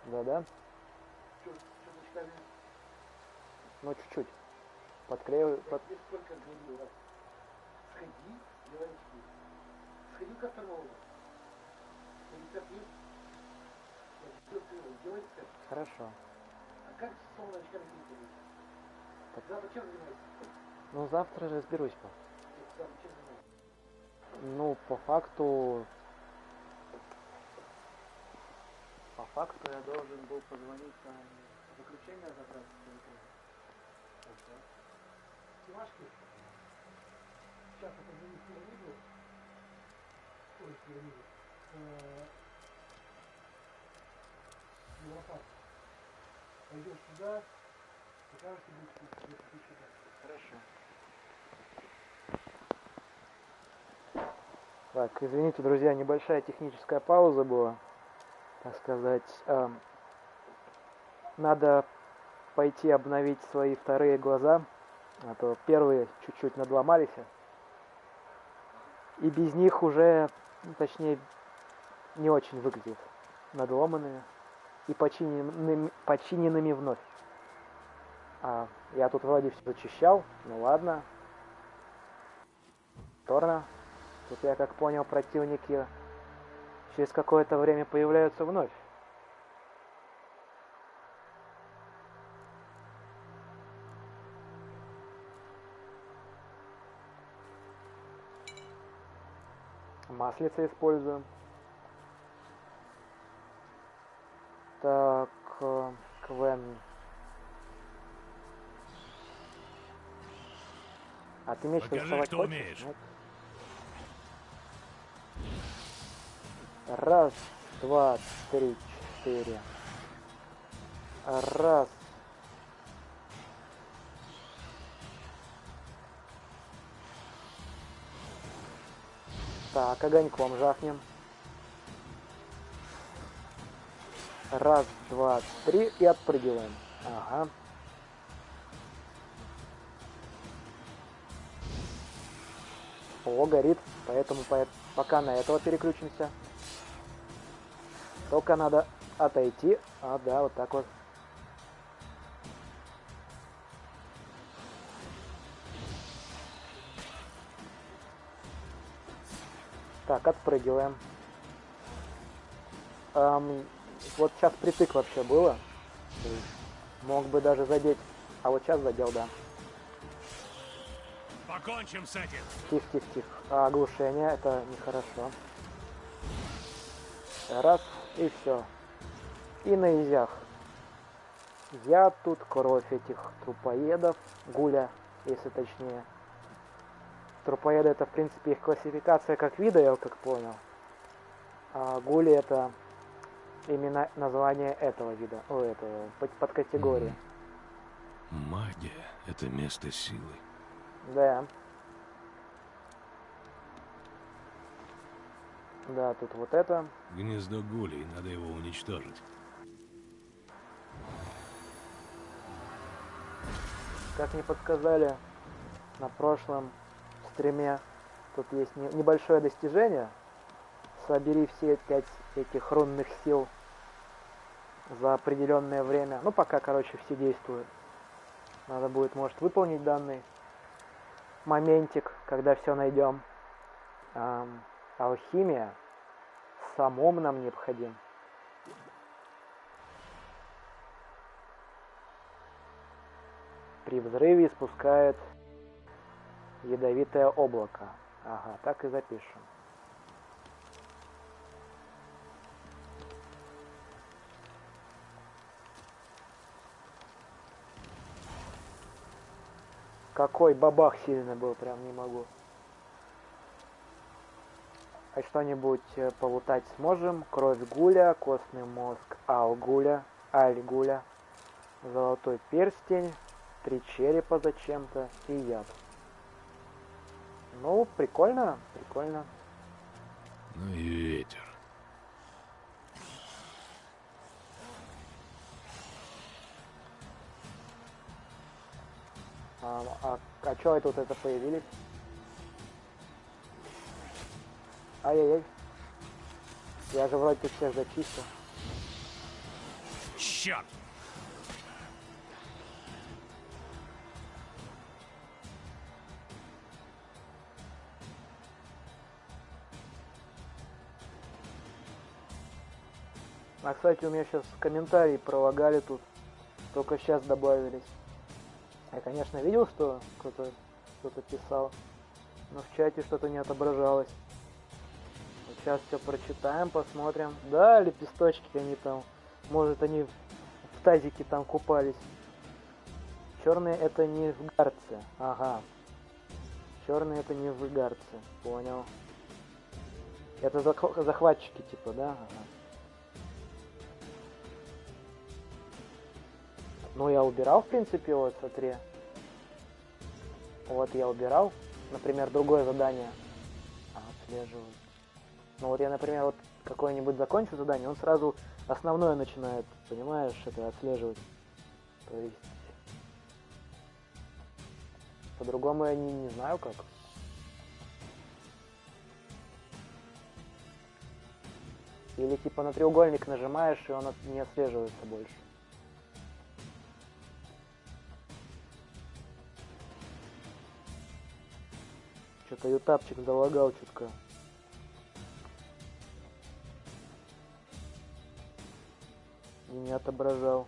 [SPEAKER 1] Да-да. Ну, чуть-чуть. Подклеиваю.
[SPEAKER 8] Сходи ко второму.
[SPEAKER 1] Хорошо.
[SPEAKER 8] А как с солнышком видеть? Завтра чем занимаешься?
[SPEAKER 1] Ну, завтра разберусь.
[SPEAKER 8] Завтра чем занимаешься?
[SPEAKER 1] Ну, по факту я должен был позвонить на заключение забрать.
[SPEAKER 8] Тимашки? Сейчас я позвоню в пирамиду. Ой, пирамиду. Европак. Пойдешь туда, покажешь, что будет сюда.
[SPEAKER 1] Хорошо. Так, извините, друзья, небольшая техническая пауза была, так сказать. Надо пойти обновить свои вторые глаза, а то первые чуть-чуть надломались. И без них уже, точнее, не очень выглядит надломанными и починенными вновь. Я тут вроде все зачищал, ну ладно. Торно. Тут, я как понял, противники через какое-то время появляются вновь. Маслица используем. Так, Квен. А ты меч
[SPEAKER 6] Покажи,
[SPEAKER 1] рисовать
[SPEAKER 6] что
[SPEAKER 1] хочешь?
[SPEAKER 6] умеешь.
[SPEAKER 1] Нет? Раз, два, три, четыре. Раз. Так, огоньком жахнем. Раз, два, три и отпрыгиваем. Ага. О, горит. Поэтому пока на этого переключимся. Только надо отойти. А, да, вот так вот. Так, отпрыгиваем. Вот сейчас притык вообще было. Мог бы даже задеть. А вот сейчас задел, да.
[SPEAKER 6] Покончим с этим.
[SPEAKER 1] Тихо, тихо, тихо. А оглушение, это нехорошо. Раз, и все. И на изях. Я тут кровь этих трупоедов. Гуля, если точнее. Трупоеды — это, в принципе, их классификация как вида, я как понял. А гули — это именно название этого вида, этого подкатегории.
[SPEAKER 3] Магия — это место силы.
[SPEAKER 1] Да. Да, тут вот это.
[SPEAKER 3] Гнездо гулей, надо его уничтожить.
[SPEAKER 1] Как мне подсказали на прошлом стриме, тут есть небольшое достижение. Собери все 5 этих рунных сил за определенное время. Ну, пока, короче, все действуют. Надо будет, может, выполнить данный моментик, когда все найдем. Алхимия. Самом нам необходим. При взрыве испускает ядовитое облако. Ага, так и запишем. Какой бабах сильный был, прям не могу. А что-нибудь полутать сможем? Кровь гуля, костный мозг аль-гуля, золотой перстень, 3 черепа зачем-то и яд. Ну, прикольно, прикольно.
[SPEAKER 3] Ну и ветер.
[SPEAKER 1] А чё это вот это появились? Ай-яй-яй. Я же вроде всех зачистил.
[SPEAKER 6] Черт!
[SPEAKER 1] А, кстати, у меня сейчас комментарии пролагали тут. Только сейчас добавились. Я, конечно, видел, что кто-то что-то писал, но в чате что-то не отображалось. Вот сейчас все прочитаем, посмотрим. Да, лепесточки они там, может, они в тазике там купались. Черные — это не в гарце. Ага. Черные — это не в гарце. Понял. Это захватчики типа, да? Ага. Ну, я убирал, в принципе, вот, смотри. Вот я убирал, например, другое задание. Отслеживать. Ну, вот я, например, вот какое-нибудь закончу задание, он сразу основное начинает, понимаешь, это отслеживать. То есть, по-другому я не знаю как. Или типа на треугольник нажимаешь, и он не отслеживается больше. Что-то ютабчик залагал чутка. И не отображал.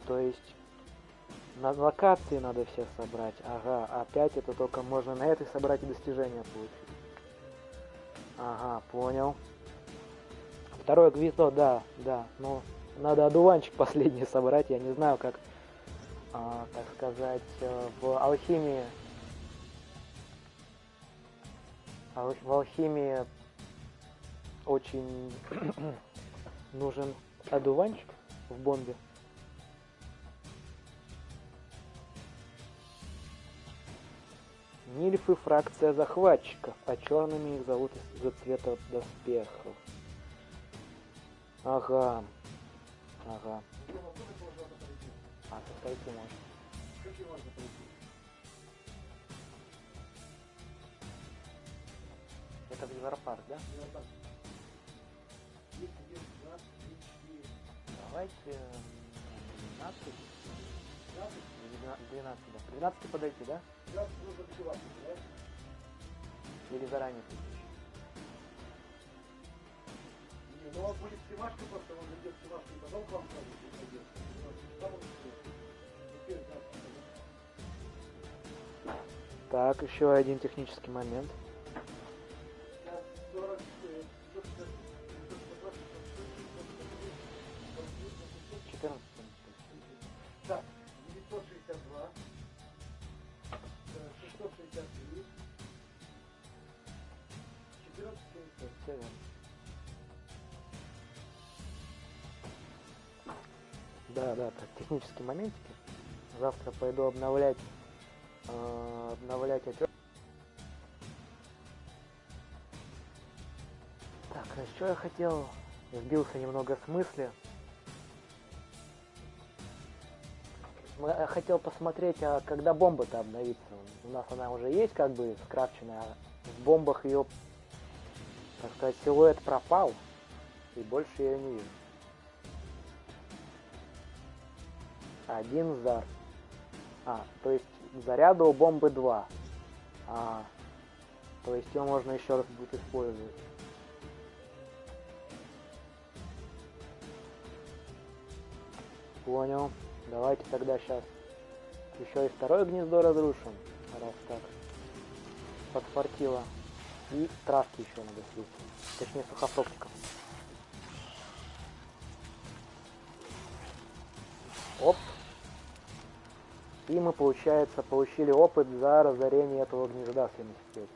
[SPEAKER 1] То есть на локации надо все собрать. Ага, опять это только можно на этой собрать и достижения получить. Ага, понял. Второе гнездо, да, но надо одуванчик последний собрать, я не знаю, как, так сказать, в алхимии, очень Нужен одуванчик в бомбе. Нильфы — фракция захватчиков, а черными их зовут из-за цвета доспехов. Ага. Ага. А, со скольки можно?
[SPEAKER 8] Какие можно пройти?
[SPEAKER 1] Это в Европарк, да?
[SPEAKER 8] Я вот так. 10, 10, 12, 34.
[SPEAKER 1] Давайте 12.
[SPEAKER 8] 12?
[SPEAKER 1] 12, да. К 12 подойти, да?
[SPEAKER 8] 12 нужно докрываться, да?
[SPEAKER 1] Или заранее?
[SPEAKER 8] Не, ну у вас будет снимашка просто, он зайдет в снимашку и потом к вам сразу придет. Там он все. Теперь 12.
[SPEAKER 1] Так, еще один технический момент.
[SPEAKER 8] 40,
[SPEAKER 1] 14.
[SPEAKER 8] так, 962, 663, 14, 70.
[SPEAKER 1] Все верно. Да, так, технические моментики. Завтра пойду обновлять отчет. Так, а что я хотел? Сбился немного с мысли. Я хотел посмотреть, а когда бомба-то обновится. У нас она уже есть как бы скрафченная, а в бомбах ее, так сказать, силуэт пропал, и больше я ее не вижу. Один зар. То есть заряда у бомбы 2. То есть ее можно еще раз будет использовать. Понял. Давайте тогда сейчас еще и второе гнездо разрушим, раз так подфартило. И травки еще надо слить. Точнее, сухофруктиков. Оп. И мы, получается, получили опыт за разорение этого гнезда 75.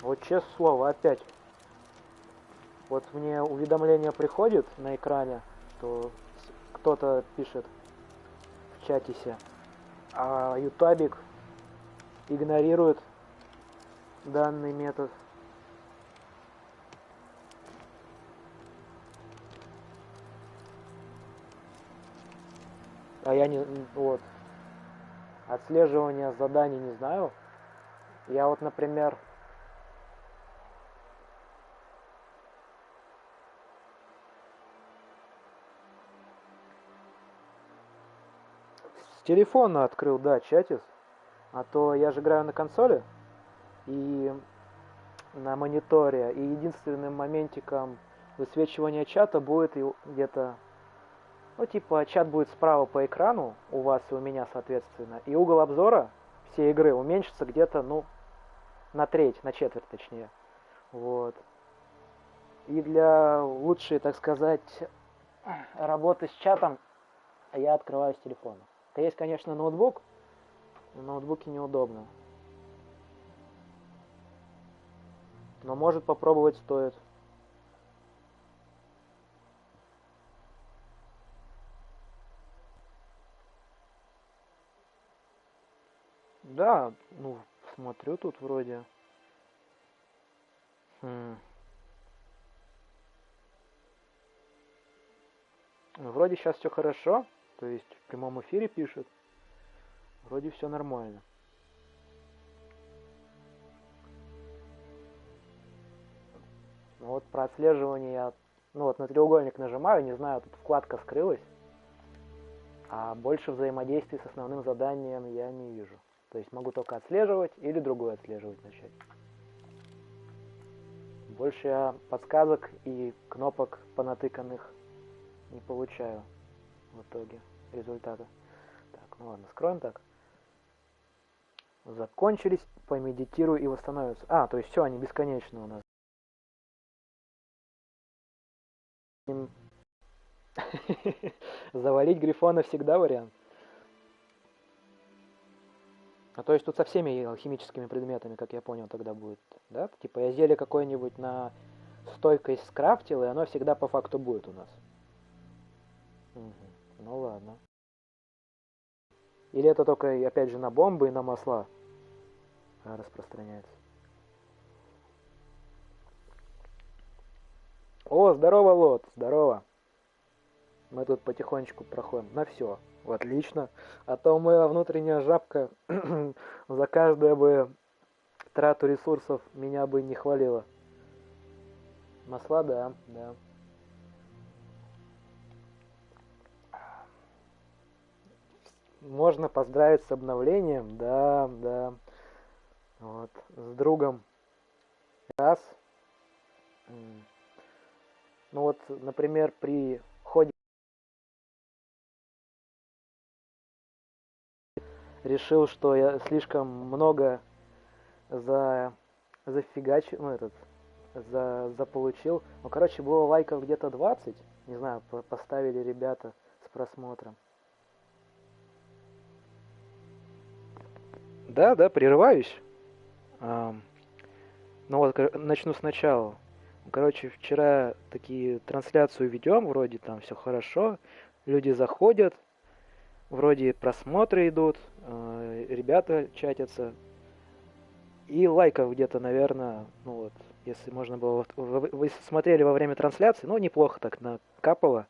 [SPEAKER 1] Вот честное слово, опять. Вот мне уведомление приходит на экране, что кто-то пишет в чатисе, а ютубик игнорирует данный метод. А я не... Вот. Отслеживание заданий не знаю. Я вот, например... С телефона открыл, да, чатис. А то я же играю на консоли. И на мониторе. И единственным моментиком высвечивания чата будет где-то... Ну, типа, чат будет справа по экрану, у вас и у меня, соответственно. И угол обзора всей игры уменьшится где-то, ну, на треть, на четверть, точнее. Вот. И для лучшей, так сказать, работы с чатом я открываю с телефона. Есть, конечно, ноутбук. На ноутбуке неудобно. Но может попробовать стоит. Да, ну, смотрю тут вроде. Вроде сейчас все хорошо. То есть в прямом эфире пишут. Вроде все нормально. Ну вот про отслеживание я... Ну вот на треугольник нажимаю, не знаю, тут вкладка скрылась. А больше взаимодействия с основным заданием я не вижу. То есть могу только отслеживать или другое отслеживать начать. Больше я подсказок и кнопок понатыканных не получаю в итоге результата. Так, ну ладно, скроем так. Закончились, помедитирую и восстановятся. То есть все, они бесконечны у нас. Завалить Грифона всегда вариант. А то есть тут со всеми алхимическими предметами, как я понял, тогда будет, да? Типа я зелье какое-нибудь на стойкость скрафтил, и оно всегда по факту будет у нас. Мгм. Ну ладно. Или это только, опять же, на бомбы и на масла распространяется. О, здорово, Лот, здорово. Мы тут потихонечку проходим. На все. Отлично. А то моя внутренняя жабка за каждую бы трату ресурсов меня бы не хвалила. Масла, да, да. Можно поздравить с обновлением, да, да. Вот. С другом раз. Ну вот, например, при ходе решил, что я слишком много зафигачил, ну этот, заполучил. Ну, короче, было лайков где-то 20. Не знаю, поставили ребята с просмотром. Да, да, прерываюсь. Ну вот, начну сначала. Короче, вчера такие трансляцию ведем, вроде там все хорошо, люди заходят, вроде просмотры идут, ребята чатятся, и лайков где-то, наверное, ну вот, если можно было, вы смотрели во время трансляции, ну неплохо так накапало,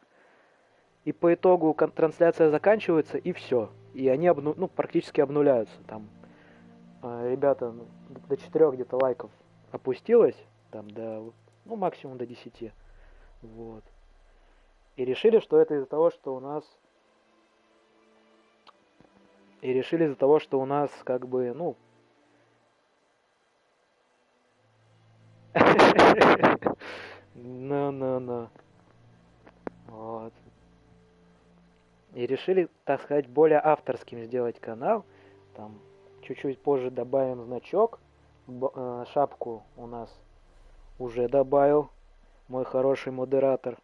[SPEAKER 1] и по итогу трансляция заканчивается, и все, и они практически обнуляются, там ребята до 4 где-то лайков опустилось, там до, ну максимум до 10, вот, и решили, что это из-за того, что у нас как бы, ну, ну. Вот. И решили, так сказать, более авторским сделать канал. Там чуть-чуть позже добавим значок. Шапку у нас уже добавил мой хороший модератор.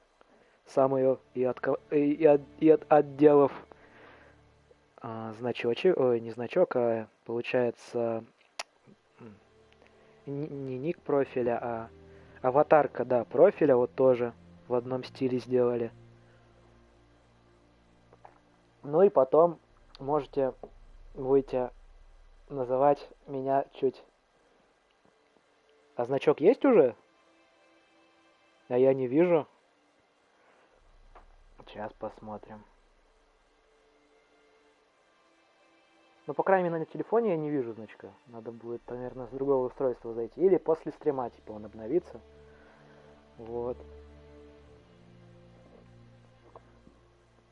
[SPEAKER 1] Сам ее и от отделов значочек, ой, не значок, а получается не ник профиля, а аватарка, да, профиля вот тоже в одном стиле сделали. Ну и потом будете называть меня чуть. А значок есть уже? А я не вижу. Сейчас посмотрим. Ну, по крайней мере, на телефоне я не вижу значка. Надо будет, наверное, с другого устройства зайти. Или после стрима, типа, он обновится. Вот.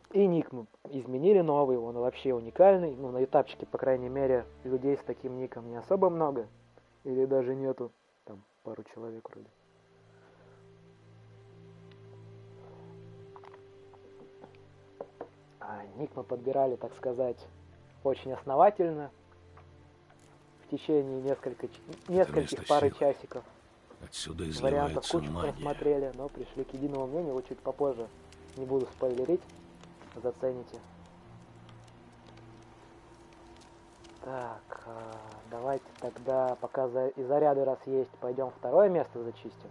[SPEAKER 1] И ник мы изменили новый, он вообще уникальный. Ну, на ютабчике, по крайней мере, людей с таким ником не особо много. Или даже нету. Там пару человек вроде. Ник мы подбирали, так сказать, очень основательно. В течение нескольких пары часиков.
[SPEAKER 3] Отсюда
[SPEAKER 1] Вариантов
[SPEAKER 3] изливается
[SPEAKER 1] кучу
[SPEAKER 3] магия.
[SPEAKER 1] просмотрели, но пришли к единому мнению. Вот чуть попозже. Не буду спойлерить. Зацените. Так, давайте тогда, пока и заряды раз есть, пойдем второе место зачистим.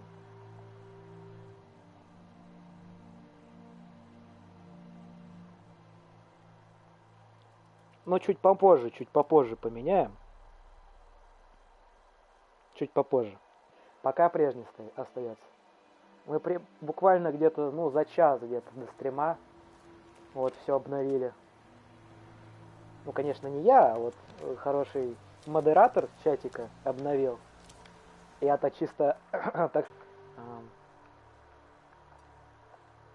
[SPEAKER 1] Но чуть попозже поменяем. Чуть попозже. Пока прежний остается. Мы буквально где-то, ну, за час где-то до стрима вот все обновили. Ну, конечно, не я, а вот хороший модератор чатика обновил. Я-то чисто так,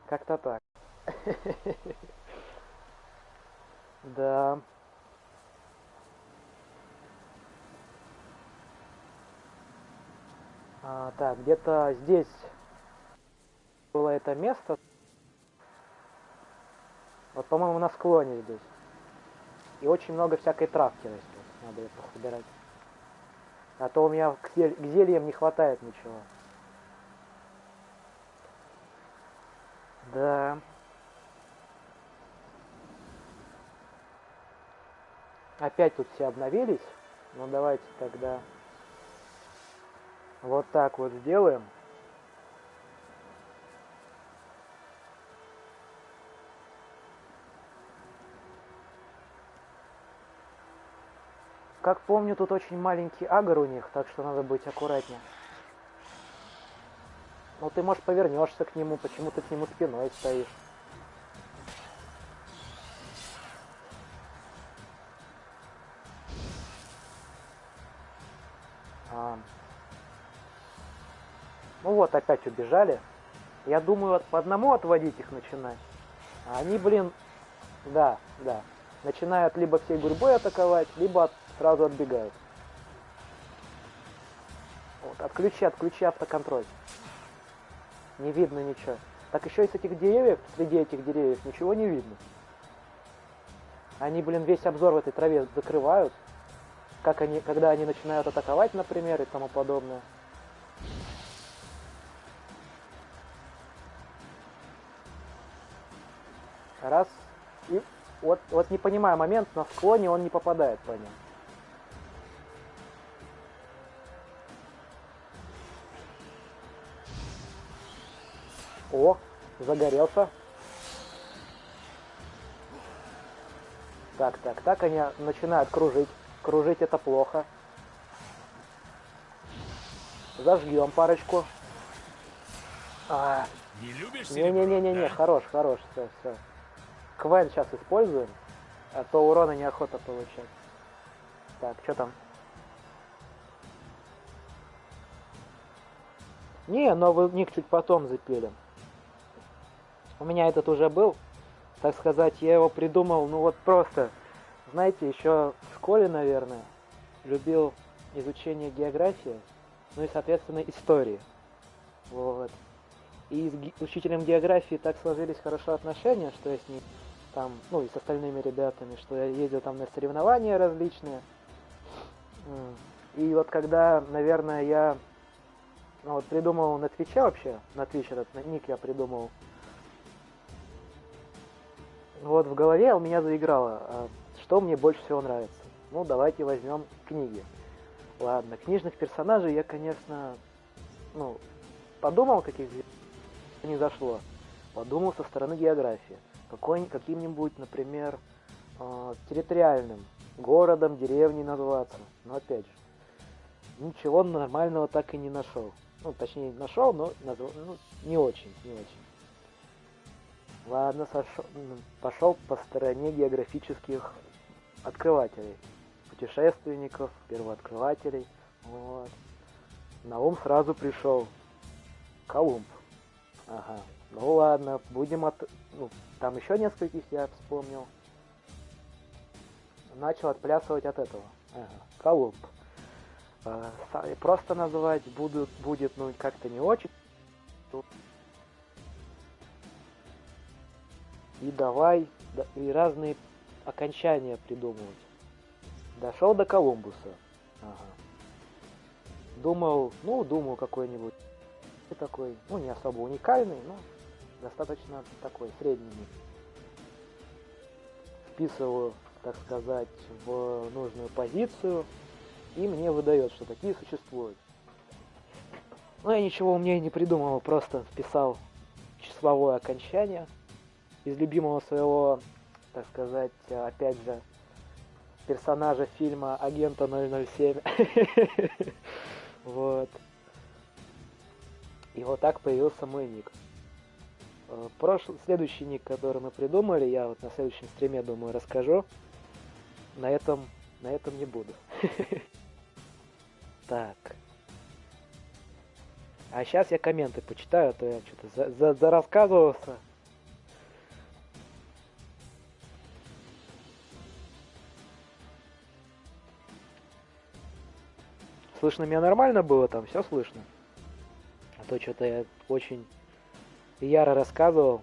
[SPEAKER 1] как-то так. Да. Так, где-то здесь было это место. Вот, по-моему, на склоне здесь. И очень много всякой травки растет. Надо это собирать. А то у меня к зельям не хватает ничего. Да. Опять тут все обновились. Ну давайте тогда вот так вот сделаем. Как помню, тут очень маленький агр у них, так что надо быть аккуратнее. Ну ты, может, повернешься к нему, почему ты к нему спиной стоишь. Ну вот, опять убежали. Я думаю, по одному отводить их начинать. А они, блин, да. Начинают либо всей гурьбой атаковать, либо сразу отбегают. Вот, отключи автоконтроль. Не видно ничего. Так еще и с этих деревьев, среди этих деревьев, ничего не видно. Они, блин, весь обзор в этой траве закрывают. Когда они начинают атаковать, например, и тому подобное. Раз. И вот не понимаю момент, на склоне он не попадает по ним. О, загорелся. Так, они начинают кружить. Кружить это плохо. Зажгем парочку.
[SPEAKER 6] Не любишь
[SPEAKER 1] Не, хорош, все. Квен сейчас используем, а то урона неохота получать. Так, что там? Не, новый ник чуть потом запилим. У меня этот уже был, так сказать, я его придумал, ну вот просто, знаете, еще в школе, наверное, любил изучение географии, ну и, соответственно, истории. Вот. И с учителем географии так сложились хорошо отношения, что я с ним там, ну и с остальными ребятами, что я ездил там на соревнования различные. И вот когда, наверное, я вот придумал на Твиче вообще, на Твич этот ник я придумал, вот в голове у меня заиграло, что мне больше всего нравится. Ну, давайте возьмем книги. Ладно, книжных персонажей я, конечно, ну, подумал, каких не зашло. Подумал со стороны географии. Каким-нибудь, например, территориальным городом, деревней назваться. Но опять же, ничего нормального так и не нашел. Ну, точнее, нашел, но не очень. Ладно, пошел по стороне географических открывателей. Путешественников, первооткрывателей. Вот. На ум сразу пришел Колумб. Ага. Ну ладно, будем там еще нескольких я вспомнил. Начал отплясывать от этого. Ага. Колумб. Просто называть будет ну как-то не очень. И давай и разные окончания придумывать. Дошел до Колумбуса. Ага. Думал какой-нибудь такой, ну не особо уникальный, но достаточно такой средний. Вписываю, так сказать, в нужную позицию, и мне выдает, что такие существуют. Но я ничего умнее не придумал, просто вписал числовое окончание из любимого своего, так сказать, опять же, персонажа фильма Агента 007. Вот. И вот так появился мой ник. Следующий ник, который мы придумали, я вот на следующем стриме, думаю, расскажу. На этом не буду. Так. А сейчас я комменты почитаю, а то я что-то зарассказывался. Слышно меня нормально было там? Все слышно? А то что-то я очень яро рассказывал.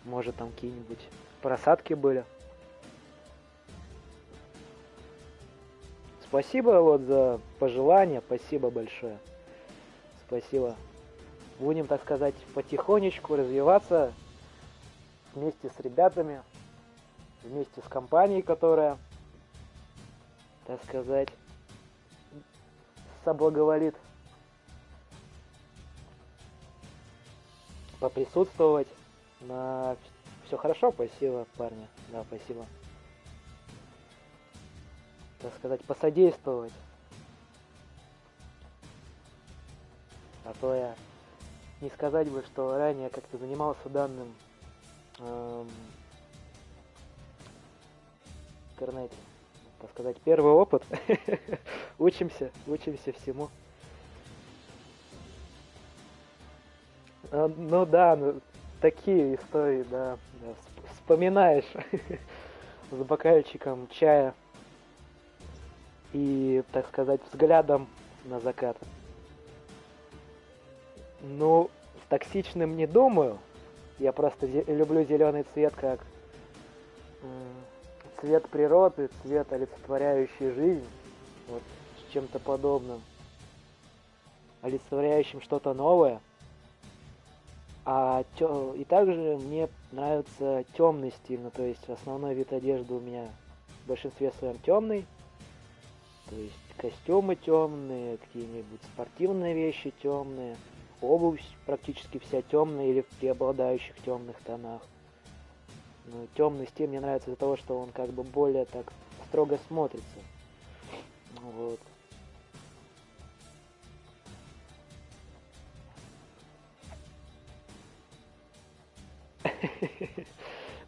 [SPEAKER 1] Может там какие-нибудь просадки были. Спасибо вот за пожелания, спасибо большое. Спасибо. Будем, так сказать, потихонечку развиваться вместе с ребятами. вместе с компанией, которая, так сказать, соблаговолит поприсутствовать на... Все хорошо, спасибо, парни. Да, спасибо. Так сказать, посодействовать. А то я не сказать бы, что ранее как-то занимался данным интернете. Так сказать, первый опыт. Учимся всему. Ну да, такие истории, да. Вспоминаешь с бокальчиком чая и, так сказать, взглядом на закат. Ну, с токсичным не думаю. Я просто люблю зеленый цвет как цвет природы, цвет, олицетворяющий жизнь. Вот, с чем-то подобным. Олицетворяющим что-то новое. И также мне нравится темный стиль. Ну, то есть основной вид одежды у меня в большинстве своем темный. То есть костюмы темные, какие-нибудь спортивные вещи темные. Обувь практически вся темная или в преобладающих темных тонах. Но темный стиль мне нравится из-за того, что он как бы более так строго смотрится. Вот.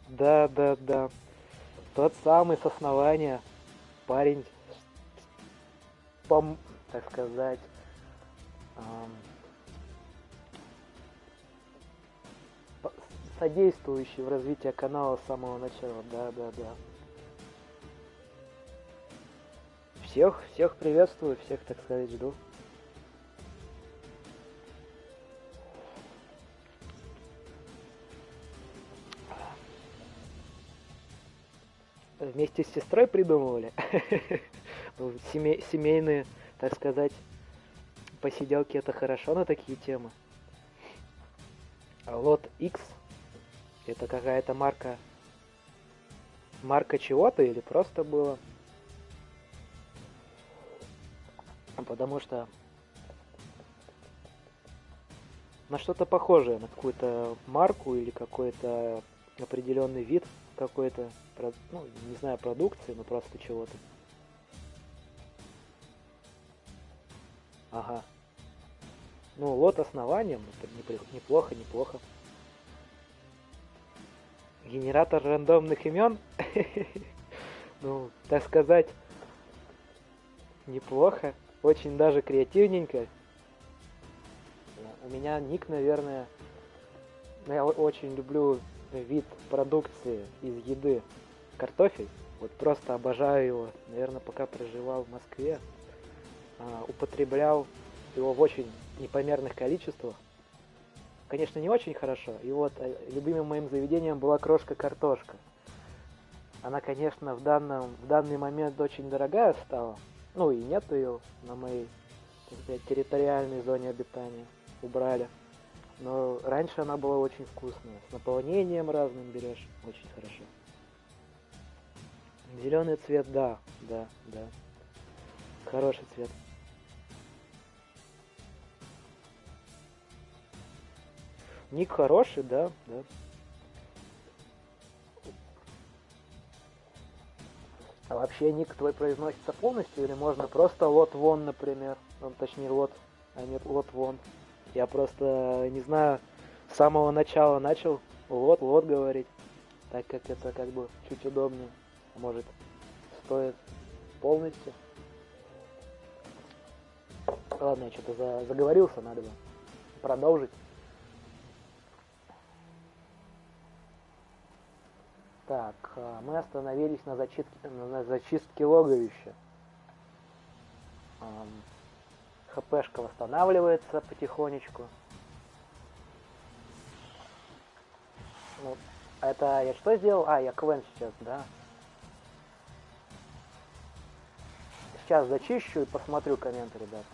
[SPEAKER 1] Да. Тот самый с основания парень, так сказать, содействующий в развитии канала с самого начала. Да. Всех приветствую, всех, так сказать, жду. Вместе с сестрой придумывали. Семейные, так сказать, посиделки — это хорошо на такие темы. Лот X — это какая-то марка чего-то или просто было? Потому что на что-то похожее, на какую-то марку или какой-то определенный вид какой-то, ну, не знаю, продукции, но просто чего-то. Ага. Ну, лот основанием, неплохо. Генератор рандомных имен? Ну, так сказать, неплохо. Очень даже креативненько. У меня ник, наверное... Я очень люблю вид продукции из еды. Картофель. Вот просто обожаю его. Наверное, пока проживал в Москве, употреблял его в очень непомерных количествах. Конечно, не очень хорошо. И вот любимым моим заведением была крошка-картошка. Она, конечно, в данный момент очень дорогая стала. Ну и нет ее на моей, так сказать, территориальной зоне обитания. Убрали. Но раньше она была очень вкусная. С наполнением разным берешь. Очень хорошо. Зеленый цвет, да. Хороший цвет. Ник хороший, да. А вообще ник твой произносится полностью или можно просто лот вон, например? Ну, точнее лот, а нет лот вон. Я просто, не знаю, с самого начала начал лот говорить, так как это как бы чуть удобнее. Может, стоит полностью. Ладно, я что-то заговорился, надо бы продолжить. Так, мы остановились на зачистке логовища. ХПшка восстанавливается потихонечку. Ну, это я что сделал? Я квен сейчас, да. Сейчас зачищу и посмотрю комменты, ребята.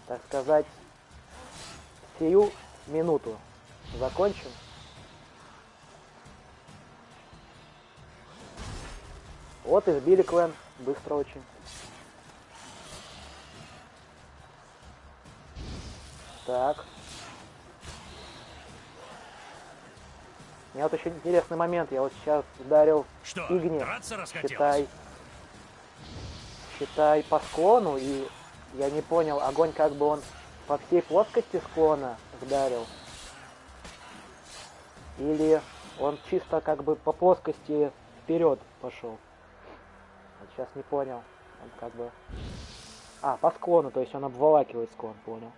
[SPEAKER 1] Так сказать, сию минуту закончим. Вот избили клан. Быстро очень. Так. У меня вот еще интересный момент. Я вот сейчас ударил
[SPEAKER 6] Что,
[SPEAKER 1] Игни.
[SPEAKER 6] драться расхотелось?
[SPEAKER 1] Считай по склону, и я не понял, огонь как бы он по всей плоскости склона ударил? Или он чисто как бы по плоскости вперед пошел? Вот сейчас не понял. Он как бы... А, по склону, то есть он обволакивает склон, понял.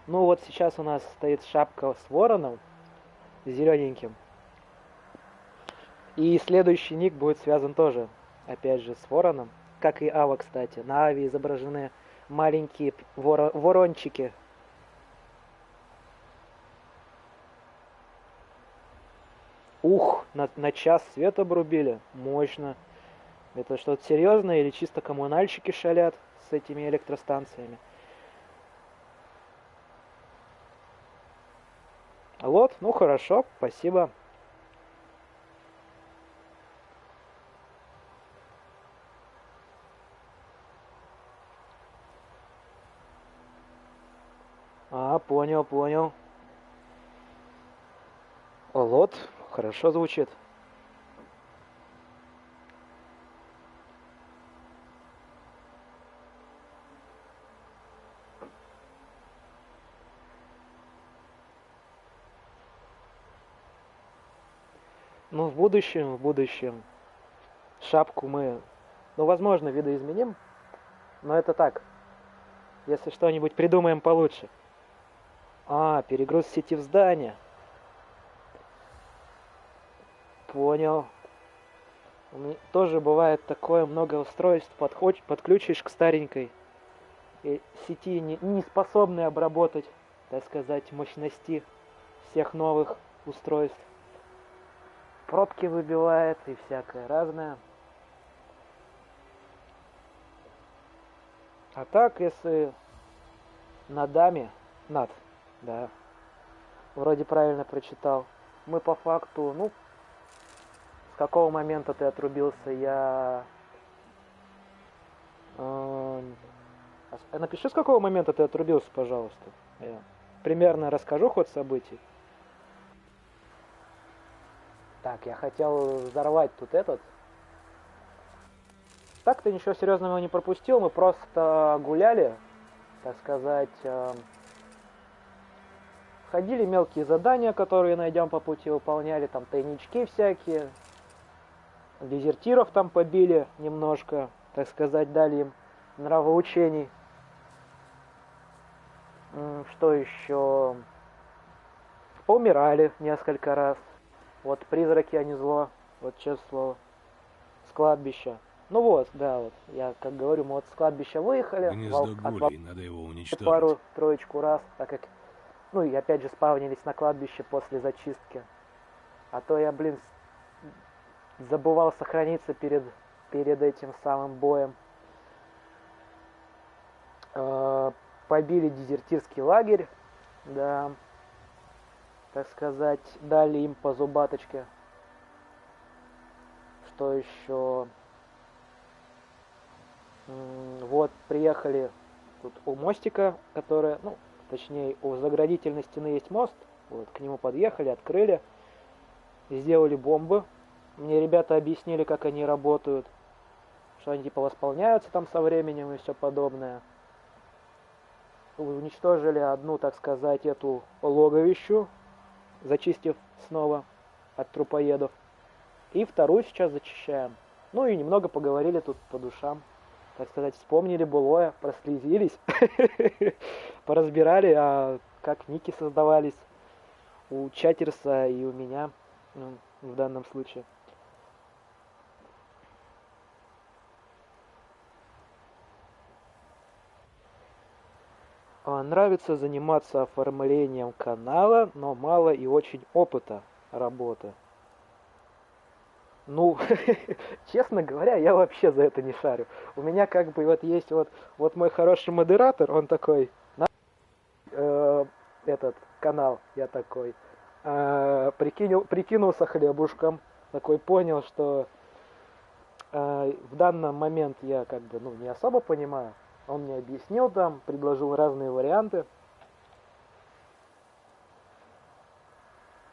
[SPEAKER 1] Ну вот сейчас у нас стоит шапка с вороном, зелененьким. И следующий ник будет связан тоже, опять же, с вороном. Как и Ава, кстати. На Аве изображены маленькие ворончики. Ух, на час свет обрубили. Мощно. Это что-то серьезное или чисто коммунальщики шалят с этими электростанциями? Вот, ну хорошо, спасибо. А, понял. Лот, хорошо звучит. Ну, в будущем шапку мы, ну, возможно, видоизменим, но это так, если что-нибудь придумаем получше. А, перегруз сети в здание. Понял. У меня тоже бывает такое, много устройств подключишь к старенькой и сети, не способной обработать, так сказать, мощности всех новых устройств. Пробки выбивает и всякое разное. А так, если да, вроде правильно прочитал, мы по факту, ну, с какого момента ты отрубился, я... Напиши, с какого момента ты отрубился, пожалуйста. Я примерно расскажу ход событий. Так, я хотел взорвать тут этот. Так, ты ничего серьезного не пропустил, мы просто гуляли, так сказать, ходили, мелкие задания, которые найдем по пути, выполняли, там тайнички всякие, дезертиров там побили немножко, так сказать, дали им нравоучений. Что еще? Поумирали несколько раз. Вот призраки, они зло, вот честное слово, с кладбища. Ну вот, да, вот, я как говорю, мы вот с кладбища выехали,
[SPEAKER 3] Гнездо гулей, надо его уничтожить.
[SPEAKER 1] пару-троечку раз, так как, ну и опять же спавнились на кладбище после зачистки. А то я, блин, забывал сохраниться перед этим самым боем. Побили дезертирский лагерь, да, так сказать, дали им по зубаточке. Что еще? Вот, приехали тут у мостика, который, ну, точнее, у заградительной стены есть мост. Вот, к нему подъехали, открыли, сделали бомбы. Мне ребята объяснили, как они работают, что они типа восполняются там со временем и все подобное. Уничтожили одну, так сказать, эту логовищу, зачистив снова от трупоедов. И вторую сейчас зачищаем. Ну и немного поговорили тут по душам. Так сказать, вспомнили былое, прослезились, поразбирали, как ники создавались у Чатерса и у меня, ну, в данном случае. Нравится заниматься оформлением канала, но мало и очень опыта работы. Ну, честно говоря, я вообще за это не шарю. У меня как бы вот есть вот мой хороший модератор, он такой, этот канал, я такой, Прикинулся хлебушком, такой понял, что в данный момент я как бы, ну, не особо понимаю. Он мне объяснил там, предложил разные варианты.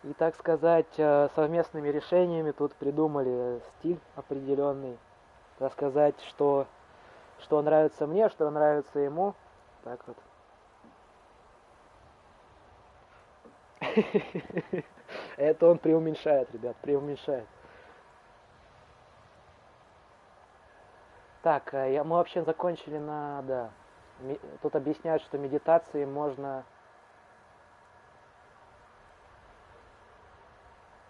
[SPEAKER 1] И, так сказать, совместными решениями тут придумали стиль определенный. Так сказать, что нравится мне, что нравится ему. Так вот. Это он преуменьшает, ребят, преуменьшает. Так, мы вообще закончили на... Да. Тут объясняют, что медитации можно...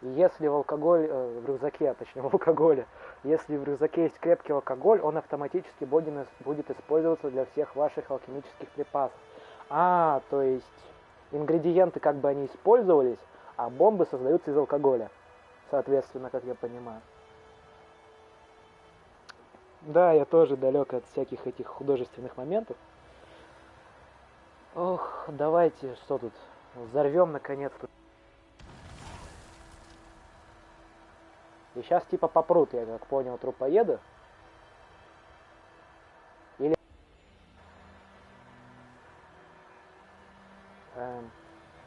[SPEAKER 1] Если в в рюкзаке, а точнее в алкоголе, если в рюкзаке есть крепкий алкоголь, он автоматически будет использоваться для всех ваших алхимических припасов. То есть ингредиенты как бы они использовались, а бомбы создаются из алкоголя, соответственно, как я понимаю. Да, я тоже далек от всяких этих художественных моментов. Ох, давайте, что тут, взорвем наконец-то. И сейчас типа попрут, я как понял, трупоеды. Или...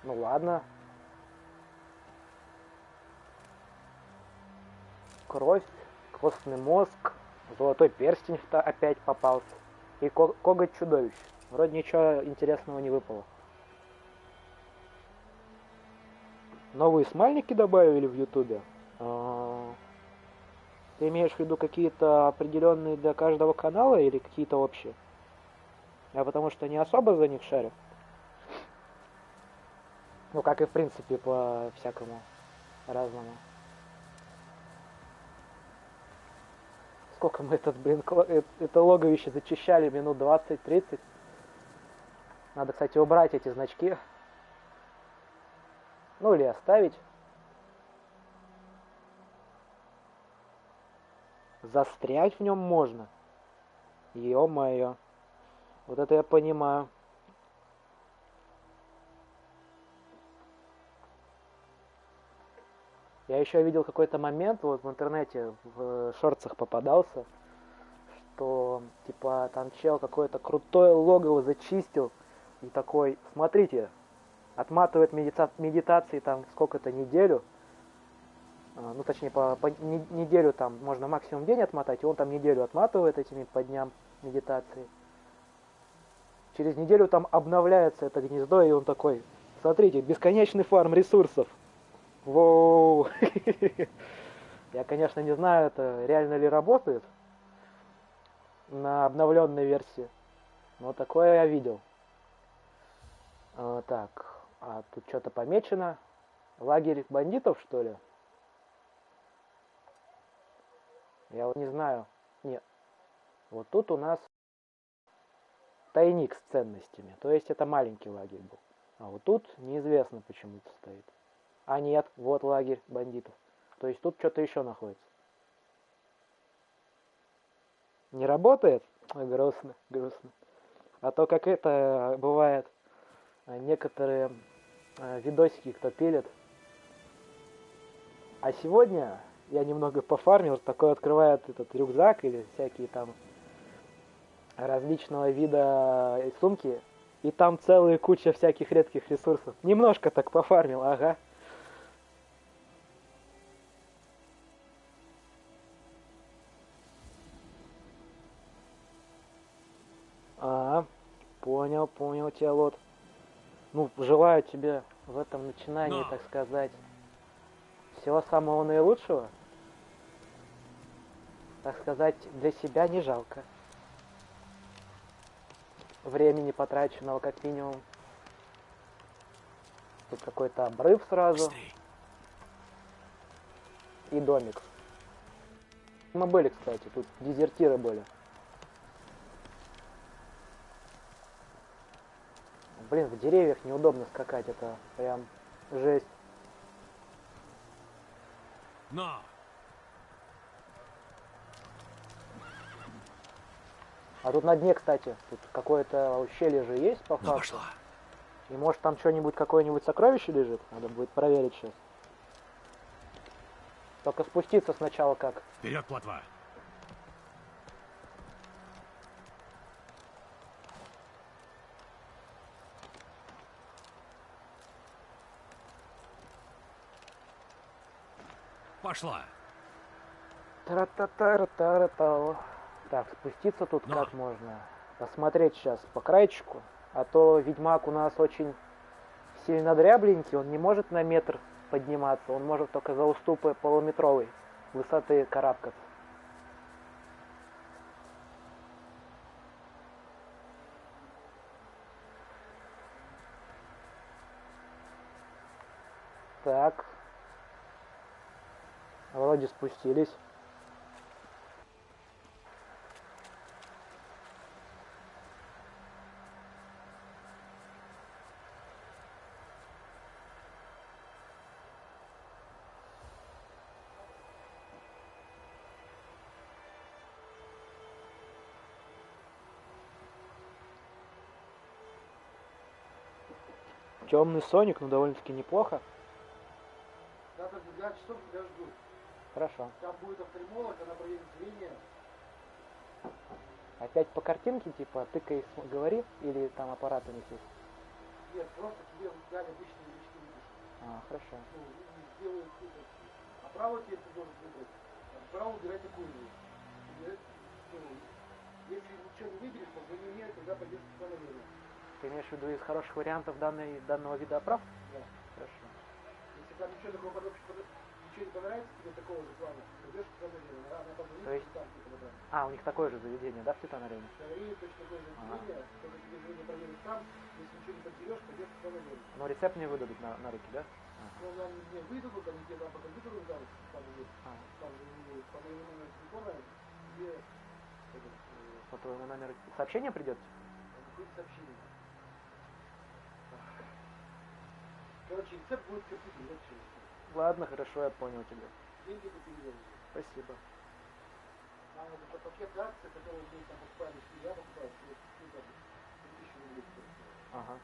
[SPEAKER 1] ну ладно. Кровь, костный мозг, золотой перстень опять попался. И коготь чудовищ. Вроде ничего интересного не выпало. Новые смайлики добавили в ютубе. Ты имеешь в виду какие-то определенные для каждого канала или какие-то общие? Я потому что не особо за них шарю. Ну, как и в принципе по всякому разному. Сколько мы это логовище зачищали? Минут 20-30. Надо, кстати, убрать эти значки. Ну, или оставить. Застрять в нем можно. Ё-моё. Вот это я понимаю. Я еще видел какой-то момент, вот в интернете, в шортсах попадался, что, типа, там чел какое-то крутое логово зачистил, и такой, смотрите, отматывает медитации там сколько-то неделю, ну, точнее, по неделю там можно максимум день отмотать, и он там неделю отматывает этими по дням медитации. Через неделю там обновляется это гнездо, и он такой, смотрите, бесконечный фарм ресурсов. Воу. Я, конечно, не знаю, это реально ли работает на обновленной версии, но такое я видел. Так, тут что-то помечено. Лагерь бандитов, что ли? Я вот не знаю. Нет. Вот тут у нас тайник с ценностями. То есть это маленький лагерь был. А вот тут неизвестно почему-то стоит. А нет, вот лагерь бандитов. То есть тут что-то еще находится. Не работает? Ой, грустно, грустно. А то как это бывает, некоторые видосики, кто пилит. А сегодня я немного пофармил, такой открывает этот рюкзак или всякие там различного вида сумки, и там целая куча всяких редких ресурсов. Немножко так пофармил, ага. Понял тебя, вот. Ну, желаю тебе в этом начинании, так сказать, всего самого наилучшего. Так сказать, для себя не жалко. Времени потраченного как минимум. Тут какой-то обрыв сразу.
[SPEAKER 6] Быстрей.
[SPEAKER 1] И домик. Мы были, кстати, тут дезертиры были. Блин, в деревьях неудобно скакать, это прям жесть.
[SPEAKER 6] Но!
[SPEAKER 1] А тут на дне, кстати, тут какое-то ущелье же есть по
[SPEAKER 6] Ну,
[SPEAKER 1] факту.
[SPEAKER 6] пошла.
[SPEAKER 1] И может там что-нибудь, какое-нибудь сокровище лежит? Надо будет проверить сейчас. Только спуститься сначала как?
[SPEAKER 6] Вперед, плотва! Пошла!
[SPEAKER 1] Тара-та-тара-тара-та. Так, спуститься тут
[SPEAKER 6] Но.
[SPEAKER 1] как можно? Посмотреть сейчас по краечку. А то ведьмак у нас очень сильно дрябленький, он не может на метр подниматься, он может только за уступы полуметровой высоты карабкаться. Так. Вроде спустились. Темный Соник, ну довольно-таки неплохо.
[SPEAKER 8] Завтра в 12 часов тебя ждут.
[SPEAKER 1] Хорошо.
[SPEAKER 8] Там будет офтальмолог, она проверит зрение.
[SPEAKER 1] Опять по картинке, типа, тыкай, говори, или там аппарат у них есть?
[SPEAKER 8] Нет, просто тебе дали обычный личный видишь.
[SPEAKER 1] А, хорошо.
[SPEAKER 8] Ну, и сделают это. А право тебе ты должен выбрать. Право выбирать такую же. Ну, если ничего не выберешь, позвони мне, тогда пойдешь туда наверное.
[SPEAKER 1] Ты имеешь в виду из хороших вариантов данного вида оправ?
[SPEAKER 8] Да.
[SPEAKER 1] Хорошо.
[SPEAKER 8] Если там ничего такого ничего не понравится тебе такого же плана, пойдешь туда наверное. Она позвонит,
[SPEAKER 1] То есть-
[SPEAKER 8] там типа подобрать.
[SPEAKER 1] А, у них такое же заведение, да, в Титанарене?
[SPEAKER 8] Говорили точно такое же заведение, только тебе зрение проверить там, если ничего не подберешь, пойдешь туда наверное.
[SPEAKER 1] Но рецепт мне выдадут на руки, да?
[SPEAKER 8] Ну, они мне выдадут, они тебе там по компьютеру дадут, там же,
[SPEAKER 1] А,
[SPEAKER 8] там же по моему номеру телефона тебе этот,
[SPEAKER 1] по твоему номеру сообщение придет?
[SPEAKER 8] какое-то сообщение. Короче, рецепт будет в компьютере, вот что.
[SPEAKER 1] Ладно, хорошо, я понял тебя.
[SPEAKER 8] Деньги ты переводишь.
[SPEAKER 1] Спасибо.
[SPEAKER 8] Там вот этот пакет акций, который мы там покупали, что я покупал, что ну, как, 3000 рублей стоит.
[SPEAKER 1] Ага.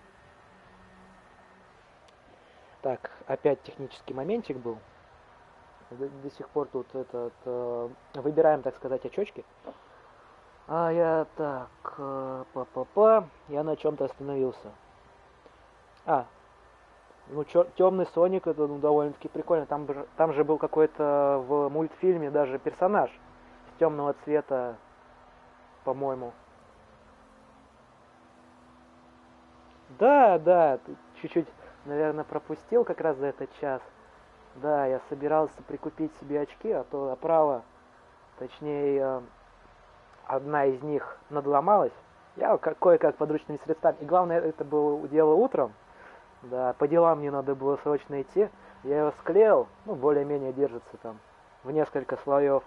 [SPEAKER 1] Так, опять технический моментик был. До сих пор тут выбираем, так сказать, очечки. А я так, я на чем-то остановился. Ну, темный Соник, это ну, довольно-таки прикольно. Там же был какой-то в мультфильме даже персонаж темного цвета, по-моему. Да, ты чуть-чуть, наверное, пропустил как раз за этот час. Да, я собирался прикупить себе очки, а то оправа, точнее, одна из них надломалась. Я кое-как подручными средствами. И главное, это было дело утром. Да, по делам мне надо было срочно идти. Я его склеил, ну, более-менее держится там в несколько слоев.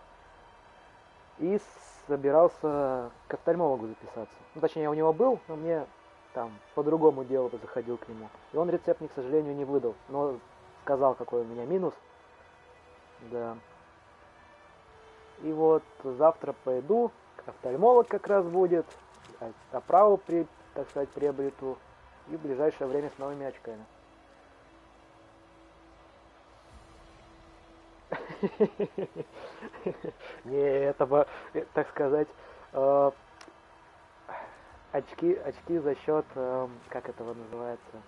[SPEAKER 1] И собирался к офтальмологу записаться. Ну, точнее, я у него был, но мне там по другому делу заходил к нему. И он рецепт мне, к сожалению, не выдал. Но сказал, какой у меня минус. Да. И вот завтра пойду, офтальмолог как раз будет, оправу, так сказать, приобрету. И в ближайшее время с новыми очками. Не, это, так сказать, очки за счет, как этого называется?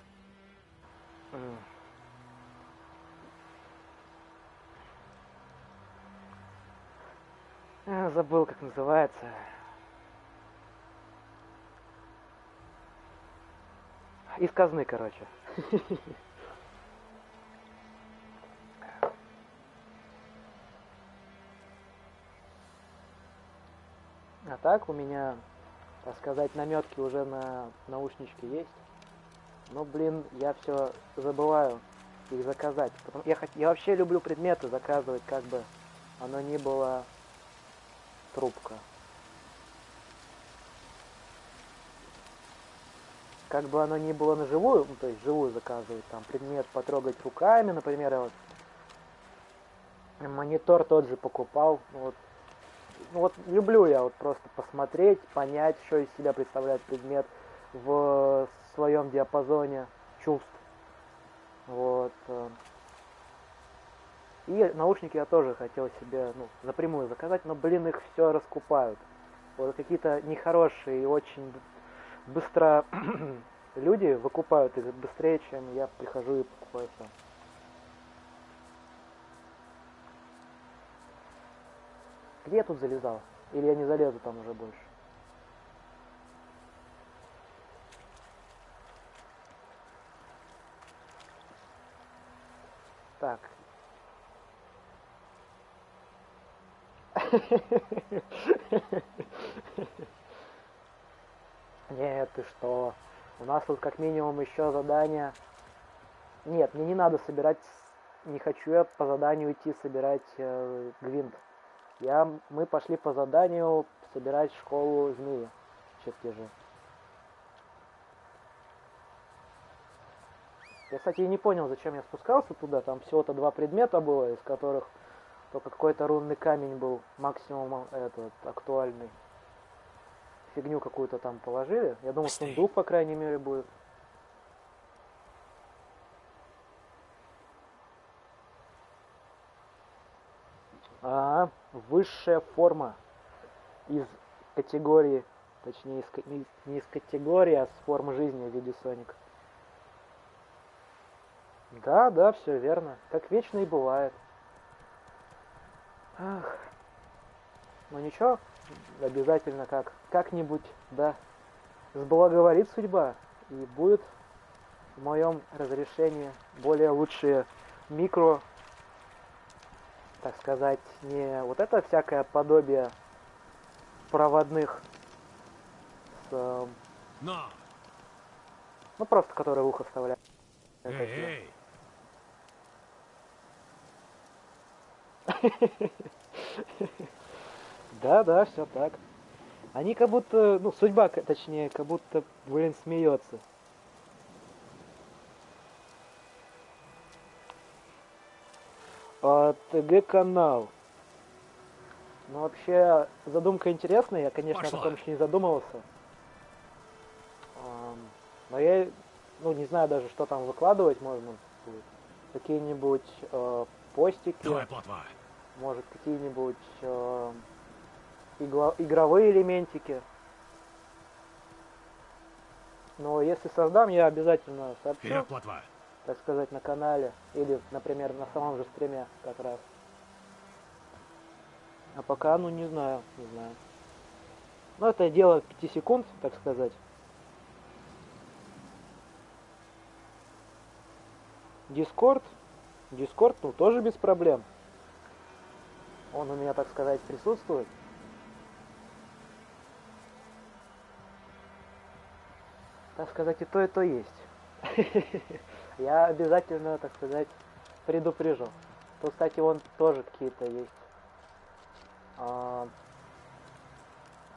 [SPEAKER 1] Забыл, как называется. Из казны, короче. А так у меня, так сказать, наметки уже на наушничке есть. Но, блин, я все забываю их заказать. Я вообще люблю предметы заказывать, как бы оно ни было трубка. Как бы оно ни было на живую, ну, то есть живую заказывать, там, предмет потрогать руками, например, я вот монитор тот же покупал, ну вот люблю я вот просто посмотреть, понять, что из себя представляет предмет в своем диапазоне, чувств. Вот. И наушники я тоже хотел себе, ну, напрямую заказать, но, блин, их все раскупают. Вот какие-то нехорошие и очень быстро люди выкупают их быстрее, чем я прихожу и покупаю сам. Где я тут залезал? Или я не залезу там уже больше? Так. Нет, ты что? У нас тут как минимум еще задание. Нет, мне не надо собирать. Не хочу я по заданию идти собирать гвинт. Мы пошли по заданию собирать школу змеи. Чертежи. Я, кстати, и не понял, зачем я спускался туда. Там всего-то 2 предмета было, из которых только какой-то рунный камень был максимум этот актуальный. Фигню какую-то там положили. Я думал, сундук, по крайней мере, будет. Высшая форма из категории, точнее, не из категории, а с формы жизни в виде Соника. Да, все верно. Как вечно и бывает. Ах. Ну ничего, обязательно как-нибудь, да, сблаговорит судьба, и будет в моем разрешении более лучшие микро, так сказать, не вот это всякое подобие проводных с... Ну просто которые в ухо вставляют.
[SPEAKER 6] Эй!
[SPEAKER 1] Да, все так. Они как будто, ну, судьба, точнее, как будто, блин, смеется. ТГ-канал. Ну, вообще, задумка интересная. Я, конечно, о таком еще не задумывался. Но я, ну, не знаю даже, что там выкладывать можно будет. Какие-нибудь постики.
[SPEAKER 6] Давай, плотва.
[SPEAKER 1] Может, какие-нибудь игровые элементики. Но если создам, я обязательно сообщу.
[SPEAKER 6] Вперед, плотва.
[SPEAKER 1] Так сказать, на канале. Или, например, на самом же стриме как раз. А пока, ну, не знаю. Ну, это дело 5 секунд, так сказать. Дискорд, ну, тоже без проблем. Он у меня, так сказать, присутствует. Так сказать, и то есть. Я обязательно, так сказать, предупрежу. Тут, кстати, вон тоже какие-то есть. А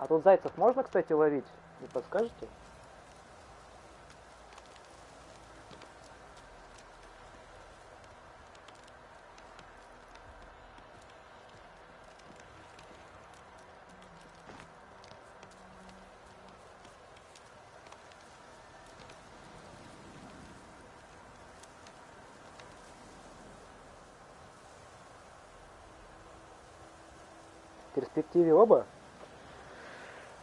[SPEAKER 1] тут зайцев можно, кстати, ловить? Не подскажете? В перспективе оба?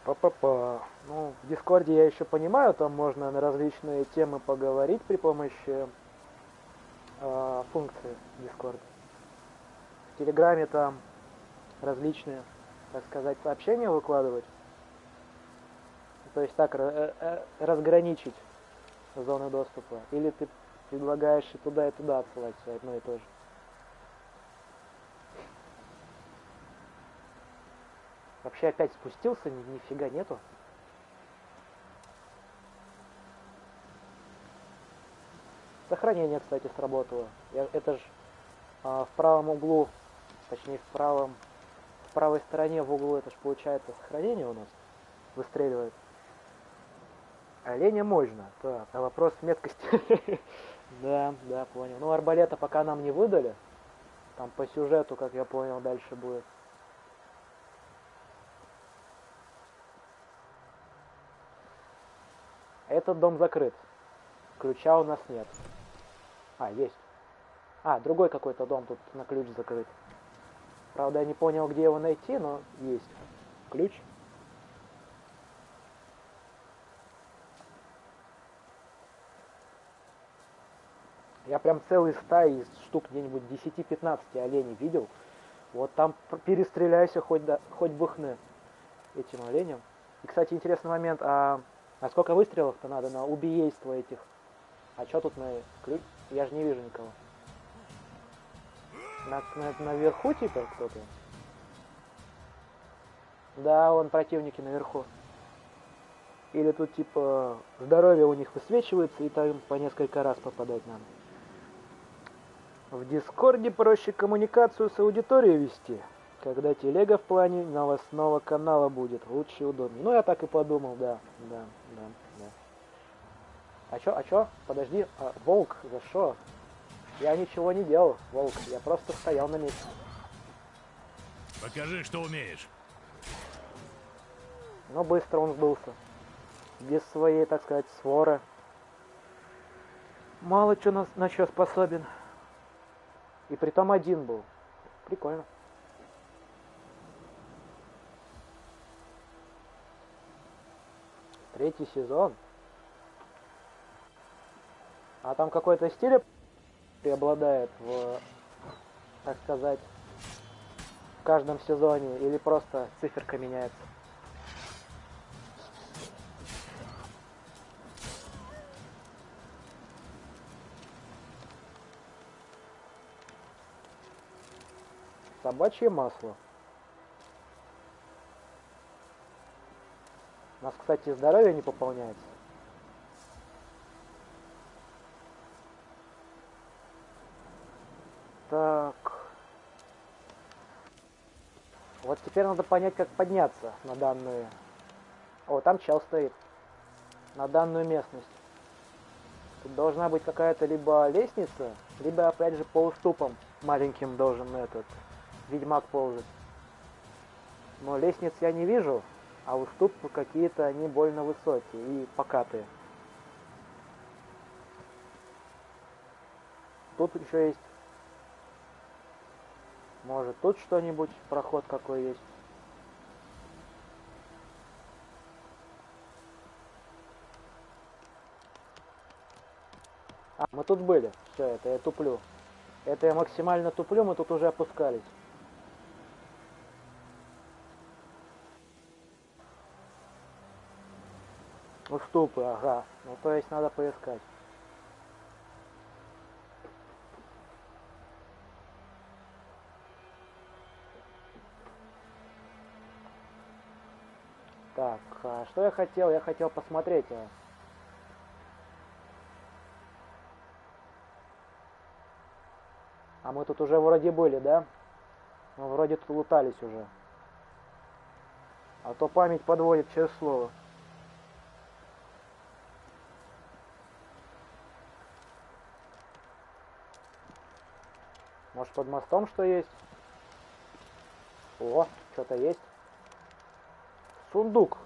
[SPEAKER 1] Па-па-па. Ну, в Дискорде я еще понимаю, там можно на различные темы поговорить при помощи функции Дискорда. В Телеграме там различные, так сказать, сообщения выкладывать. То есть так разграничить зоны доступа. Или ты предлагаешь и туда отсылать все одно и то же. Вообще опять спустился, нифига нету. Сохранение, кстати, сработало. Это ж в правом углу, точнее в правой стороне в углу, это ж получается сохранение у нас выстреливает. Оленя можно. Так, а вопрос меткости. Да, понял. Ну, арбалета пока нам не выдали. Там по сюжету, как я понял, дальше будет. Этот дом закрыт. Ключа у нас нет. А, есть. А, другой какой-то дом тут на ключ закрыт. Правда, я не понял, где его найти, но есть. Ключ. Я прям целые стаи из штук где-нибудь 10-15 оленей видел. Вот там перестреляйся хоть бы хны этим оленям. И, кстати, интересный момент. А сколько выстрелов-то надо на убийство этих? А что тут на ключ? Я же не вижу никого. Наверху типа кто-то? Да, вон противники наверху. Или тут типа здоровье у них высвечивается, и там по несколько раз попадать надо. В Дискорде проще коммуникацию с аудиторией вести, когда телега в плане новостного канала будет. Лучше и удобнее. Ну, я так и подумал, да. А чё? Подожди, волк, за что? Я ничего не делал, волк, я просто стоял на месте.
[SPEAKER 6] Покажи, что умеешь.
[SPEAKER 1] Но быстро он сбылся. Без своей, так сказать, своры. Мало что на что способен. И притом один был. Прикольно. Третий сезон. А там какой-то стиль преобладает в, так сказать, в каждом сезоне, или просто циферка меняется? Собачье масло. У нас, кстати, здоровье не пополняется. Так. Вот теперь надо понять, как подняться на данную... О, там чел стоит. На данную местность. Тут должна быть какая-то либо лестница, либо, опять же, по уступам маленьким должен этот ведьмак ползать. Но лестниц я не вижу, а уступы какие-то, они больно высокие и покатые. Тут еще есть. Может, тут что-нибудь, проход какой есть. А, мы тут были. Все, это я туплю. Это я максимально туплю, мы тут уже опускались. Уступы, ага. Ну, то есть надо поискать. Так, а что я хотел? Я хотел посмотреть. А мы тут уже вроде были, да? Мы вроде тут лутались уже. А то память подводит через слово. Может, под мостом что есть? О, что-то есть. Сундук.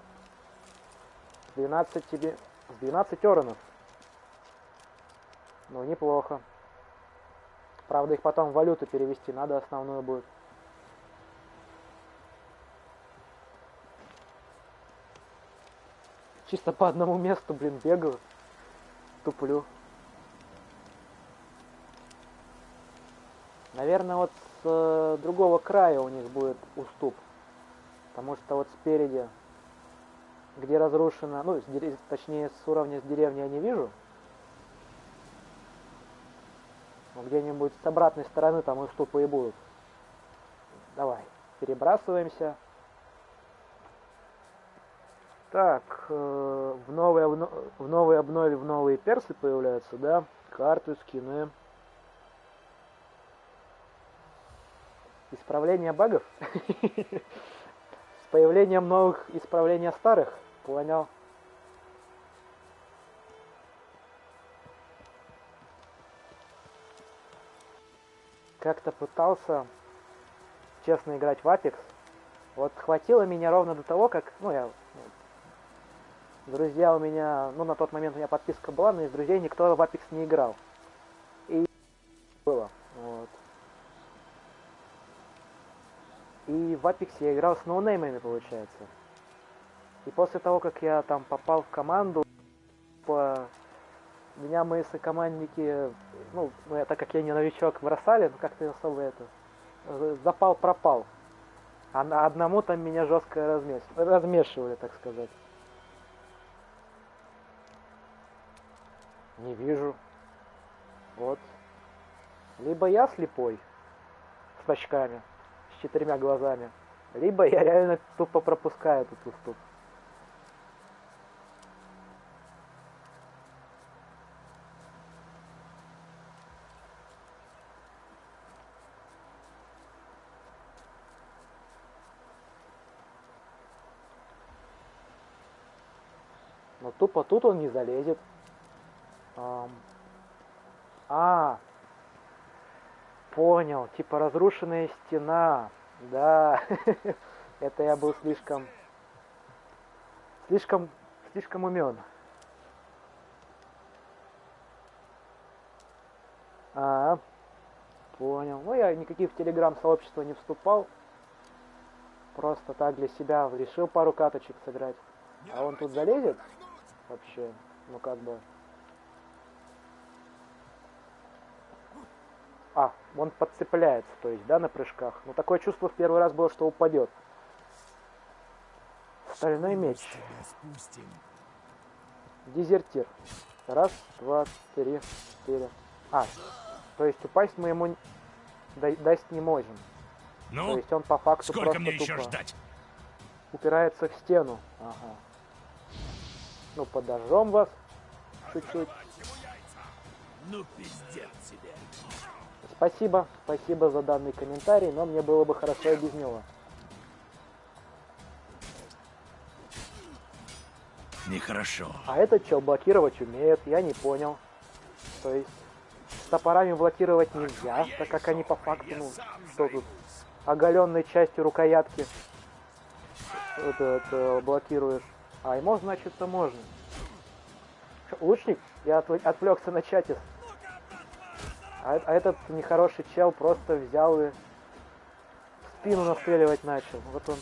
[SPEAKER 1] 12 тебе... 12 оронов. Ну, неплохо. Правда, их потом в валюту перевести надо, основную будет. Чисто по одному месту, блин, бегаю. Туплю. Наверное, вот с другого края у них будет уступ. Потому что вот спереди, где разрушено, ну, точнее, с уровня с деревни я не вижу. Но где-нибудь с обратной стороны там уступы и будут. Давай, перебрасываемся. Так, в новой обнове в новые персы появляются, да? Карты, скины. Исправление багов? С появлением новых исправления старых? Понял. Как-то пытался честно играть в Apex. Вот хватило меня ровно до того, как... Ну, я Друзья у меня, ну на тот момент у меня подписка была, но из друзей никто в Apex не играл. И было. Вот. И в Apex я играл с ноунеймами, получается. И после того, как я там попал в команду, меня мои сокомандники, ну, так как я не новичок, бросали, ну как-то особо это, запал пропал. А на одному там меня жестко размешивали, так сказать. Не вижу. Вот. Либо я слепой, с очками, с 4 глазами, либо я реально тупо пропускаю этот уступ. Но тупо тут он не залезет. Понял, типа разрушенная стена. Да, это я был слишком умен. Понял. Ну, я никаких в телеграм-сообщества не вступал. Просто так для себя решил пару каточек сыграть. А он тут залезет? Вообще, ну как бы... Он подцепляется, то есть, да, на прыжках. Но такое чувство в первый раз было, что упадет. Стальной меч. Дезертир. 1, 2, 3, 4. То есть упасть мы ему дасть не можем.
[SPEAKER 6] Ну,
[SPEAKER 1] то есть он по факту
[SPEAKER 6] сколько
[SPEAKER 1] просто
[SPEAKER 6] мне еще
[SPEAKER 1] тупо
[SPEAKER 6] ждать?
[SPEAKER 1] упирается в стену. Ага. Ну, подожжем вас чуть-чуть.
[SPEAKER 6] Ну, пиздец тебе.
[SPEAKER 1] Спасибо за данный комментарий, но мне было бы хорошо и без него.
[SPEAKER 6] Нехорошо.
[SPEAKER 1] А этот чел блокировать умеет, я не понял. То есть с топорами блокировать нельзя, так как они по факту, ну, что тут, оголенной частью рукоятки блокируешь. А ему, значит, можно. Лучник? Я отвлекся на чате. А этот нехороший чел просто взял и в спину настреливать начал. Вот он.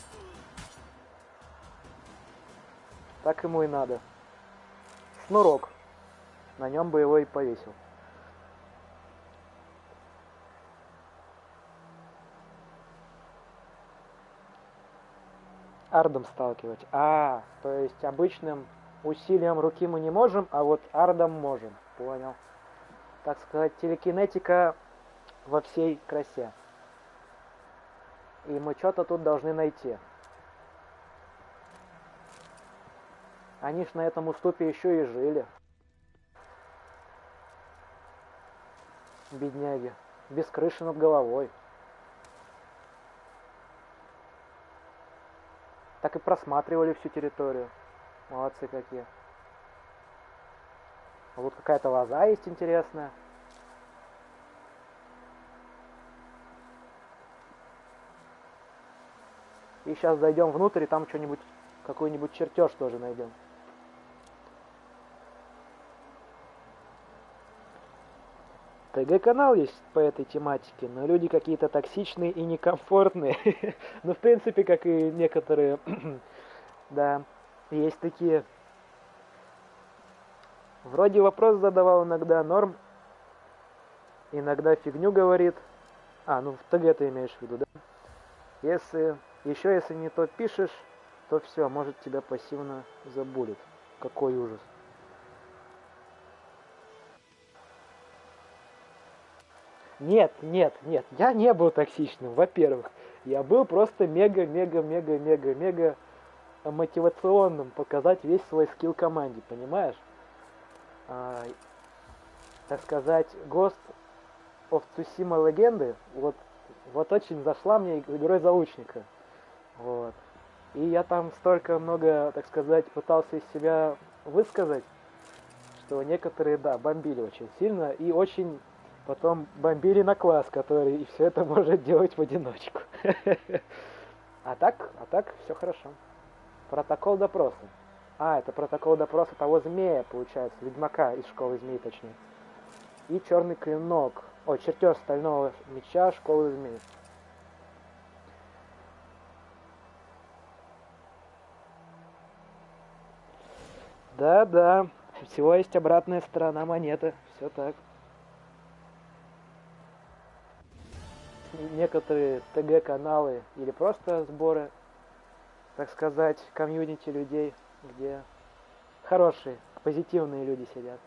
[SPEAKER 1] Так ему и надо. Шнурок. На нем бы его и повесил. Ардом сталкивать. То есть обычным усилием руки мы не можем, а вот ардом можем. Понял. Так сказать, телекинетика во всей красе. И мы что-то тут должны найти. Они ж на этом уступе еще и жили. Бедняги. Без крыши над головой. Так и просматривали всю территорию. Молодцы какие. Вот какая-то лоза есть интересная. И сейчас зайдем внутрь, и там что-нибудь, какой-нибудь чертеж тоже найдем. ТГ-канал есть по этой тематике, но люди какие-то токсичные и некомфортные. Ну, в принципе, как и некоторые, да, есть такие. Вроде вопрос задавал иногда, норм. Иногда фигню говорит. Ну в ТГ ты имеешь в виду, да? Если не то пишешь, то все, может тебя пассивно забулит. Какой ужас. Нет, я не был токсичным, во-первых. Я был просто мега мотивационным показать весь свой скилл команде, понимаешь? Так сказать, Ghost of Tsushima легенды, вот очень зашла мне игрой за лучника. Вот. И я там столько много, так сказать, пытался из себя высказать, что некоторые, да, бомбили очень сильно и очень потом бомбили на класс, который и все это может делать в одиночку. А так все хорошо. Протокол допроса. А, это протокол допроса того змея, получается, ведьмака из школы змей, точнее. И черный клинок. Ой, чертеж стального меча школы змей. Да-да, у всего есть обратная сторона монеты. Все так. Некоторые ТГ-каналы или просто сборы, так сказать, комьюнити людей, где хорошие, позитивные люди сидят.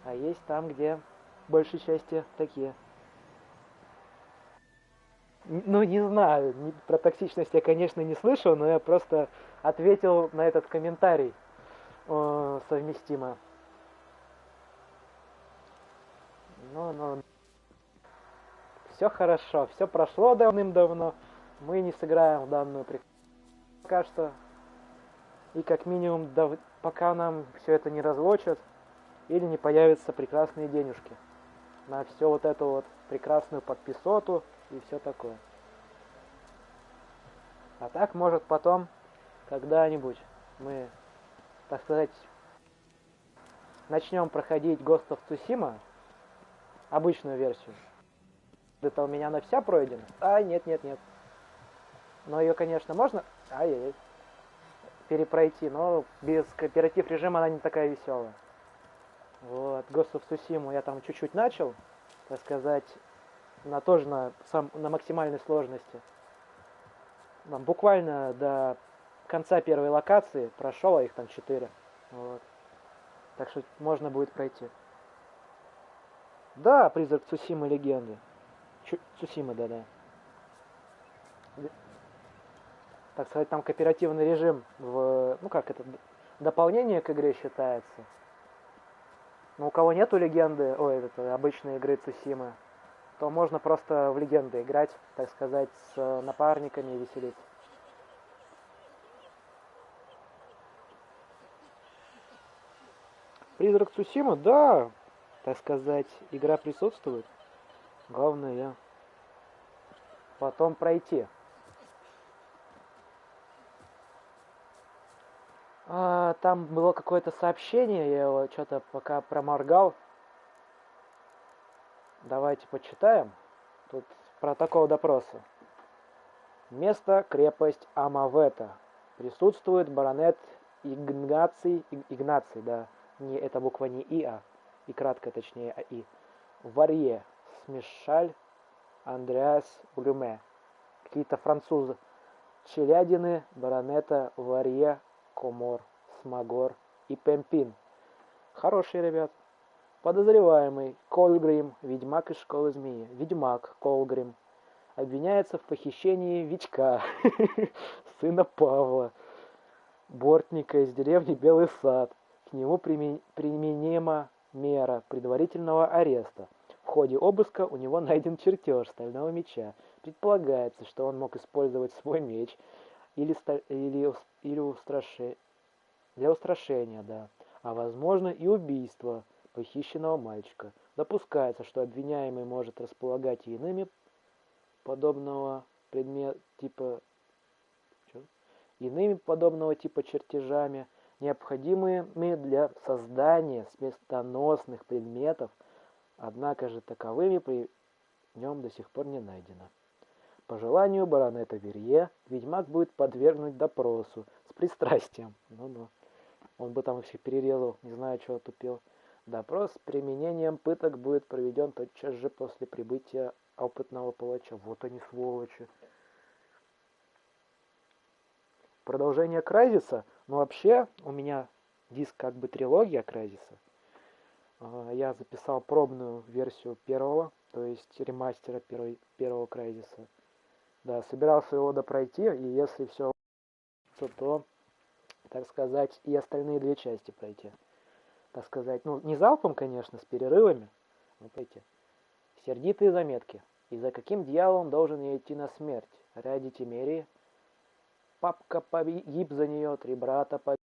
[SPEAKER 1] А есть там, где большей части такие. Ну, не знаю, про токсичность я, конечно, не слышал, но я просто ответил на этот комментарий совместимо. Ну, все хорошо, все прошло давным-давно. Мы не сыграем в данную пока что. И как минимум, пока нам все это не разлочат, или не появятся прекрасные денежки на все вот эту вот прекрасную подписоту и все такое. А так, может, потом, когда-нибудь мы, так сказать, начнем проходить Ghost of Tsushima, обычную версию. Это у меня она вся пройдена? А, нет. Но ее, конечно, можно перепройти, но без кооператив режима она не такая веселая. Вот, Ghost of Tsushima я там чуть-чуть начал, так сказать, тоже на максимальной сложности. Там, буквально до конца первой локации прошел, а их там 4. Вот. Так что можно будет пройти. Да, Призрак Цусимы легенды. Цусимы, да. Так сказать, там кооперативный режим дополнение к игре считается. Но у кого нету легенды, обычной игры Цусимы, то можно просто в легенды играть, так сказать, с напарниками и веселиться. Призрак Цусима, да, так сказать, игра присутствует. Главное потом пройти. Там было какое-то сообщение, я его что-то пока проморгал. Давайте почитаем. Тут протокол допроса. Место крепость Амавета. Присутствует баронет Игнаций, да. Это буква не И, и кратко точнее, а И. Варье, Смешаль, Андреас Блюме. Какие-то французы. Челядины, баронета Варье, Комор, Смагор и Пемпин. Хорошие ребят. Подозреваемый Колгрим, ведьмак из школы змеи. Ведьмак Колгрим обвиняется в похищении Витька, сына Павла, бортника из деревни Белый Сад. К нему применима мера предварительного ареста. В ходе обыска у него найден чертеж стального меча. Предполагается, что он мог использовать свой меч для устрашения, да, а возможно и убийства похищенного мальчика. Допускается, что обвиняемый может располагать и иными подобного типа чертежами, необходимыми для создания смертоносных предметов, однако же таковыми при нем до сих пор не найдено. По желанию баронета Верье, ведьмак будет подвергнут допросу с пристрастием. Он бы там всех перерезал, не знаю, чего тупил. Допрос с применением пыток будет проведен тотчас же после прибытия опытного палача. Вот они, сволочи. Продолжение Крайзиса. Вообще, у меня диск как бы трилогия Крайзиса. Я записал пробную версию первого, то есть ремастера первого Крайзиса. Да, собирался его допройти, и если все, то, так сказать, и остальные две части пройти. Так сказать, не залпом, конечно, с перерывами, но пройти. Сердитые заметки. И за каким дьяволом должен я идти на смерть? Ради Тимерии? Папка погиб за нее, 3 брата погиб.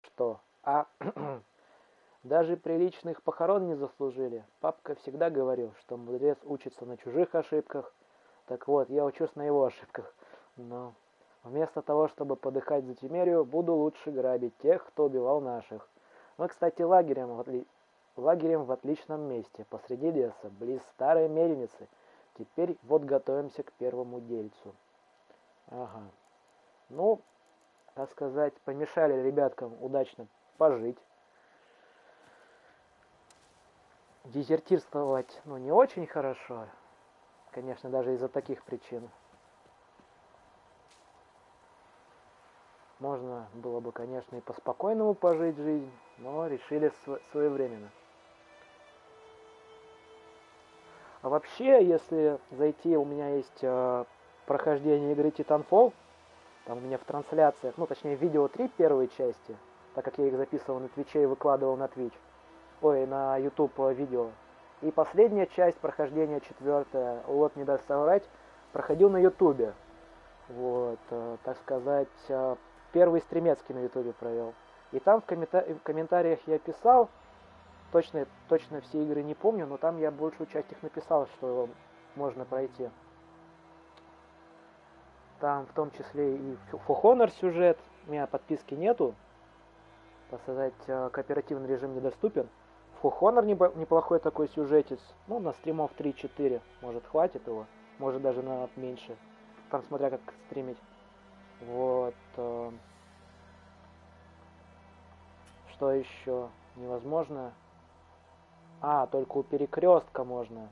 [SPEAKER 1] Что? Даже приличных похорон не заслужили. Папка всегда говорил, что мудрец учится на чужих ошибках. Так вот, я учусь на его ошибках. Но Вместо того, чтобы подыхать за Тимерию, буду лучше грабить тех, кто убивал наших. Мы, кстати, лагерем в отличном месте, посреди леса, близ старой мельницы. Теперь вот готовимся к первому дельцу. Ага. Ну, так сказать, помешали ребяткам удачно пожить. Дезертирствовать, ну, не очень хорошо. Конечно, даже из-за таких причин. Можно было бы, конечно, и по-спокойному пожить жизнь, но решили своевременно. А вообще, если зайти, у меня есть прохождение игры Titanfall, там у меня в трансляциях, ну точнее видео 3 первой части, так как я их записывал на Твиче и выкладывал на Twitch, на YouTube видео. И последняя часть прохождения, 4-я, вот не даст соврать, проходил на Ютубе. Вот, так сказать, первый стримецкий на Ютубе провел. И там в комментариях я писал, точно все игры не помню, но там я большую часть их написал, что можно пройти. Там в том числе и For Honor сюжет, у меня подписки нету, так сказать, кооперативный режим недоступен. For Honor неплохой такой сюжетец, ну на стримов 3-4, может хватит его, может даже на меньше, там смотря как стримить. Вот. Что еще невозможно? Только у Перекрестка можно.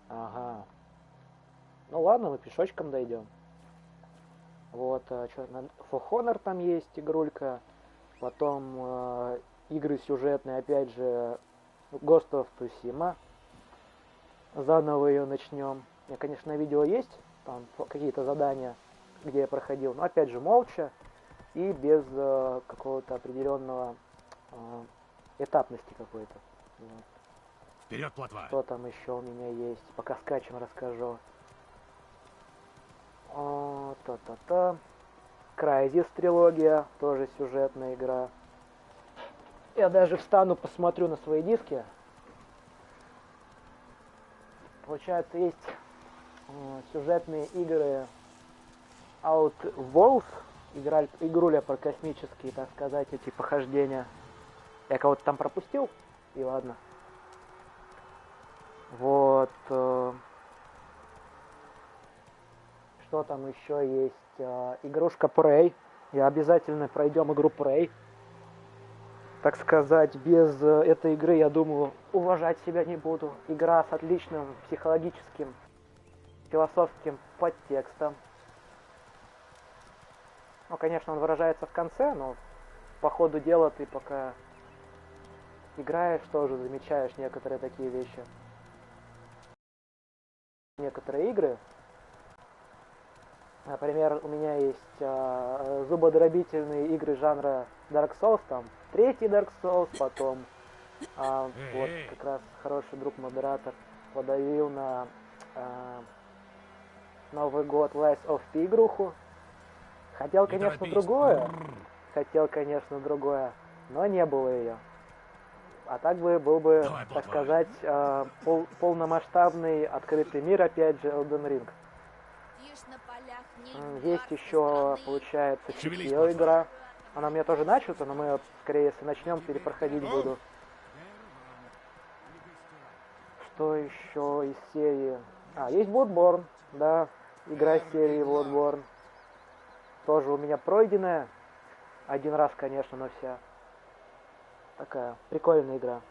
[SPEAKER 1] Ага. Ну ладно, мы пешочком дойдем. Вот, что, For Honor там есть игрулька. Потом игры сюжетные, опять же, Ghost of Tsushima. Заново ее начнем. У меня, конечно, видео есть, там какие-то задания, где я проходил, но опять же молча и без какого-то определенного этапности какой-то. Вот.
[SPEAKER 6] Вперед, плотва!
[SPEAKER 1] Что там еще у меня есть? Пока скачем расскажу. Crysis трилогия, тоже сюжетная игра. Я даже встану, посмотрю на свои диски. Получается, есть сюжетные игры Outworld, игруля про космические, так сказать, эти похождения. Я кого-то там пропустил, и ладно. Вот. Что там еще есть? Игрушка Prey. Я обязательно пройдем игру Prey. Так сказать, без этой игры, я думаю, уважать себя не буду. Игра с отличным психологическим, философским подтекстом. Ну, конечно, он выражается в конце, но по ходу дела ты пока играешь, тоже замечаешь некоторые такие вещи. Некоторые игры, например, у меня есть зубодробительные игры жанра Dark Souls, там третий Dark Souls, потом вот как раз хороший друг модератор подавил на Новый год Lies of P игруху. Хотел, конечно, другое, но не было ее. А так бы был бы, так сказать, полномасштабный открытый мир, опять же, Elden Ring. Есть еще, получается, Sekiro игра. Она у меня тоже начата, но мы, скорее, если начнем, перепроходить буду. Что еще из серии? Есть Bloodborne, да, игра серии Bloodborne. Тоже у меня пройденная. Один раз, конечно, но вся. Такая прикольная игра.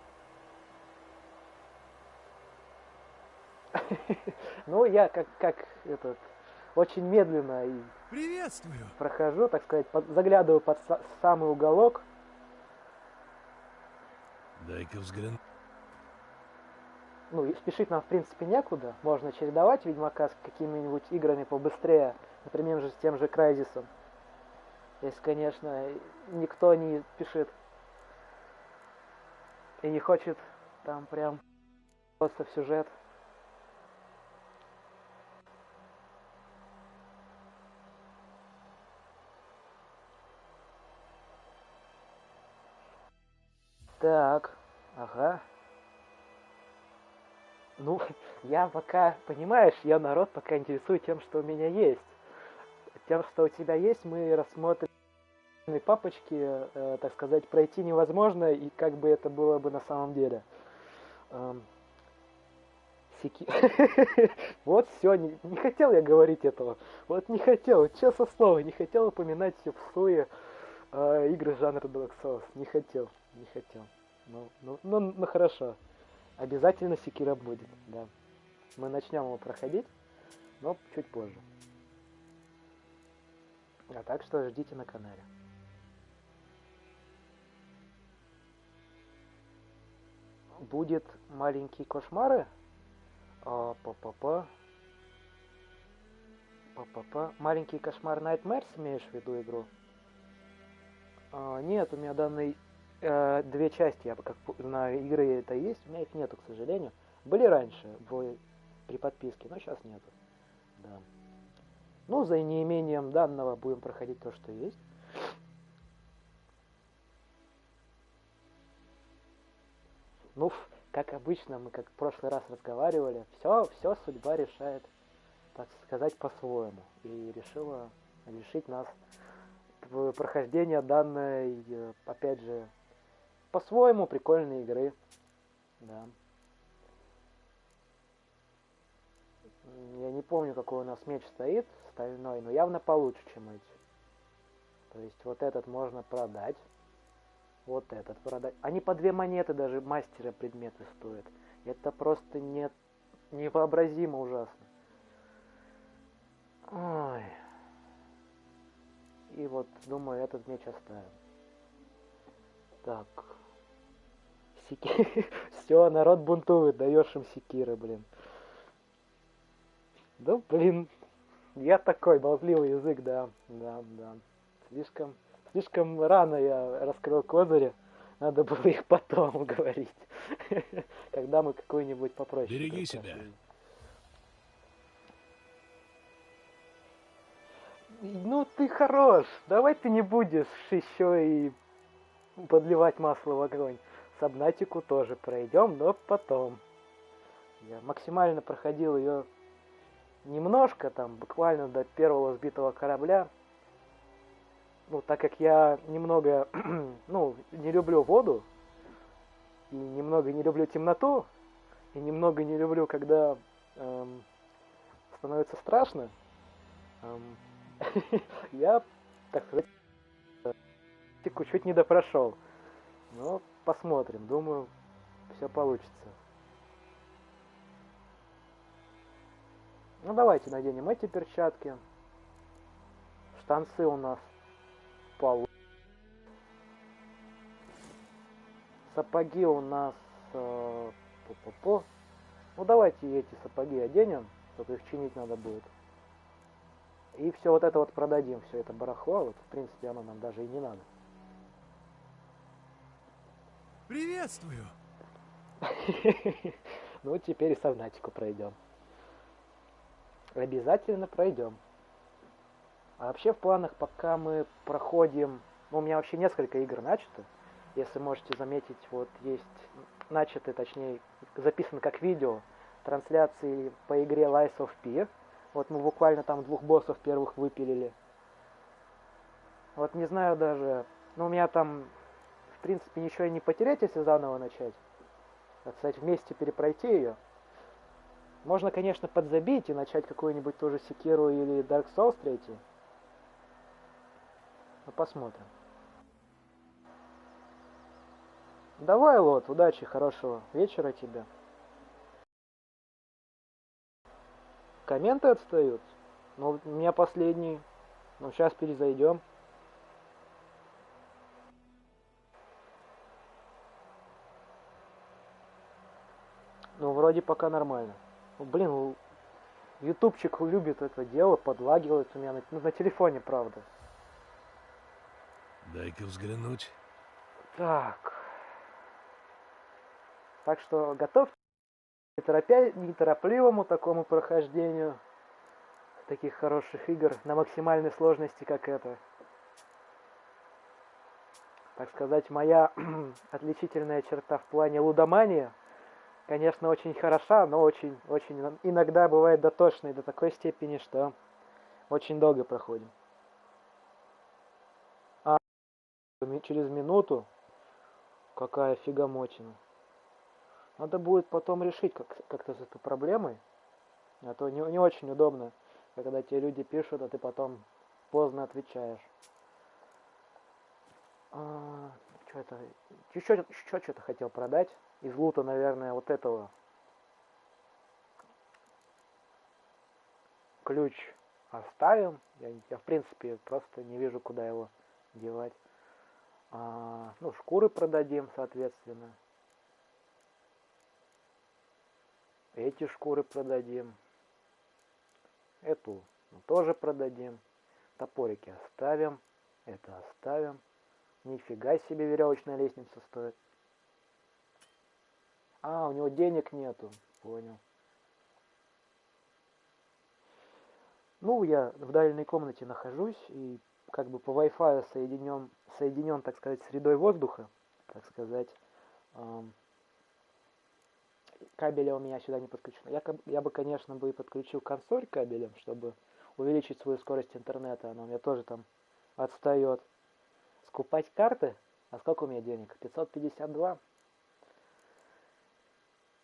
[SPEAKER 1] Ну, я как этот очень медленно и
[SPEAKER 4] Приветствую!
[SPEAKER 1] прохожу, так сказать, заглядываю под самый уголок.
[SPEAKER 3] Дай-ка взгляну.
[SPEAKER 1] Ну, и спешить нам, в принципе, некуда. Можно чередовать Ведьмака с какими-нибудь играми побыстрее. Например, с тем же Крайзисом. Если, конечно, никто не спешит. И не хочет там прям просто в сюжет. Так, ага. Ну, я пока, понимаешь, я народ пока интересую тем, что у меня есть. тем, что у тебя есть, мы рассмотрим папочки, так сказать, пройти невозможно, и как бы это было бы на самом деле. Вот все, не хотел я говорить этого. Вот не хотел, честное слово, не хотел упоминать все псуе игры жанра Dark Souls. Не хотел. Ну, хорошо. Обязательно Секира будет, да. Мы начнем его проходить, но чуть позже. А так что ждите на канале. Будет маленькие кошмары. Маленький кошмар Nightmares, имеешь в виду игру? Нет, у меня данные две части, я как на игры это есть, у меня их нету, к сожалению. Были раньше при подписке, но сейчас нету. Да. Ну, за неимением данного будем проходить то, что есть. Ну, как обычно, мы как в прошлый раз разговаривали, все судьба решает, так сказать, по-своему. И решила лишить нас в прохождение данной, опять же, по-своему прикольной игры. Да. Я не помню, какой у нас меч стоит, стальной, но явно получше, чем эти. То есть вот этот можно продать. Вот этот продать. Они по 2 монеты даже мастера предметы стоят. Это просто невообразимо ужасно. Ой. И вот, думаю, этот меч оставим. Так. Все, народ бунтует, даешь им секиры, блин. Да, блин. Я такой, болтливый язык, да. Слишком рано я раскрыл козыри. Надо было их потом говорить. Когда мы какой-нибудь попроще.
[SPEAKER 3] Береги себя.
[SPEAKER 1] Ну ты хорош. Давай ты не будешь еще и подливать масло в огонь. Сабнатику тоже пройдем, но потом. Я максимально проходил ее немножко, там, буквально до первого сбитого корабля. Ну, так как я немного, не люблю воду, и немного не люблю темноту, и немного не люблю, когда становится страшно, я, так сказать, чуть не допрошел. Но посмотрим, думаю, все получится. Ну, давайте наденем эти перчатки. Штанцы у нас сапоги у нас Ну давайте эти сапоги оденем, только их чинить надо будет. И все вот это вот продадим, все это барахло, вот в принципе оно нам даже и не надо.
[SPEAKER 4] Приветствую!
[SPEAKER 1] Ну теперь и Сабнатику пройдем. Обязательно пройдем. А вообще в планах, пока мы проходим... Ну, у меня вообще несколько игр начато. Если можете заметить, вот есть начаты, точнее, записан как видео трансляции по игре Lies of P. Вот мы буквально там 2 боссов первых выпилили. Вот не знаю даже... Ну, у меня там, в принципе, ничего и не потерять, если заново начать. Так сказать, вместе перепройти ее. Можно, конечно, подзабить и начать какую-нибудь тоже Секиру или Dark Souls 3. Ну, посмотрим. Давай, Лот, удачи, хорошего вечера тебе. Комменты отстают. Ну, у меня последний. Ну, сейчас перезайдем. Ну, вроде пока нормально. Ну, блин, ютубчик любит это дело, подлагивает у меня на телефоне, правда.
[SPEAKER 3] Дай-ка взглянуть.
[SPEAKER 1] Так. Так что готовьте к неторопливому такому прохождению таких хороших игр на максимальной сложности, как это. Так сказать, моя отличительная черта в плане лудомании, конечно, очень хороша, но очень иногда бывает дотошной до такой степени, что очень долго проходим. через минуту. Какая фигомотина. Надо будет потом решить как-то с этой проблемой. А то не очень удобно, когда тебе люди пишут, а ты потом поздно отвечаешь. Что это? Еще что-то хотел продать. Из лута, наверное, вот этого. Ключ оставим. Я в принципе просто не вижу, куда его девать. Ну, шкуры продадим, соответственно. Эти шкуры продадим. Эту тоже продадим. Топорики оставим. Это оставим. Нифига себе веревочная лестница стоит. У него денег нету. Понял. Ну, я в дальней комнате нахожусь и как бы по Wi-Fi соединен, так сказать, средой воздуха, так сказать. Кабеля у меня сюда не подключено. Я бы, конечно, и подключил консоль кабелем, чтобы увеличить свою скорость интернета. Она у меня тоже там отстает. Скупать карты? А сколько у меня денег? 552?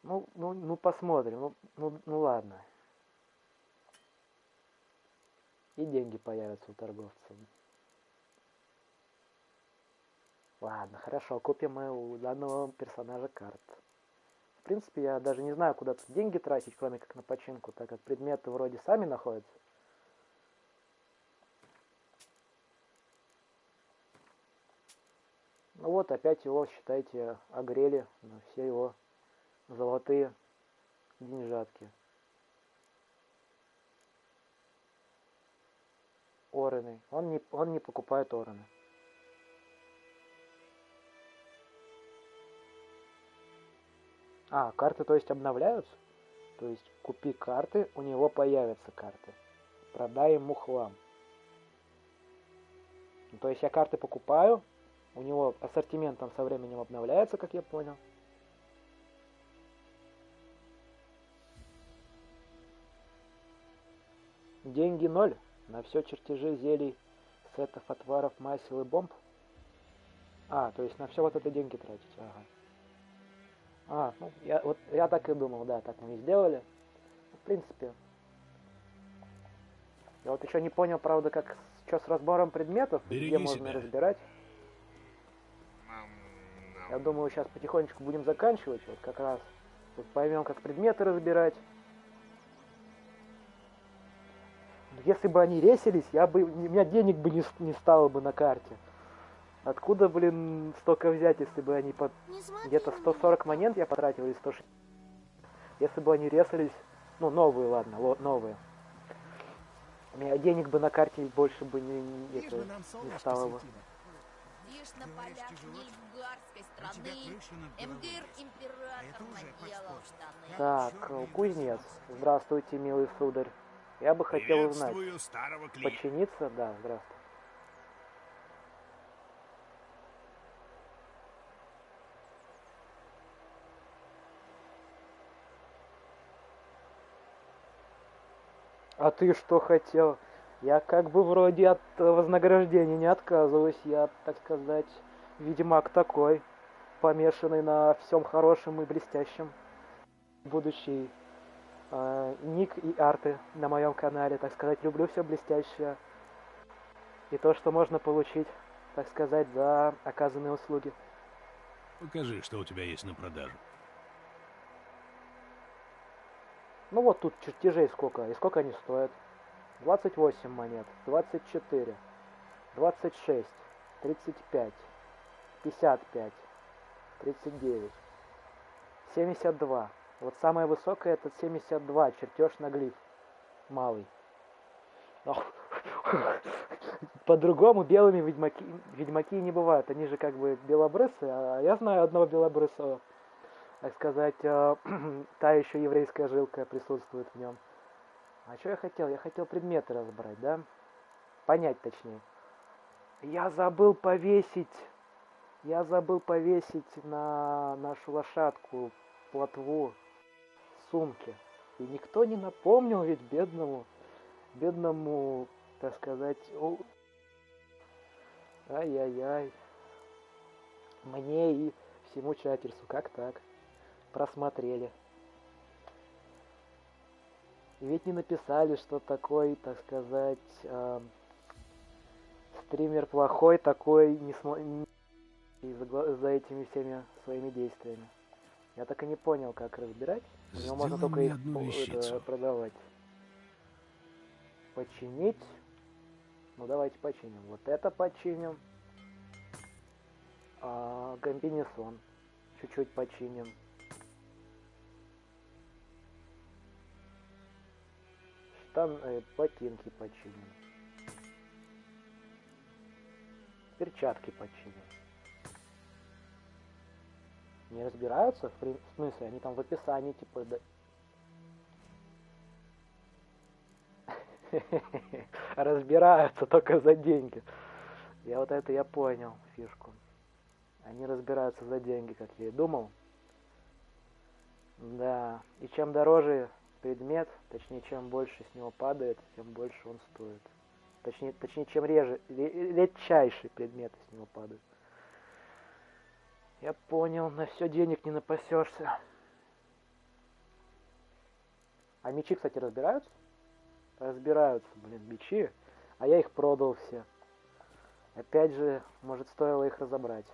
[SPEAKER 1] Ну посмотрим. Ну ладно. И деньги появятся у торговца. Ладно, хорошо, купим мы у данного персонажа карт. В принципе, я даже не знаю, куда тут деньги тратить, кроме как на починку, так как предметы вроде сами находятся. Ну вот, опять его, считайте, огрели на все его золотые деньжатки.Орены. Он не покупаеторены. Карты, то есть, обновляются? То есть, купи карты, у него появятся карты. Продай ему хлам. То есть, я карты покупаю, у него ассортимент там со временем обновляется, как я понял. Деньги 0. На все чертежи зелий, сетов, отваров, масел и бомб. То есть, на все вот это деньги тратить. Ага. Ну, я так и думал, да, так мы и сделали. В принципе. Я вот еще не понял, правда, что с разбором предметов, где можно разбирать. Я думаю, сейчас потихонечку будем заканчивать, вот как раз. Вот поймем, как предметы разбирать. Если бы они ресились, у меня денег бы не стало бы на карте. Откуда, столько взять, если бы они где-то 140 монет я потратил или 160? Если бы они ресались, ну, новые, ладно, новые. У меня денег бы на карте больше бы не стало бы.
[SPEAKER 5] Видишь, на полях Нильфгарской страны Эмгир император наделал штаны.
[SPEAKER 1] Так, кузнец. Здравствуйте, милый сударь. Я бы хотел узнать. Починиться? Да, здравствуй. А ты что хотел? Я как бы вроде от вознаграждения не отказываюсь. Я, так сказать, ведьмак такой, помешанный на всем хорошем и блестящем. Будущий ник и арты на моем канале, так сказать, люблю все блестящее. И то, что можно получить, так сказать, за оказанные услуги.
[SPEAKER 3] Покажи, что у тебя есть на продажу.
[SPEAKER 1] Ну вот тут чертежей сколько, и сколько они стоят. 28 монет, 24, 26, 35, 55, 39, 72. Вот самая высокая это 72, чертеж на глиф. Малый. По-другому белыми ведьмаки не бывают. Они же как бы белобрысые, а я знаю одного белобрысого. Так сказать, та еще еврейская жилка присутствует в нем. А что я хотел? Я хотел предметы разбрать, да? Понять точнее. Я забыл повесить на нашу лошадку плотву сумки. И никто не напомнил ведь бедному, так сказать, ай-яй-яй. Мне и всему чатерсу. Как так? Просмотрели. И ведь не написали, что такой, так сказать, стример плохой, такой за этими всеми своими действиями. Я так и не понял, как разбирать. У него можно
[SPEAKER 3] Сделай
[SPEAKER 1] только
[SPEAKER 3] мне
[SPEAKER 1] их
[SPEAKER 3] одну вещицу.
[SPEAKER 1] продавать. Починить. Ну давайте починим. Вот это починим. Комбинезон. Чуть-чуть починим. Ботинки починим. Перчатки починим. Не разбираются? В смысле? Они там в описании типа... Разбираются только за деньги. Я понял фишку. Они разбираются за деньги, как я и думал. Да. И чем дороже предмет, точнее, чем больше с него падает, тем больше он стоит. Точнее, чем редчайшие предметы с него падают. Я понял, на все денег не напасешься. А мечи, кстати, разбираются? Разбираются, блин, мечи. А я их продал все. Опять же, может, стоило их разобрать.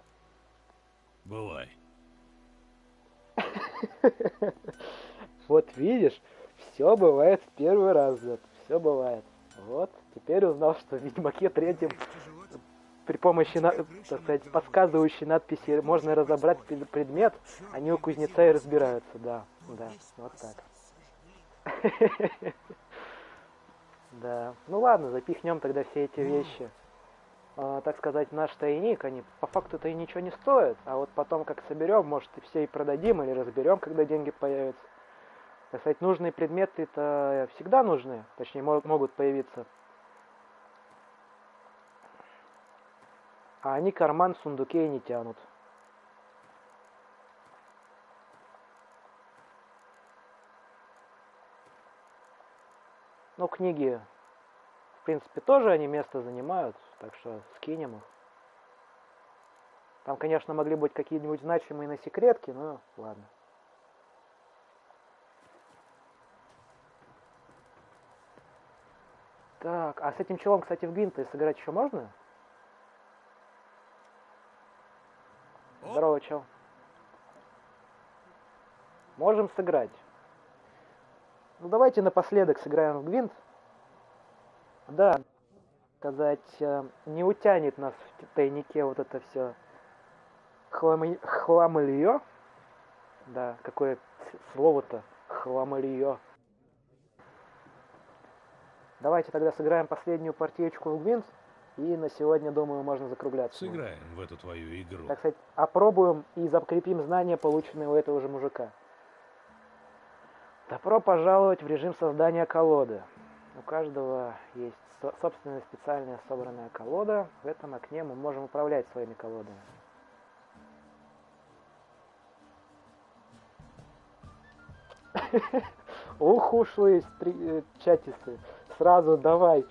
[SPEAKER 3] Бывай.
[SPEAKER 1] Вот видишь, все бывает в первый раз, Зет. Все бывает. Вот, теперь узнал, что в Ведьмаке 3 при помощи, так сказать, подсказывающей надписи можно разобрать предмет, они у кузнеца и разбираются. Да, вот так. Да. Ну ладно, запихнем тогда все эти вещи, так сказать, в наш тайник. Они по факту-то и ничего не стоят. А вот потом, как соберем, может, и все и продадим, или разберем, когда деньги появятся. Так сказать, нужные предметы-то всегда нужны. Точнее, могут появиться. А они карман в сундуке и не тянут. Ну, книги, в принципе, тоже они место занимают, так что скинем их. Там, конечно, могли быть какие-нибудь значимые на секретки, но ладно. Так, а с этим челом, кстати, в гвинты сыграть еще можно? Здорово, чел. Можем сыграть. Ну, давайте напоследок сыграем в гвинт. Да, сказать, не утянет нас в тайнике вот это все хламылье. Да, какое слово-то хламылье. Давайте тогда сыграем последнюю партиечку в гвинт. И на сегодня, думаю, можно закругляться.
[SPEAKER 3] Сыграем в эту твою игру.
[SPEAKER 1] Так сказать, опробуем и закрепим знания, полученные у этого же мужика. Добро пожаловать в режим создания колоды. У каждого есть собственная специальная собранная колода. В этом окне мы можем управлять своими колодами. Ух, ушлые чатисы. Сразу давай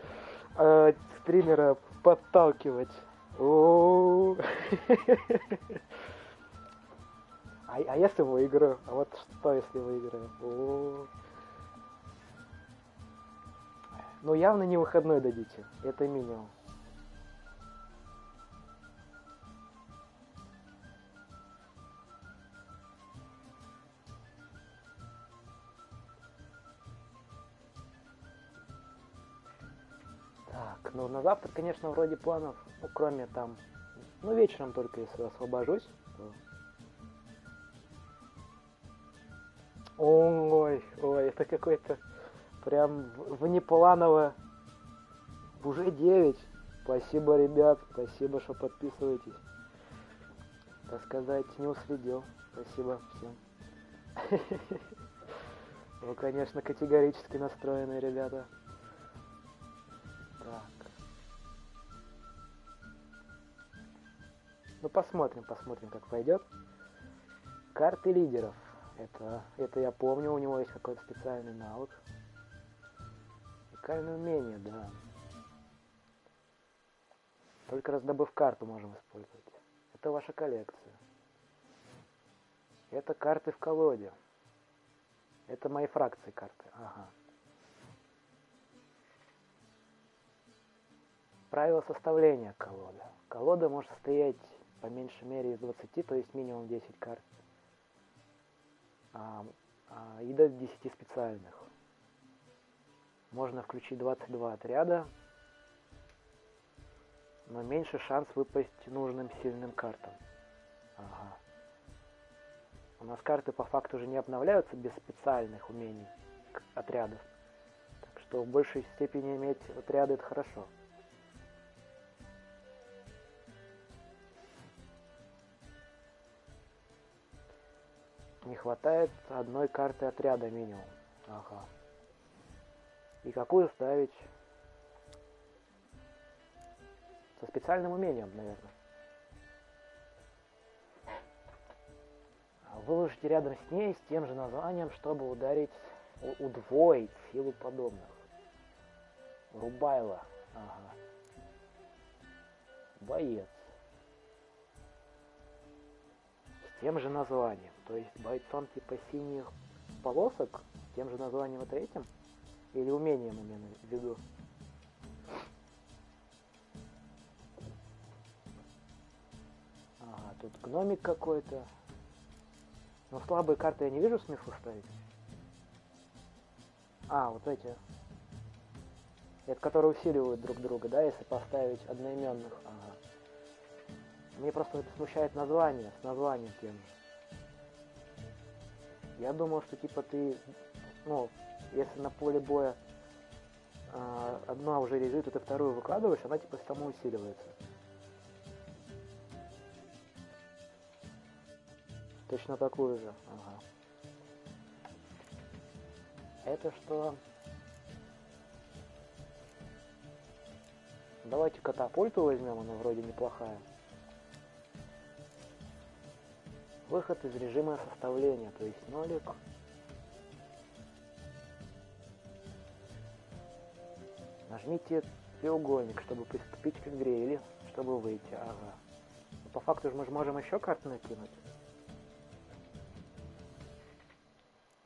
[SPEAKER 1] стримера подталкивать. А если выиграю? А вот что, если выиграю? Ну, явно не выходной дадите. Это минимум. Так, ну на завтра, конечно, вроде планов, ну, кроме там, ну, вечером только, если освобожусь, то... Ой, это какой-то прям внепланово. Уже 9. Спасибо, ребят, спасибо, что подписываетесь. Так сказать, не уследил. Спасибо всем. Вы, конечно, категорически настроенные ребята. Так. Ну, посмотрим, как пойдет. Карты лидеров. Это я помню, у него есть какой-то специальный навык. Уникальное умение, да. Только раздобыв карту можем использовать. Это ваша коллекция. Это карты в колоде. Это мои фракции карты. Ага. Правила составления колоды. Колода может состоять по меньшей мере из 20, то есть минимум 10 карт. И до 10 специальных. Можно включить 22 отряда, но меньше шанс выпасть нужным сильным картам. Ага. У нас карты по факту уже не обновляются без специальных умений отрядов. Так что в большей степени иметь отряды это хорошо. Не хватает одной карты отряда минимум. Ага. И какую ставить? Со специальным умением, наверное. Выложите рядом с ней с тем же названием, чтобы удвоить силу подобных. Рубайло. Ага. Боец. С тем же названием. То есть бойцом типа синих полосок с тем же названием и третьим? Или умением именно в виду? Ага, тут гномик какой-то. Но слабые карты я не вижу смысла ставить. Вот эти. Это которые усиливают друг друга, да, если поставить одноименных. Ага. Мне просто это смущает название, с названием тем же. Я думал, что типа ты, если на поле боя одна уже лежит, и ты вторую выкладываешь, она типа самоусиливается. Точно такую же. Ага. Это что? Давайте катапульту возьмем, она вроде неплохая. Выход из режима составления, то есть нолик. Нажмите треугольник, чтобы приступить к игре, или чтобы выйти. Ага. По факту же мы же можем еще карты накинуть.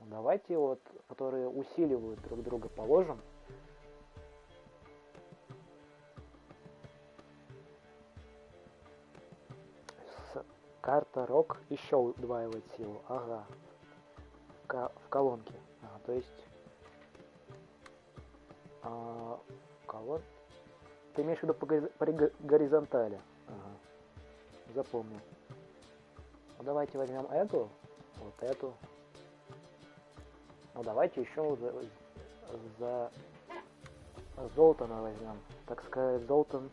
[SPEAKER 1] Давайте вот, которые усиливают друг друга, положим. Карта Рок еще удваивает силу. Ага. В колонке. Ага, то есть... колон... Ты имеешь в виду по горизонтали? Ага. Запомнил. Давайте возьмем эту. Вот эту. Давайте еще за Золтана возьмем. Так сказать, Золтан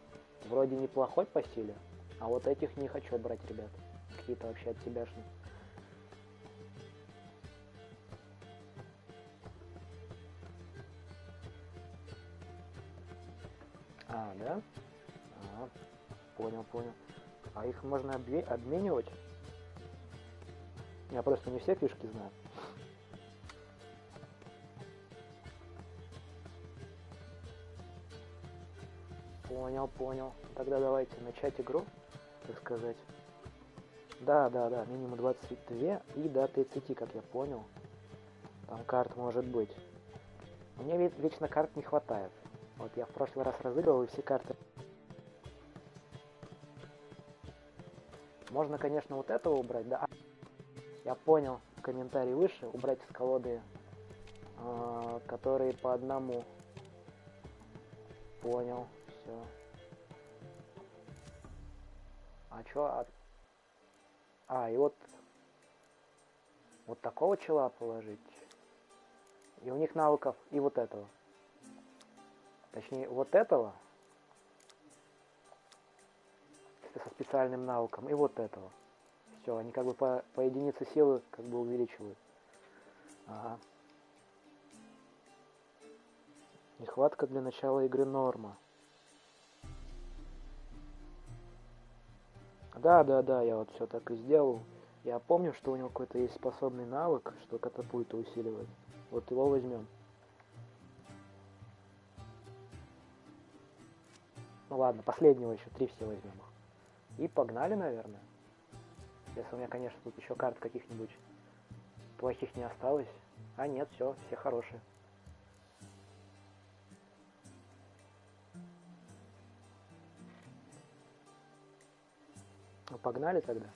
[SPEAKER 1] вроде неплохой по силе. А вот этих не хочу брать, ребят. Какие-то вообще от себяшные. Да? Понял. А их можно обменивать? Я просто не все фишки знаю. Понял. Тогда давайте начать игру, так сказать. Да, минимум 22 и до 30, как я понял. Там карт может быть. Мне вечно карт не хватает. Вот я в прошлый раз разыгрывал и все карты. Можно, конечно, вот этого убрать, да. Я понял, в комментарии выше, убрать из колоды, которые по одному. Понял, все. И вот такого чела положить. И у них навыков и вот этого. Точнее, вот этого. Со специальным навыком. И вот этого. Все, они как бы по единице силы как бы увеличивают. Ага. Нехватка для начала игры норма. Да, я вот все так и сделал. Я помню, что у него какой-то есть способный навык, что катапульту усиливает. Вот его возьмем. Ладно, последнего еще 3 все возьмем. И погнали, наверное. Если у меня, конечно, тут еще карт каких-нибудь плохих не осталось. А нет, все хорошие. Ну, погнали тогда.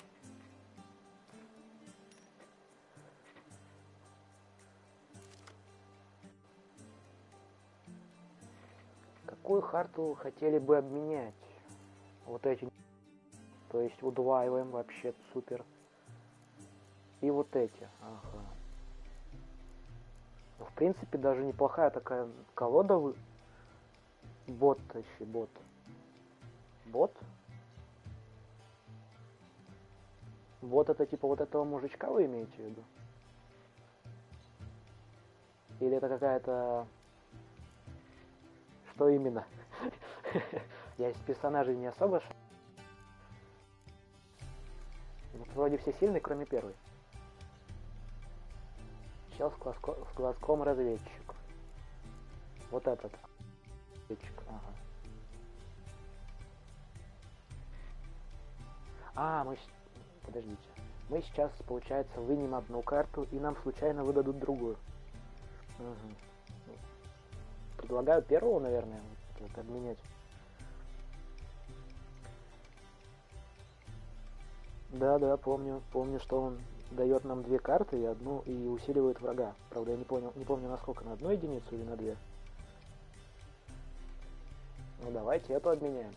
[SPEAKER 1] Какую карту хотели бы обменять? Вот эти. То есть удваиваем, вообще супер. И вот эти. Ага. Ну, в принципе, даже неплохая такая колода. Бот, точнее, бот. Бот? Вот это типа вот этого мужичка вы имеете в виду? Или это какая-то... Что именно? Я из персонажей не особо... Вот вроде все сильные, кроме первой. Чел с глазком разведчик. Вот этот. Разведчик, ага. Подождите. Мы сейчас, получается, вынем одну карту, и нам случайно выдадут другую. Угу. Предлагаю первого, наверное, вот, обменять. Да, помню, что он дает нам две карты и одну и усиливает врага. Правда, я не помню насколько, на одну единицу или на две. Ну давайте эту обменяем.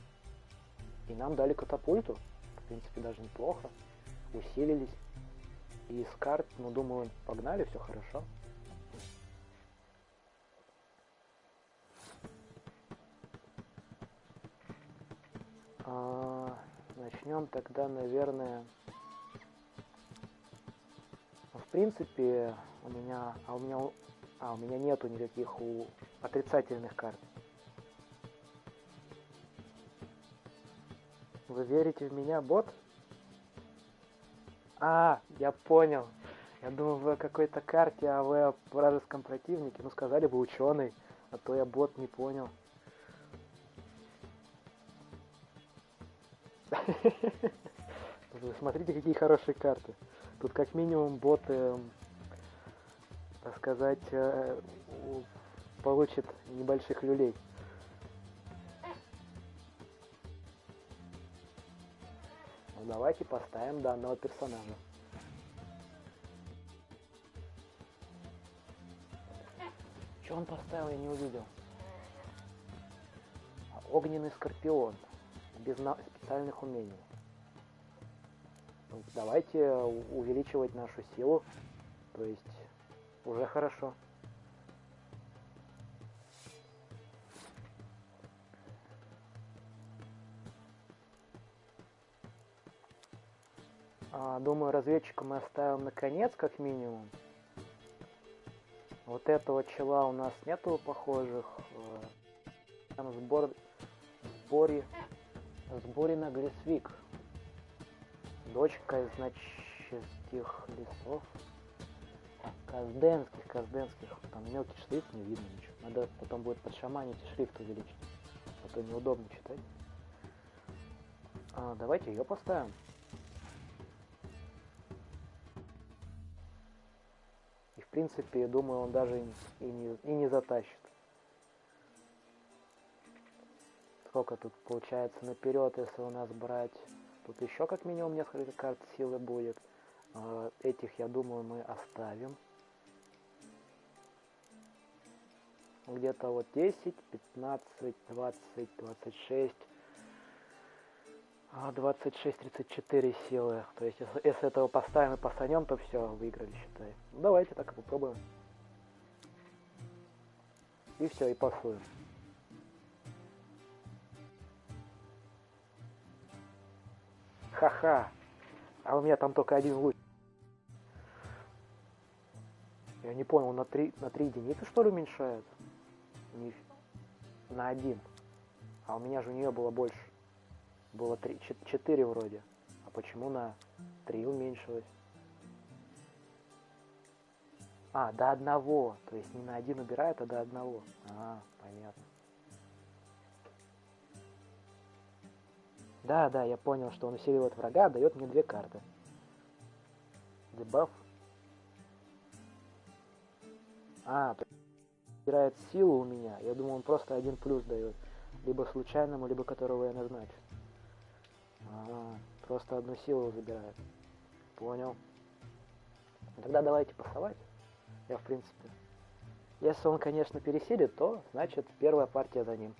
[SPEAKER 1] И нам дали катапульту. В принципе, даже неплохо. Усилились. И из карт, ну думаю, погнали, все хорошо. Начнем тогда, наверное... В принципе, у меня нету никаких отрицательных карт. Вы верите в меня, бот? Я понял. Я думал, вы о какой-то карте, а вы о вражеском противнике. Ну, сказали бы ученый, а то я бот не понял. Смотрите, какие хорошие карты. Тут как минимум боты, так сказать, получат небольших люлей. Ну, давайте поставим данного персонажа. Что он поставил, я не увидел. Огненный скорпион. Без специальных умений. Давайте увеличивать нашу силу. То есть уже хорошо. Думаю, разведчика мы оставим на конец, как минимум. Вот этого чела у нас нету похожих. Там сборе на Глисвик. Дочка из значистых лесов. Казденских. Там мелкий шрифт, не видно ничего. Надо потом будет подшаманить и шрифт увеличить. А то неудобно читать. Давайте ее поставим. И в принципе, думаю, он даже и не затащит. Сколько тут получается наперед, если у нас брать... Тут еще как минимум несколько карт силы будет. Этих, я думаю, мы оставим. Где-то вот 10, 15, 20, 26. 26, 34 силы. То есть, если этого поставим и пасанем, то все, выиграли, считай. Ну, давайте так и попробуем. И все, и пасуем. Ха-ха. А у меня там только один луч. Я не понял, на 3 единицы что ли уменьшает? На 1. А у меня же у нее было больше. Было 4 вроде. А почему на 3 уменьшилось? До 1. То есть не на 1 убирает, а до 1. Понятно. Да, я понял, что он усиливает врага, дает мне 2 карты. Дебаф. Забирает силу у меня. Я думаю, он просто 1 плюс дает. Либо случайному, либо которого я назначу. Просто 1 силу забирает. Понял. Тогда давайте пасовать. Я, в принципе... Если он, конечно, пересилит, то, значит, первая партия за ним.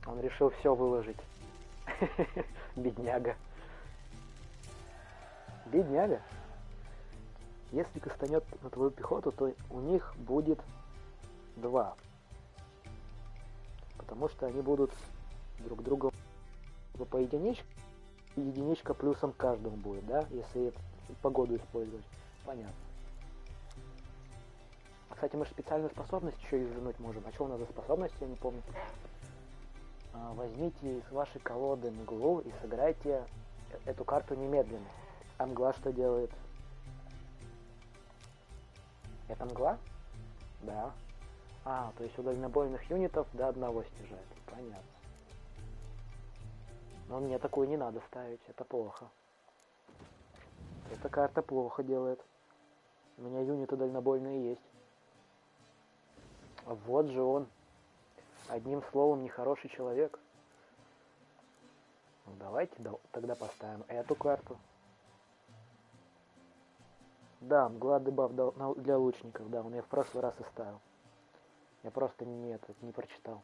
[SPEAKER 1] Он решил все выложить. Бедняга. Бедняга. Если кастанет на твою пехоту, то у них будет 2. Потому что они будут друг друга по единичке. Единичка плюсом каждому будет, да? Если погоду использовать. Понятно. Кстати, мы же специальную способность еще извернуть можем. А что у нас за способность, я не помню. Возьмите из вашей колоды мглу и сыграйте эту карту немедленно. А мгла что делает? Это мгла? Да. То есть у дальнобойных юнитов до 1 снижает. Понятно. Но мне такую не надо ставить, это плохо. Эта карта плохо делает. У меня юниты дальнобойные есть. Вот же он. Одним словом, нехороший человек. Давайте тогда поставим эту карту. Да, мгла дебаф для лучников, да, он я в прошлый раз и ставил. Я просто не прочитал.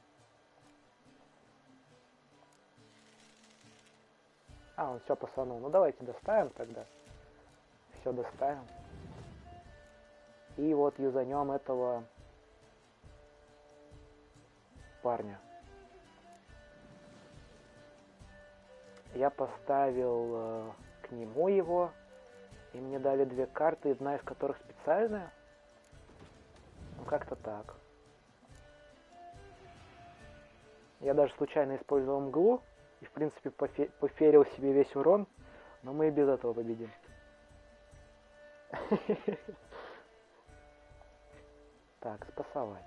[SPEAKER 1] Он все пасанул. Ну давайте доставим тогда. Все доставим. И вот юзанем этого парня. Я поставил к нему его, и мне дали 2 карты, одна из которых специальная. Ну как-то так. Я даже случайно использовал мглу, и в принципе поферил себе весь урон, но мы и без этого победим. Так, спасовать.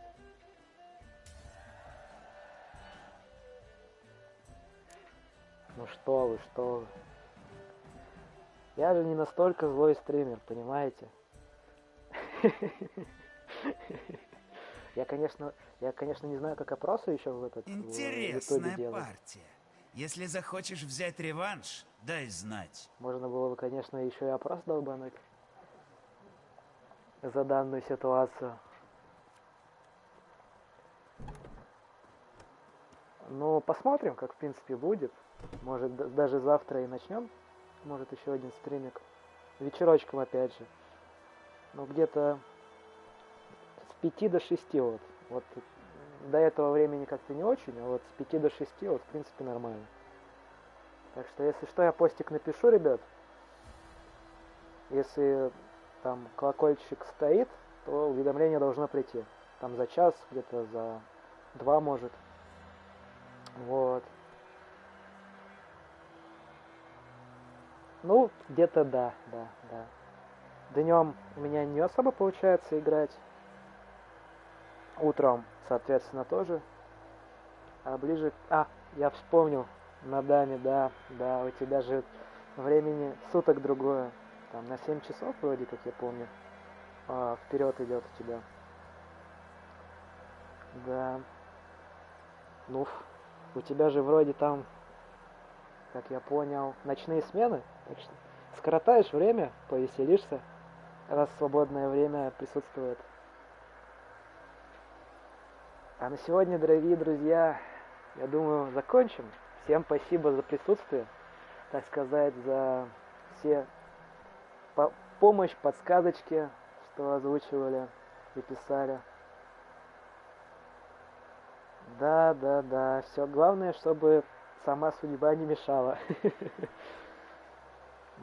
[SPEAKER 1] Ну что вы, что вы. Я же не настолько злой стример, понимаете? Я, конечно, не знаю, как опросы еще в итоге
[SPEAKER 6] Интересная партия. Если захочешь взять реванш, дай знать.
[SPEAKER 1] Можно было бы, конечно, еще и опрос долбануть за данную ситуацию. Ну, посмотрим, как в принципе будет. Может, даже завтра и начнем. Может, еще один стримик. Вечерочком опять же. Ну, где-то с 5 до 6 вот. Вот до этого времени как-то не очень, а вот с 5 до 6 вот, в принципе, нормально. Так что, если что, я постик напишу, ребят. Если там колокольчик стоит, то уведомление должно прийти. Там за час, где-то за 2, может. Вот. Ну, где-то да. Днем у меня не особо получается играть. Утром, соответственно, тоже. А ближе... я вспомнил. На даме, да. У тебя же времени суток другое. Там на 7 часов вроде, как я помню. Вперед идет у тебя. Да. Ну, у тебя же вроде там, как я понял, ночные смены. Так что скоротаешь время, повеселишься, раз свободное время присутствует. А на сегодня, дорогие друзья, я думаю, закончим. Всем спасибо за присутствие, так сказать, за все помощь, подсказочки, что озвучивали и писали. Да, все. Главное, чтобы сама судьба не мешала.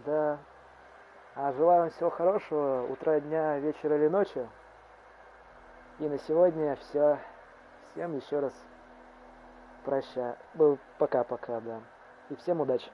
[SPEAKER 1] Да. Желаю вам всего хорошего, утра, дня, вечера или ночи. И на сегодня все. Всем еще раз пока-пока, да. И всем удачи.